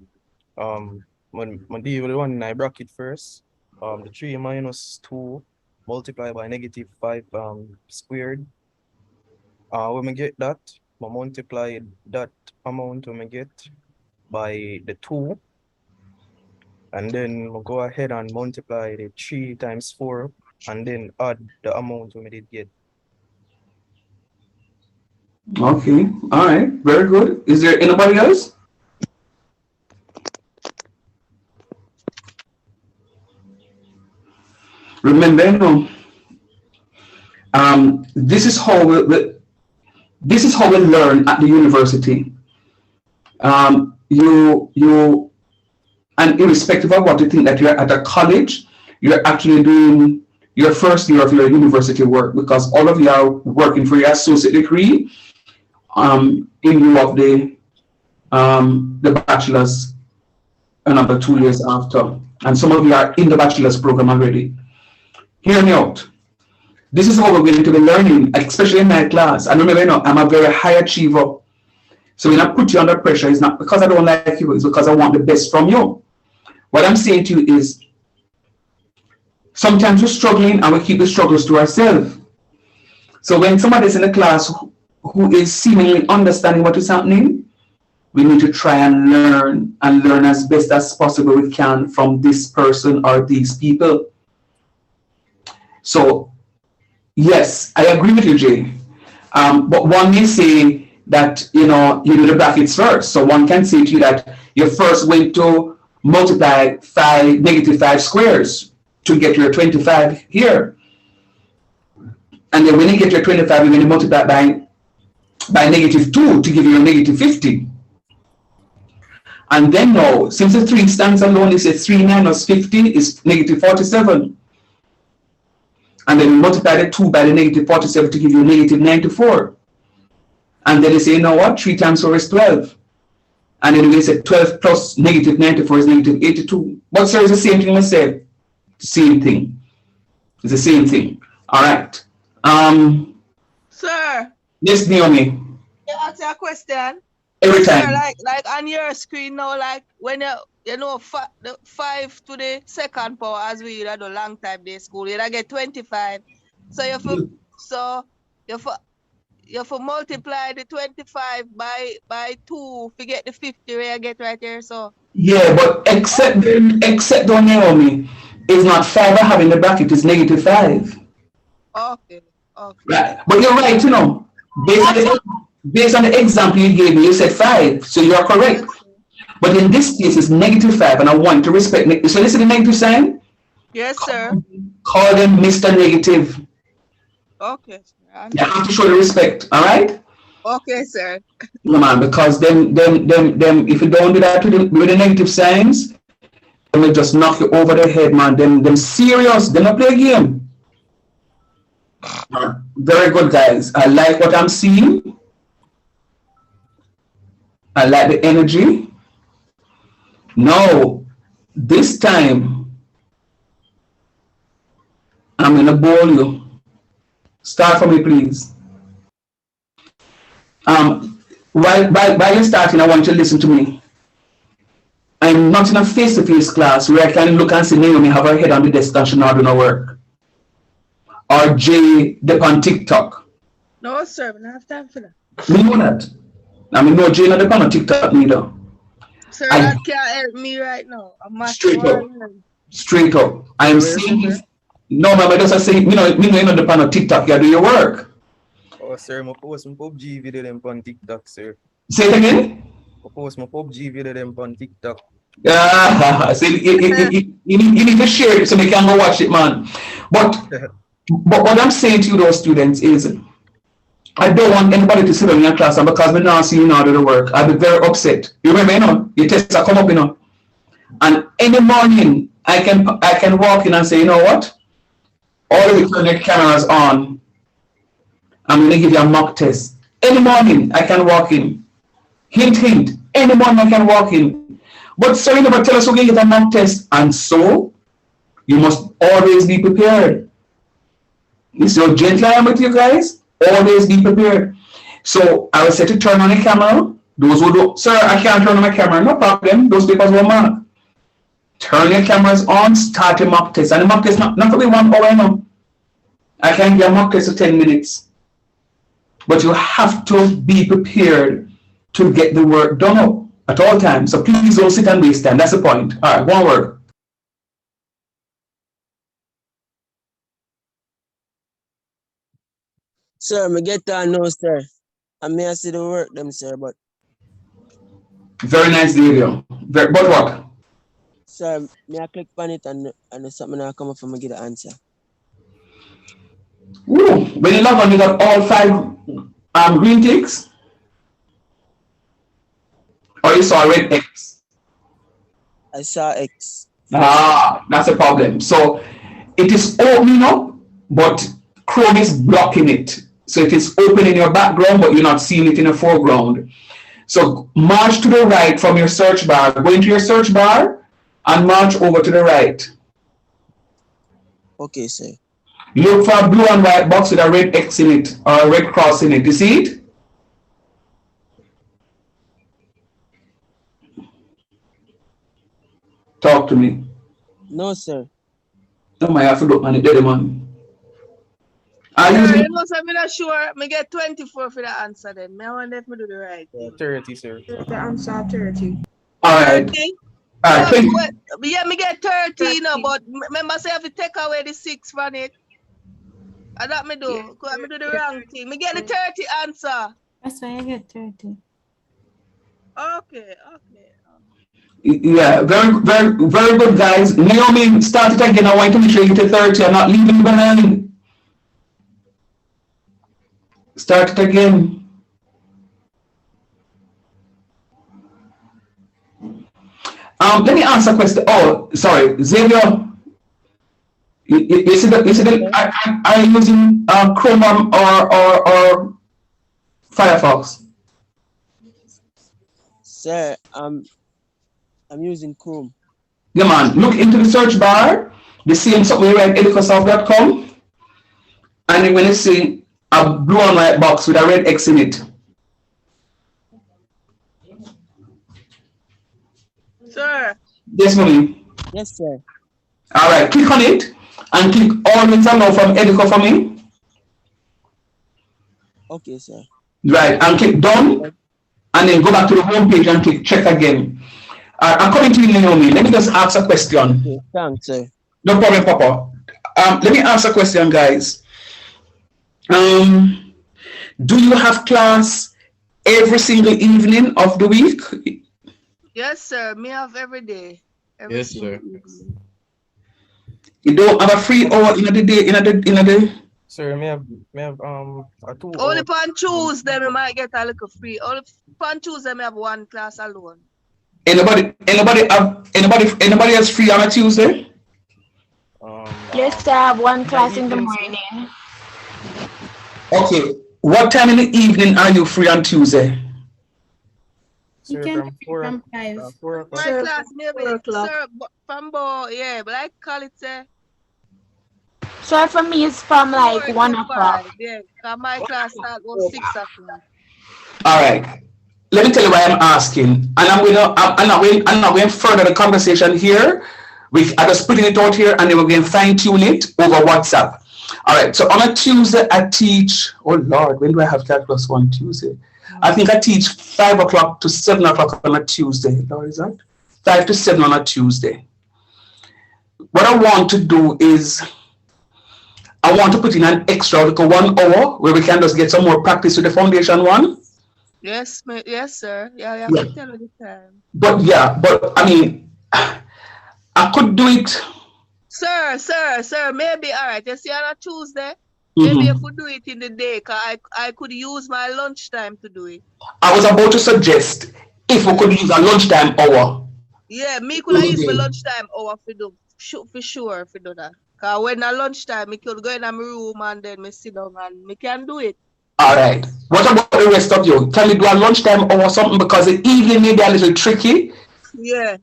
when I deal with the one in I bracket first, the 3 minus 2 multiplied by negative 5 squared. When I get that, I multiply that amount when I get by the 2, and then we'll go ahead and multiply the 3 times 4, and then add the amount we did get. Okay, all right, very good. Is there anybody else? Remember, this is how we learn at the university. And irrespective of what you think that you're at a college, you're actually doing your first year of your university work, because all of you are working for your associate degree in lieu of the bachelor's another 2 years after. And some of you are in the bachelor's program already. Hear me out. This is how we're going to be learning, especially in my class. And remember, I'm a very high achiever. So when I put you under pressure, it's not because I don't like you, it's because I want the best from you. What I'm saying to you is, sometimes we're struggling and we keep the struggles to ourselves. So when somebody's in the class who is seemingly understanding what is happening, we need to try and learn as best as possible we can from this person or these people. So yes, I agree with you, Jay. But one may say that, you do the brackets first. So one can say to you that you first went to multiply negative 5 squares to get your 25 here. And then when you get your 25, you're going to multiply by negative 2 to give you a negative 50. And then now, since the 3 stands alone, it says 3 minus 50 is negative 47. And then you multiply the 2 by the negative 47 to give you negative 94. And then they say, you know what? 3 times 4 is 12. And then they say 12 plus negative 94 is negative 82. But sir, it's the same thing I said. Same thing. It's the same thing. All right. Sir. Yes, Naomi. You ask a question. Every Sir, time. like on your screen now, like when the 5 to the second power, as we had a long time day school, you get 25. So you have to multiply the 25 by 2 to get the 50 where you get right here. So yeah, but except don't Naomi, it's not 5 I have in the bracket, it's negative 5. Okay. Right. But you're right, based on the example you gave me, you said 5, so you're correct. But in this case, it's negative 5, and I want to respect. So listen to the negative sign. Yes, sir. Call them Mr. Negative. Okay. You have to show the respect, all right? Okay, sir. No man, because them if you don't do that with the negative signs, they will just knock you over the head, man. Them serious, they don't play a game. Very good, guys. I like what I'm seeing. I like the energy. No, this time I'm gonna bowl you. Start for me, please. While you're starting, I want you to listen to me. I'm not in a face-to-face class where I can look and see Naomi have her head on the desk and she not do no work. Or Jay dip on TikTok. No, sir, we don't have time for that. Me know that. I mean, no, Jay not dip on TikTok neither. Sir, that can't help me right now. I'm straight up. I am seeing this. No, man, I just say, you know, dip on TikTok, you do your work. Oh, sir, I post my PUBG video them on TikTok, sir. Say it again? I post my PUBG video them on TikTok. Yeah, so you need to share it so they can go watch it, man. But what I'm saying to you, those students, is I don't want anybody to sit in your class and because we now see you now do the work, I'll be very upset. You remember, your tests are come up, and any morning I can walk in and say, you know what? All the internet cameras on. I'm gonna give you a mock test. Any morning I can walk in. Hint, hint. Any morning I can walk in. But sir, you never tell us we're gonna get a mock test, and so you must always be prepared. You see how gentle I am with you guys? Always be prepared. So I will say to turn on the camera. Those who do, sir, I can't turn on my camera. No problem. Those papers will mark. Turn your cameras on, start your mock test. And the mock test not to be 1 hour now. I can give a mock test for 10 minutes. But you have to be prepared to get the work done at all times. So please don't sit and waste time. That's the point. All right, one word. Sir, me get to know, sir. I may see the work them, sir, but Very nice video. But what? sir, me I click on it and there's something I come up for me get the answer. Ooh, when you log on, you got all 5 green ticks? Or you saw red X? I saw X. That's a problem. So it is opening up, but Chrome is blocking it. So it is open in your background, but you're not seeing it in the foreground. So march to the right from your search bar. Go into your search bar and march over to the right. Okay, sir. Look for a blue and white box with a red X in it or a red cross in it. You see it? Talk to me. No, sir. No, I have to look on it, dead man. Sir, you know, so I'm not sure. Me get 24 for the answer then. I wonder if me do the right thing. 30, sir. The answer 30. All right. 30? All right. Yeah, me get 30, you know, but remember say if you take away the 6 from it. And that me do. Because me do the wrong thing. Me get the 30 answer. That's why I get 30. Okay. Yeah, very, very, very good, guys. Naomi, start it again. I want to make sure you get to 30. I'm not leaving you behind. Start it again. Let me answer a question. Oh, sorry, Xavier. You see that? Are you using Chrome or Firefox? Sir, I'm using Chrome. Yeah, man. Look into the search bar. The same something we write educasoft.com, and then when you see a blue and white box with a red X in it. Sir. Yes, mommy. Yes, sir. All right, click on it and click always allow from Educo for me. Okay, sir. Right, and click done, and then go back to the home page and click check again. I'm coming to you, Naomi. Let me just ask a question. Okay, thanks, sir. No problem, Papa. Let me ask a question, guys. Do you have class every single evening of the week? Yes, sir. Me have every day. Every Yes, sir. evening. You don't have a free hour in the day, in a day? Sir, may have a 2 Only hour. on Tuesday me might get a little free. Only on Tuesday me have 1 class alone. Anybody else free on a Tuesday? Yes, sir, I have 1 class in the morning. Okay. What time in the evening are you free on Tuesday? You can from 5. 4 o'clock. My class maybe, sir, from yeah, but I call it So for me, it's from like 1 o'clock. 5, yeah, because my class start about 6 o'clock. All right. Let me tell you why I'm asking, and I'm not going further the conversation here. I just putting it out here, and then we're going to fine tune it over WhatsApp. All right. So on a Tuesday, I teach. Oh Lord, when do I have calculus 1 Tuesday? I think I teach 5 o'clock to 7 o'clock on a Tuesday. Lord, is that 5 to 7 on a Tuesday? What I want to do is I want to put in an extra like 1 hour where we can just get some more practice with the foundation one. Yes, sir. Yeah, you have to tell me the time. But I mean, I could do it. Sir, maybe all right. You see on a Tuesday, maybe Mhm. if we do it in the day, cause I could use my lunchtime to do it. I was about to suggest if we could use a lunchtime hour. Yeah, me could I During use the my day. lunchtime hour for sure for do that. Cause when I lunchtime, me could go in my room and then me sit down and me can do it. All right. What about the rest of you? Can we do a lunchtime or something? Because the evening may be a little tricky. Yeah.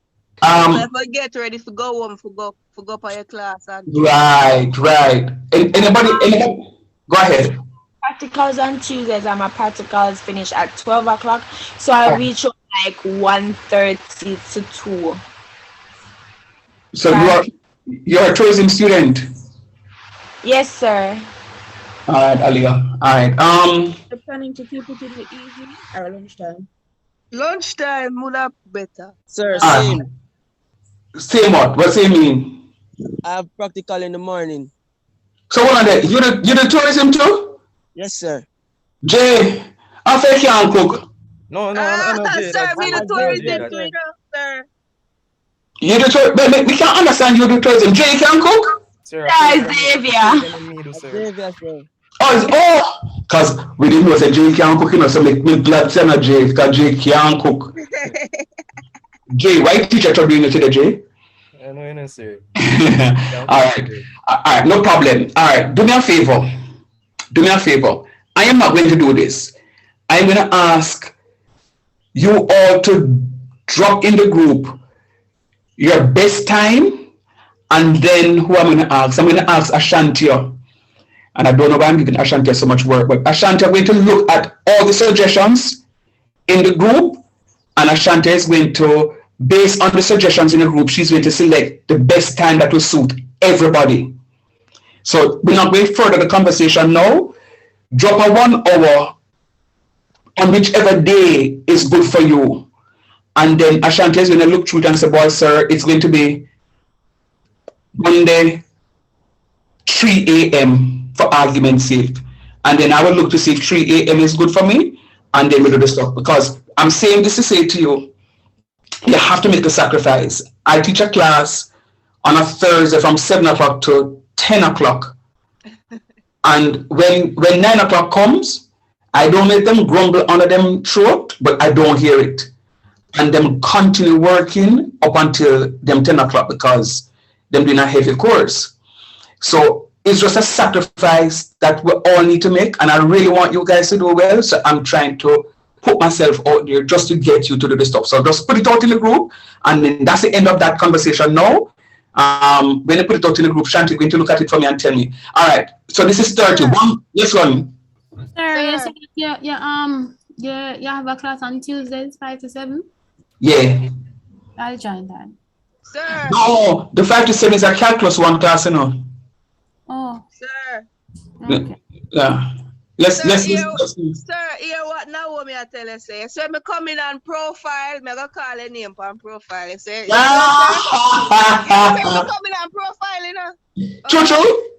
So if Um, I get ready to go home for go for your class and right. Anybody? Go ahead. Practicals on Tuesdays and my practicals finish at 12 o'clock. So I reach home like 1:30 to 2. So you're a tourism student. Yes, sir. All right, Aliyah. All right. You're planning to keep it in the evening or lunchtime? lunchtime would have better. Sir, All right. same. Same what? What same mean? I have practical in the morning. So hold on there. You the tourism too? Yes, sir. Jay, I think you can cook. No, Jay, Sir, that's we Jay. the I'm tourism Xavier, too, sir. you know, sir. You the tourism, but we can't understand you the tourism. Jay can cook? Sir, Xavier. me do, sir. Xavier, sir. Cause we didn't know that Jay can cook, you know, so make me glad to know Jay, because Jay can cook. Jay, why teacher to bring you today, Jay? I know you know, sir. All right. All right, no problem. All right, do me a favor. Do me a favor. I am not going to do this. I'm going to ask you all to drop in the group your best time, and then who I'm going to ask? I'm going to ask Ashantia. And I don't know why I'm giving Ashantia so much work, but Ashantia going to look at all the suggestions in the group, and Ashantia is going to, based on the suggestions in the group, she's going to select the best time that will suit everybody. So we're not going further the conversation now. Drop a 1 hour on whichever day is good for you. And then Ashanti is going to look through it and say, boy, sir, it's going to be Monday, 3 a.m. for argument's sake. And then I will look to see if 3 a.m. is good for me. And then we do the stuff. Because I'm saying this to say to you, you have to make the sacrifice. I teach a class on a Thursday from 7 o'clock to 10 o'clock. And when 9 o'clock comes, I don't let them grumble under them throat, but I don't hear it. And them continue working up until them 10 o'clock because them doing a heavy course. So it's just a sacrifice that we all need to make. And I really want you guys to do well. So I'm trying to put myself out there just to get you to do the stuff. So just put it out in the group. And then that's the end of that conversation now. When I put it out in the group, Shanti going to look at it for me and tell me. All right. So this is 31. Yes, one. Sir, you said you have a class on Tuesdays, 5 to 7? Yeah. I'll join that. Sir. No, the 5 to 7 is a calculus one class, you know. Oh. Sir. Okay. Yeah. Let's hear what now me I tell you say. So me come in on profile, me go call a name on profile. You say, you know, me come in on profile, you know. True.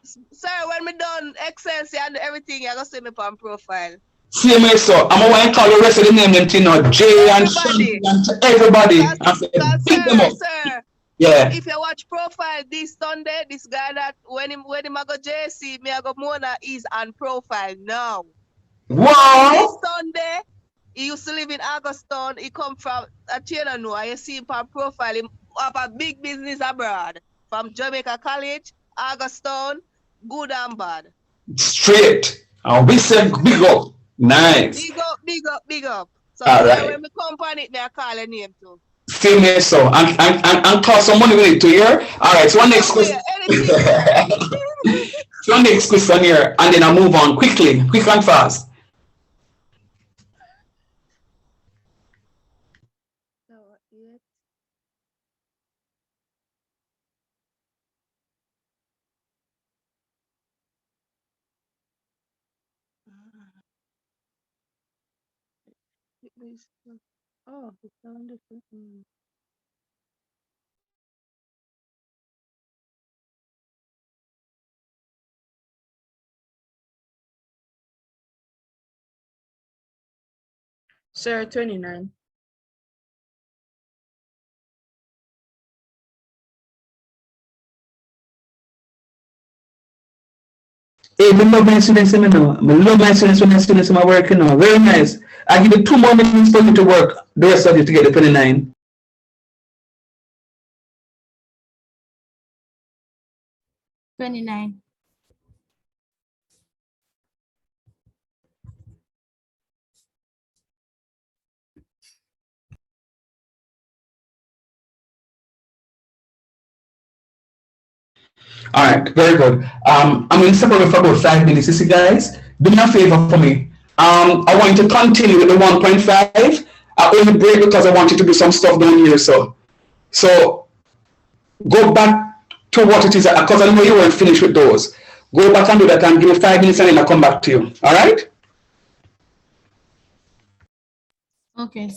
Sir, when me done Excel and everything, you go see me on profile. See me so I'm going to call the rest of the name them you know, Jay and Shanti and everybody. Sir. Yeah. If you watch profile this Sunday, this guy that when him I go JC, me I go Mona is on profile now. Wow. This Sunday, he used to live in Augustone. He come from Chino, you see him on profile. He have a big business abroad from Jamaica College, Augustone, good and bad. Straight. We said big up. Nice. Big up. So all right. when me come on it, me I call a name too. Same here, so and cost some money with it to here. All right, so one next question. So one next question here, and then I move on quickly, quick and fast. Oh, it's sound different. Sir, 29. Hey, me love my students, you know. I love my students when my students are working now. Very nice. I give you 2 more minutes for you to work. The rest of you to get the 29. $29. All right, very good. I'm going to separate for about 5 minutes. You see, guys, do me a favor for me. I want you to continue with the 1.5. I only break because I want you to do some stuff down here. So go back to what it is because I know you weren't finished with those. Go back and do that and give me 5 minutes and then I'll come back to you. All right? Okay.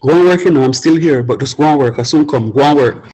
Go and work, I'm still here, but just go and work. I soon come. Go and work.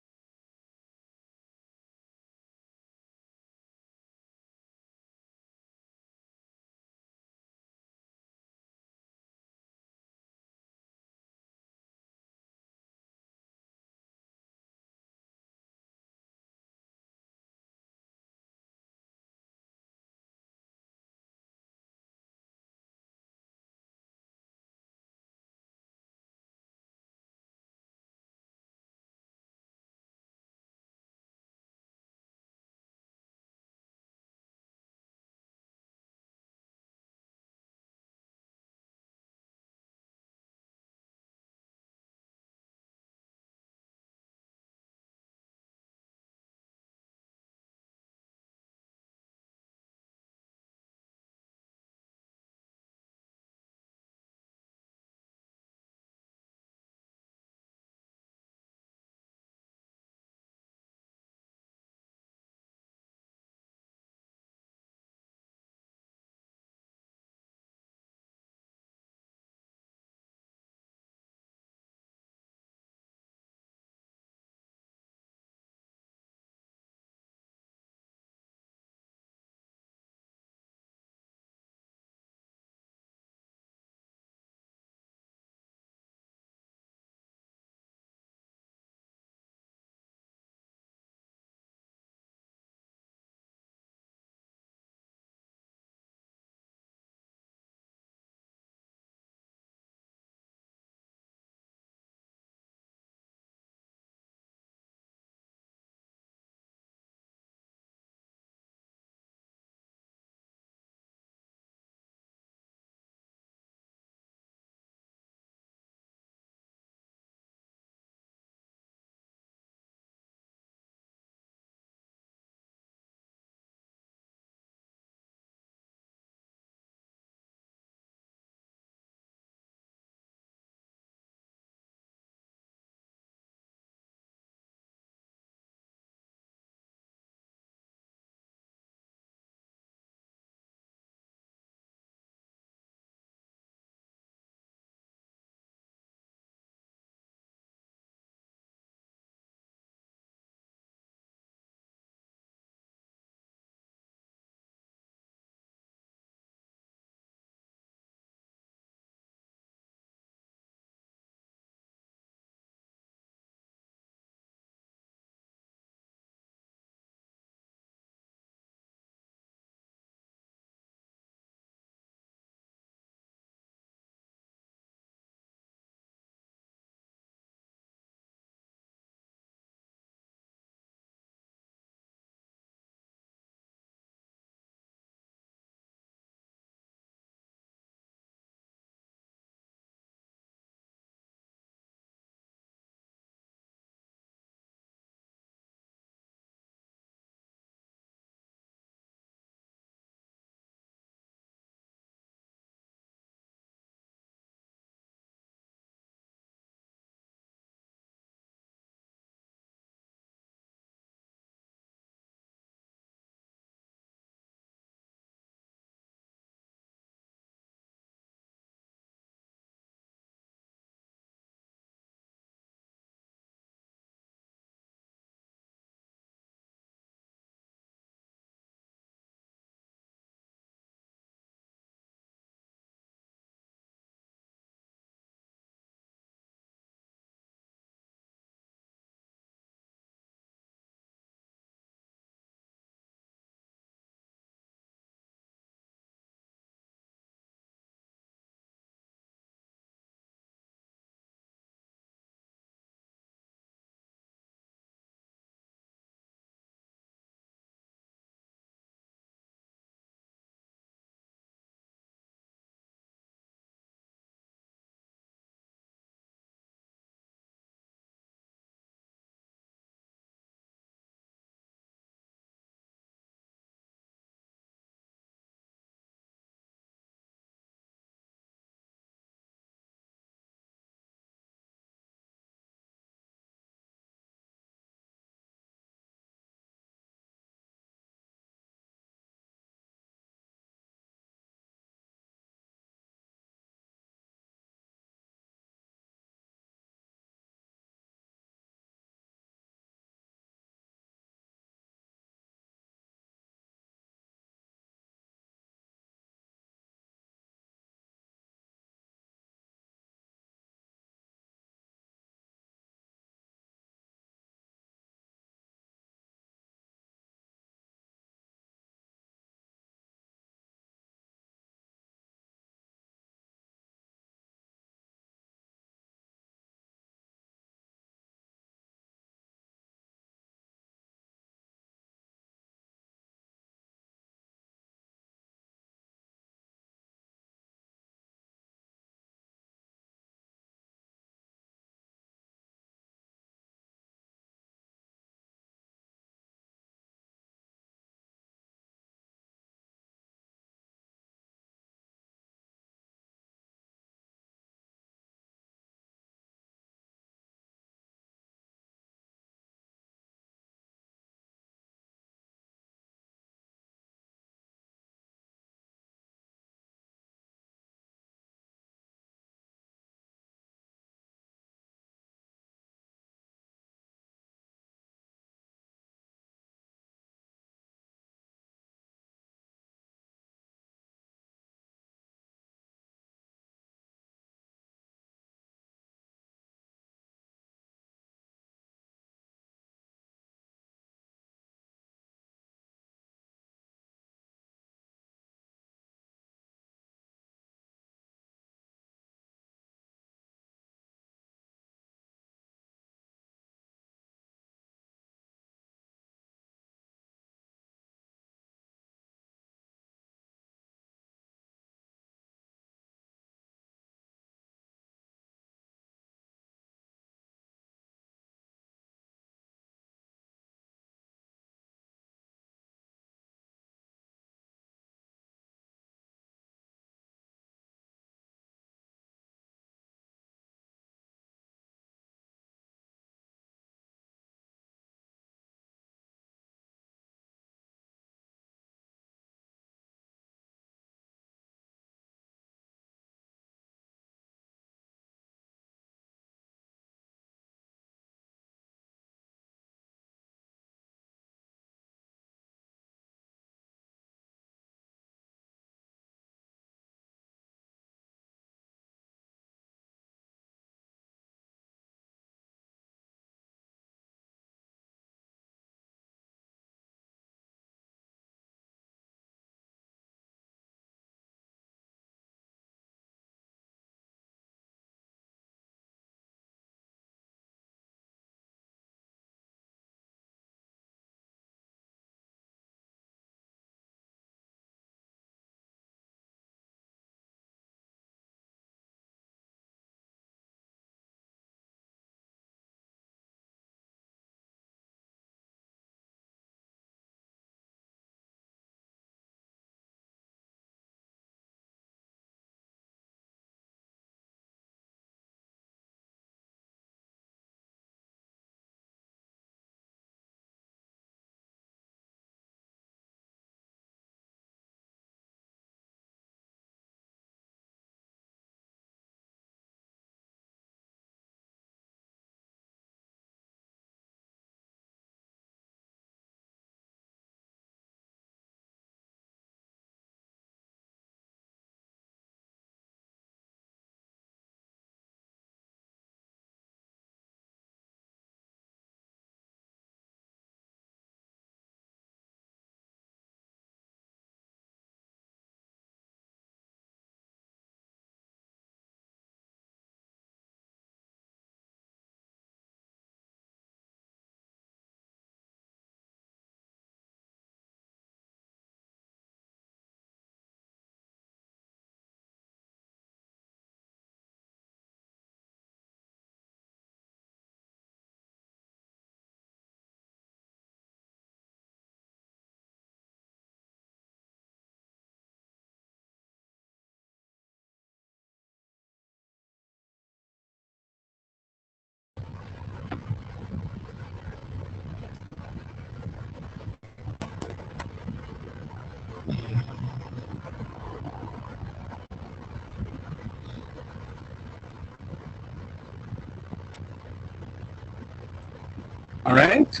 All right.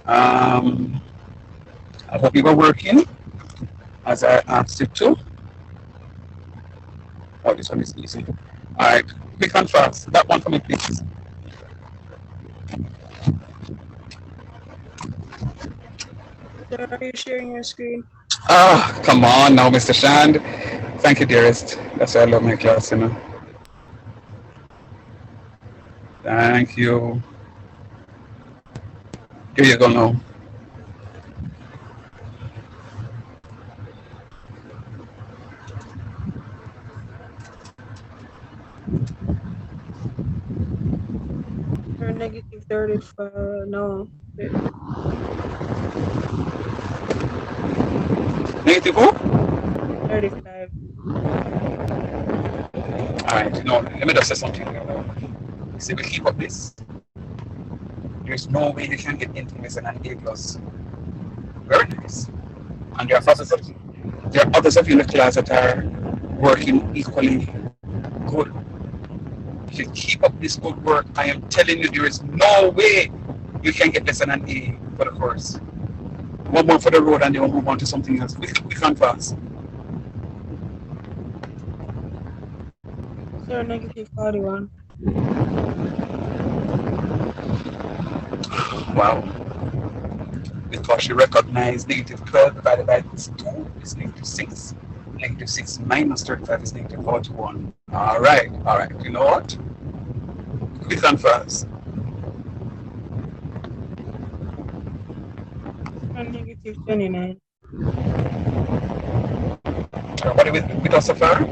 Um, I hope you were working as I asked you to. Oh, this one is easy. All right. Quick and fast. That one for me, please. Sir, are you sharing your screen? Ah, come on now, Mr. Shand. Thank you, dearest. That's why I love my class, you know. Thank you. Here you go now. Or negative 35, no. Negative who? 35. All right, you know, let me just say something. See, we keep up this. There's no way you can get anything less than an A plus. Very nice. And there are others of you in the class that are working equally good. If you keep up this good work, I am telling you, there is no way you can get less than an A for the course. One more for the road and then we'll move on to something else. We can fast. Sir, negative 41. Wow. Because you recognize negative 12 divided by 2 is negative 6. Negative 6 minus 35 is negative 41. All right. All right. You know what? Quick and fast. Sir, negative 29. What are we with us so far?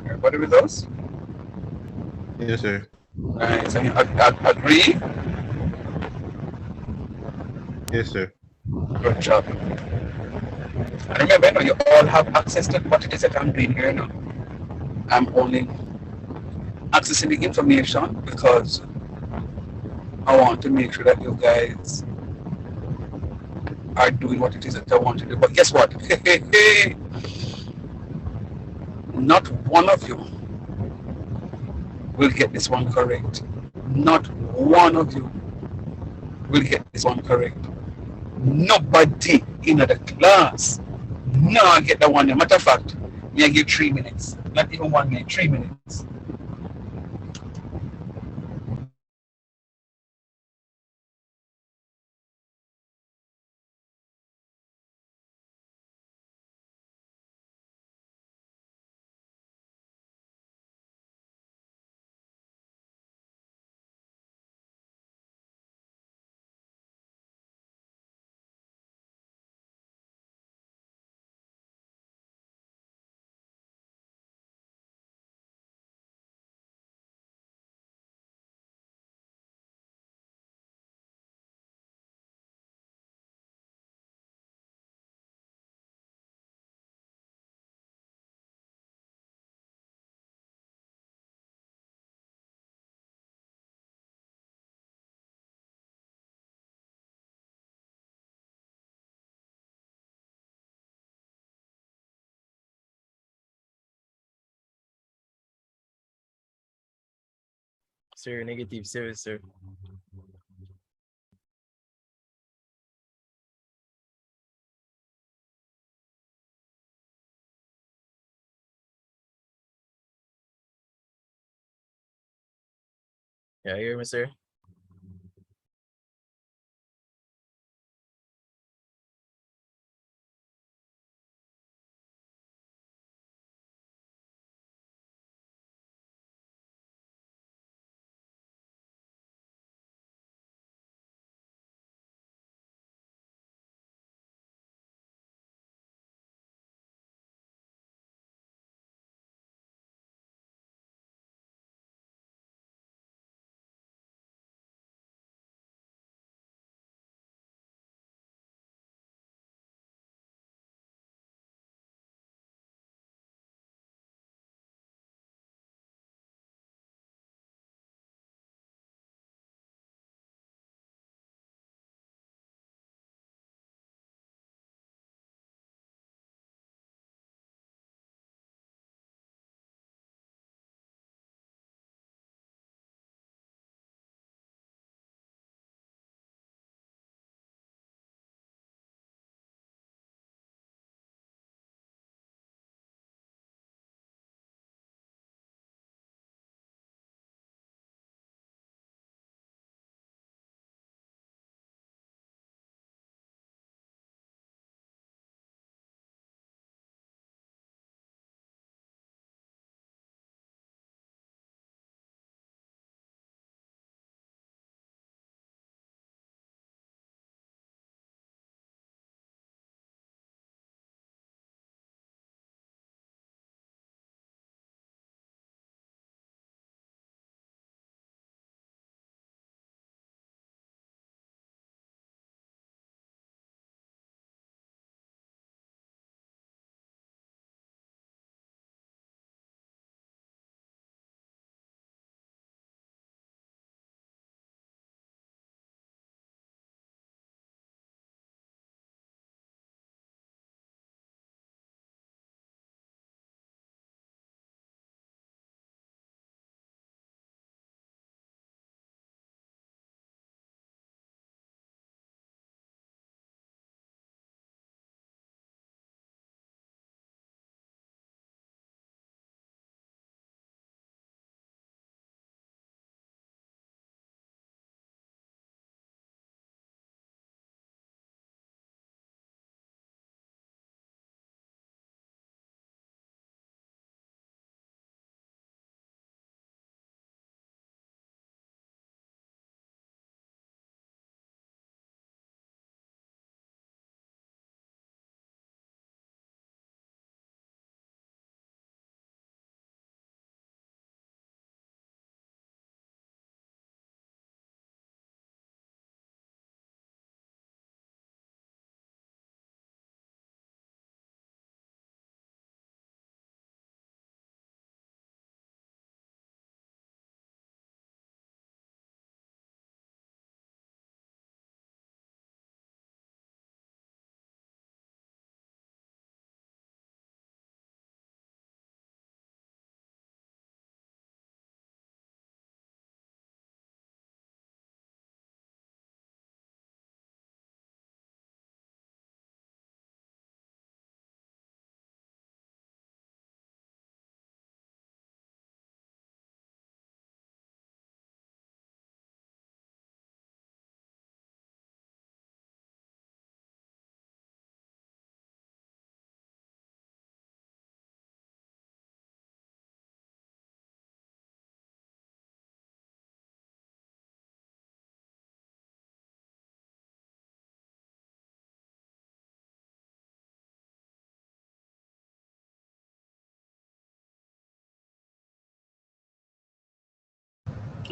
Everybody with us? Yes, sir. Right. So you agree? Yes, sir. Good job. And remember, you all have access to what it is that I'm doing here now. I'm only accessing the information because I want to make sure that you guys are doing what it is that I want to do. But guess what? Not one of you will get this one correct. Not one of you will get this one correct. Nobody in the class no get that one. Matter of fact, me I give 3 minutes. Not even 1 minute, 3 minutes. Sir, negative 7, sir. Yeah, you hear me, sir?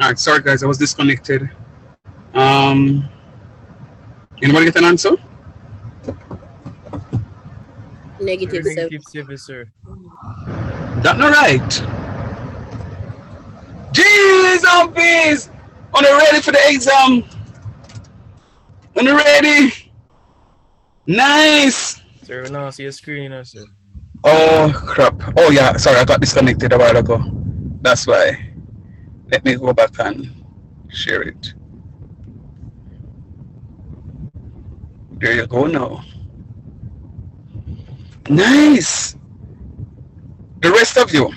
All right, sorry guys, I was disconnected. Um, Anybody get an answer? Negative 7. Negative 7, sir. That's not right. Jeez, zombies! Are you ready for the exam? Are you ready? Nice. Sir, we now see your screen, sir. Oh crap. Oh yeah, sorry, I got disconnected a while ago. That's why. Let me go back and share it. There you go now. Nice. The rest of you.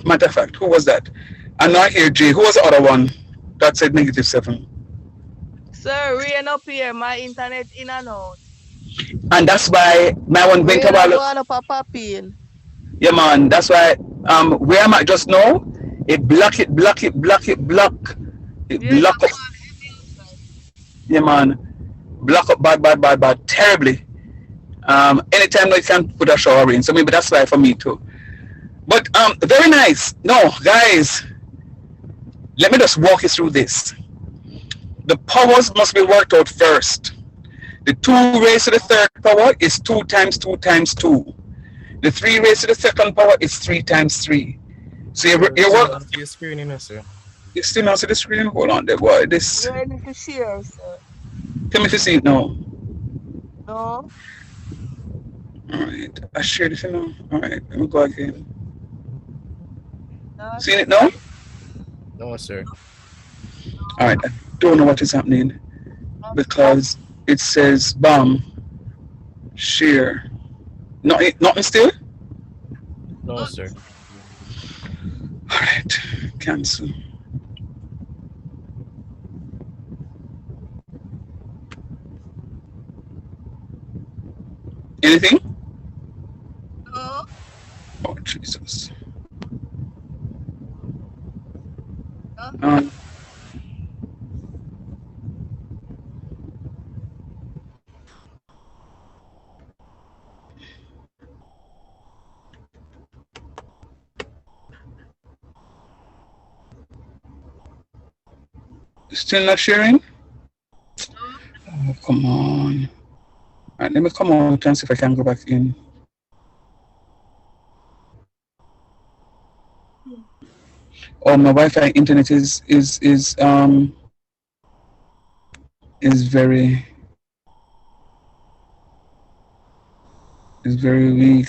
Matter of fact, who was that? I'm not here, Jay. Who was the other one that said -7? Sir, rain up here. My internet in and out. And that's why my one went a Rain a while. go on up a popping. Yeah, man. That's why. Where am I just now? It block it, block it, block it, block. It Yeah, block up. Yeah, man. Block up bad, bad, bad, bad, terribly. Anytime they can put a shower in, so maybe that's why for me too. But very nice. No, guys, let me just walk you through this. The powers must be worked out first. The 2 raised to the third power is 2 times 2 times 2. The 3 raised to the second power is 3 times 3. So you Still work. not see your screen, sir. You still not see the screen? Hold on there, boy. This. you need to share, sir. Tell me if you see it now. No? Alright, I shared it now. Alright, let me go again. No, Seen it now? No, sir. Alright, I don't know what is happening because it says BAM, share. Nothing still? No, sir. Alright, cancel. Anything? No. Oh, Jesus. No. Still not sharing? Oh, come on. Alright, let me come out and see if I can go back in. Oh, my Wi-Fi internet is very weak.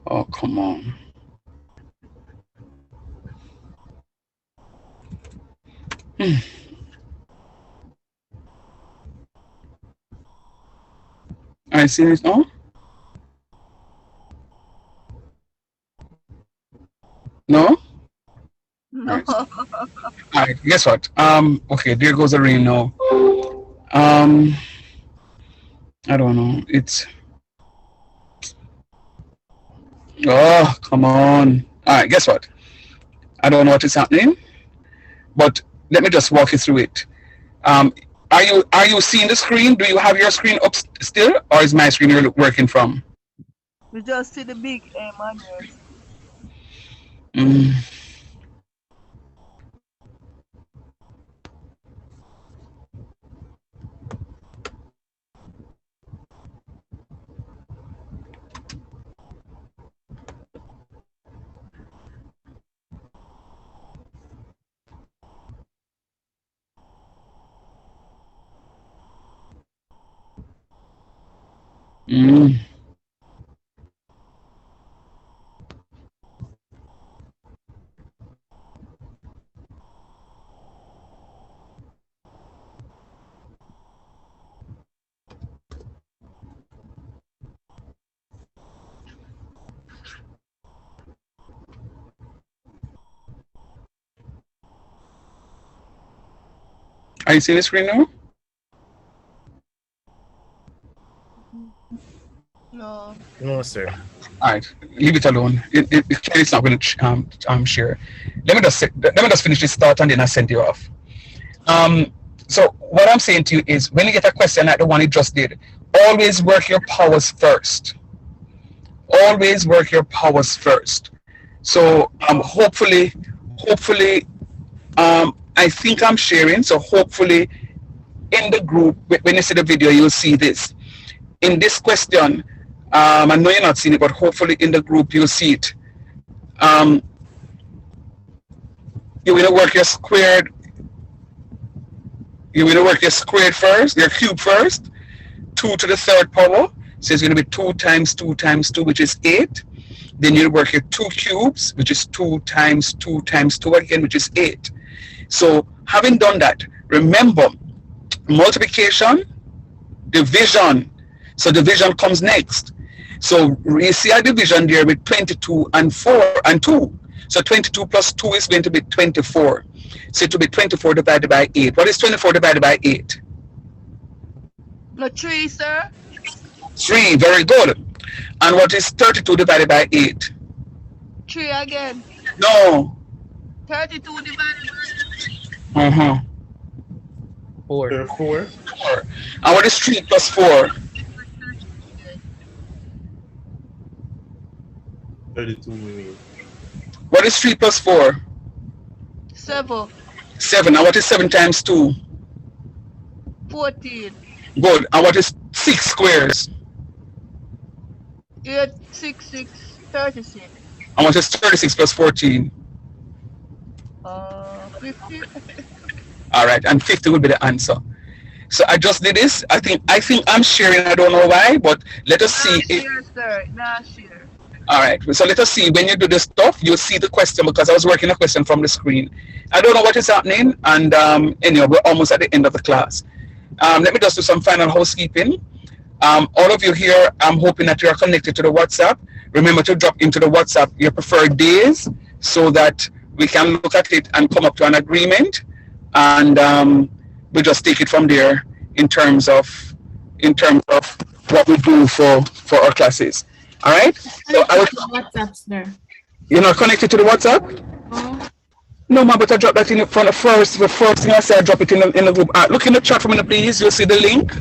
Oh, come on. I see it now? No? No. Alright, guess what? Okay, there goes the rain now. I don't know. It's oh, come on. Alright, guess what? I don't know what is happening, but let me just walk you through it. Um, are you seeing the screen? Do you have your screen up still, or is my screen you're working from? We just see the big M on yours. Mm. Mm. Are you seeing the screen now? No. No, sir. All right, leave it alone. It's not going to share. Let me just finish this thought and then I send you off. So what I'm saying to you is, when you get a question like the one you just did, always work your powers first. Always work your powers first. So hopefully, I think I'm sharing. So hopefully, in the group, when you see the video, you'll see this. In this question, I know you're not seeing it, but hopefully in the group you'll see it. You're going to work your squared. You're going to work your squared first, your cube first. 2 to the third power. So it's going to be 2 times 2 times 2, which is 8. Then you work your 2 cubes, which is 2 times 2 times 2 again, which is 8. So having done that, remember multiplication, division. So division comes next. So you see a division there with 22 and 4 and 2. So 22 plus 2 is going to be 24. So it will be 24 divided by 8. What is 24 divided by 8? No, 3, sir. 3, very good. And what is 32 divided by 8? 3 again. No. 32 divided by 4. 4. And what is 3 plus 4? 32 million. What is 3 plus 4? 7. 7. And what is 7 times 2? 14. Good. And what is 6 squares? 8, 6, 6, 36. And what is 36 plus 14? 50. All right, and 50 will be the answer. So I just did this. I think I'm sharing. I don't know why, but let us see. Sir. Not share. All right, so let us see. When you do the stuff, you'll see the question, because I was working a question from the screen. I don't know what is happening, and anyway, we're almost at the end of the class. Let me just do some final housekeeping. All of you here, I'm hoping that you are connected to the WhatsApp. Remember to drop into the WhatsApp your preferred days so that we can look at it and come up to an agreement, and we just take it from there in terms of what we do for our classes. All right. So WhatsApp, sir. You're not connected to the WhatsApp? No, man, but I drop that in front of first. The first thing I say, I drop it in the group. Look in the chat for me, please. You'll see the link.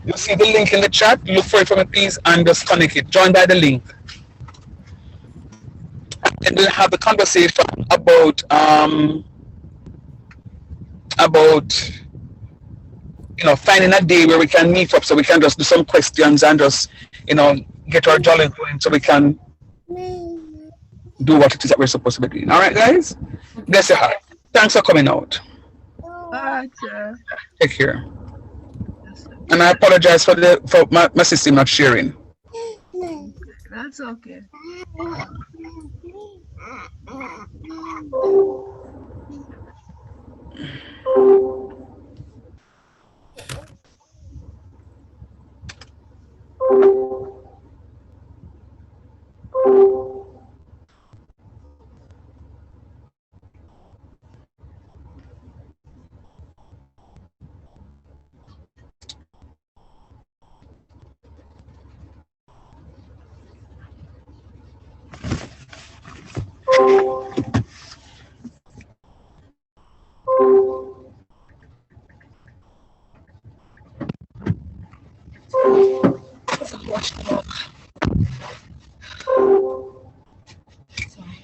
You'll see the link in the chat. Look for it for me, please, and just connect it. Join by the link. And we'll have a conversation about finding a day where we can meet up, so we can just do some questions and just get our jolly going, so we can do what it is that we're supposed to be doing. All right, guys? Bless your heart. Thanks for coming out. Alright, sir. Take care. And I apologize for my system not sharing. That's okay.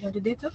What did they do?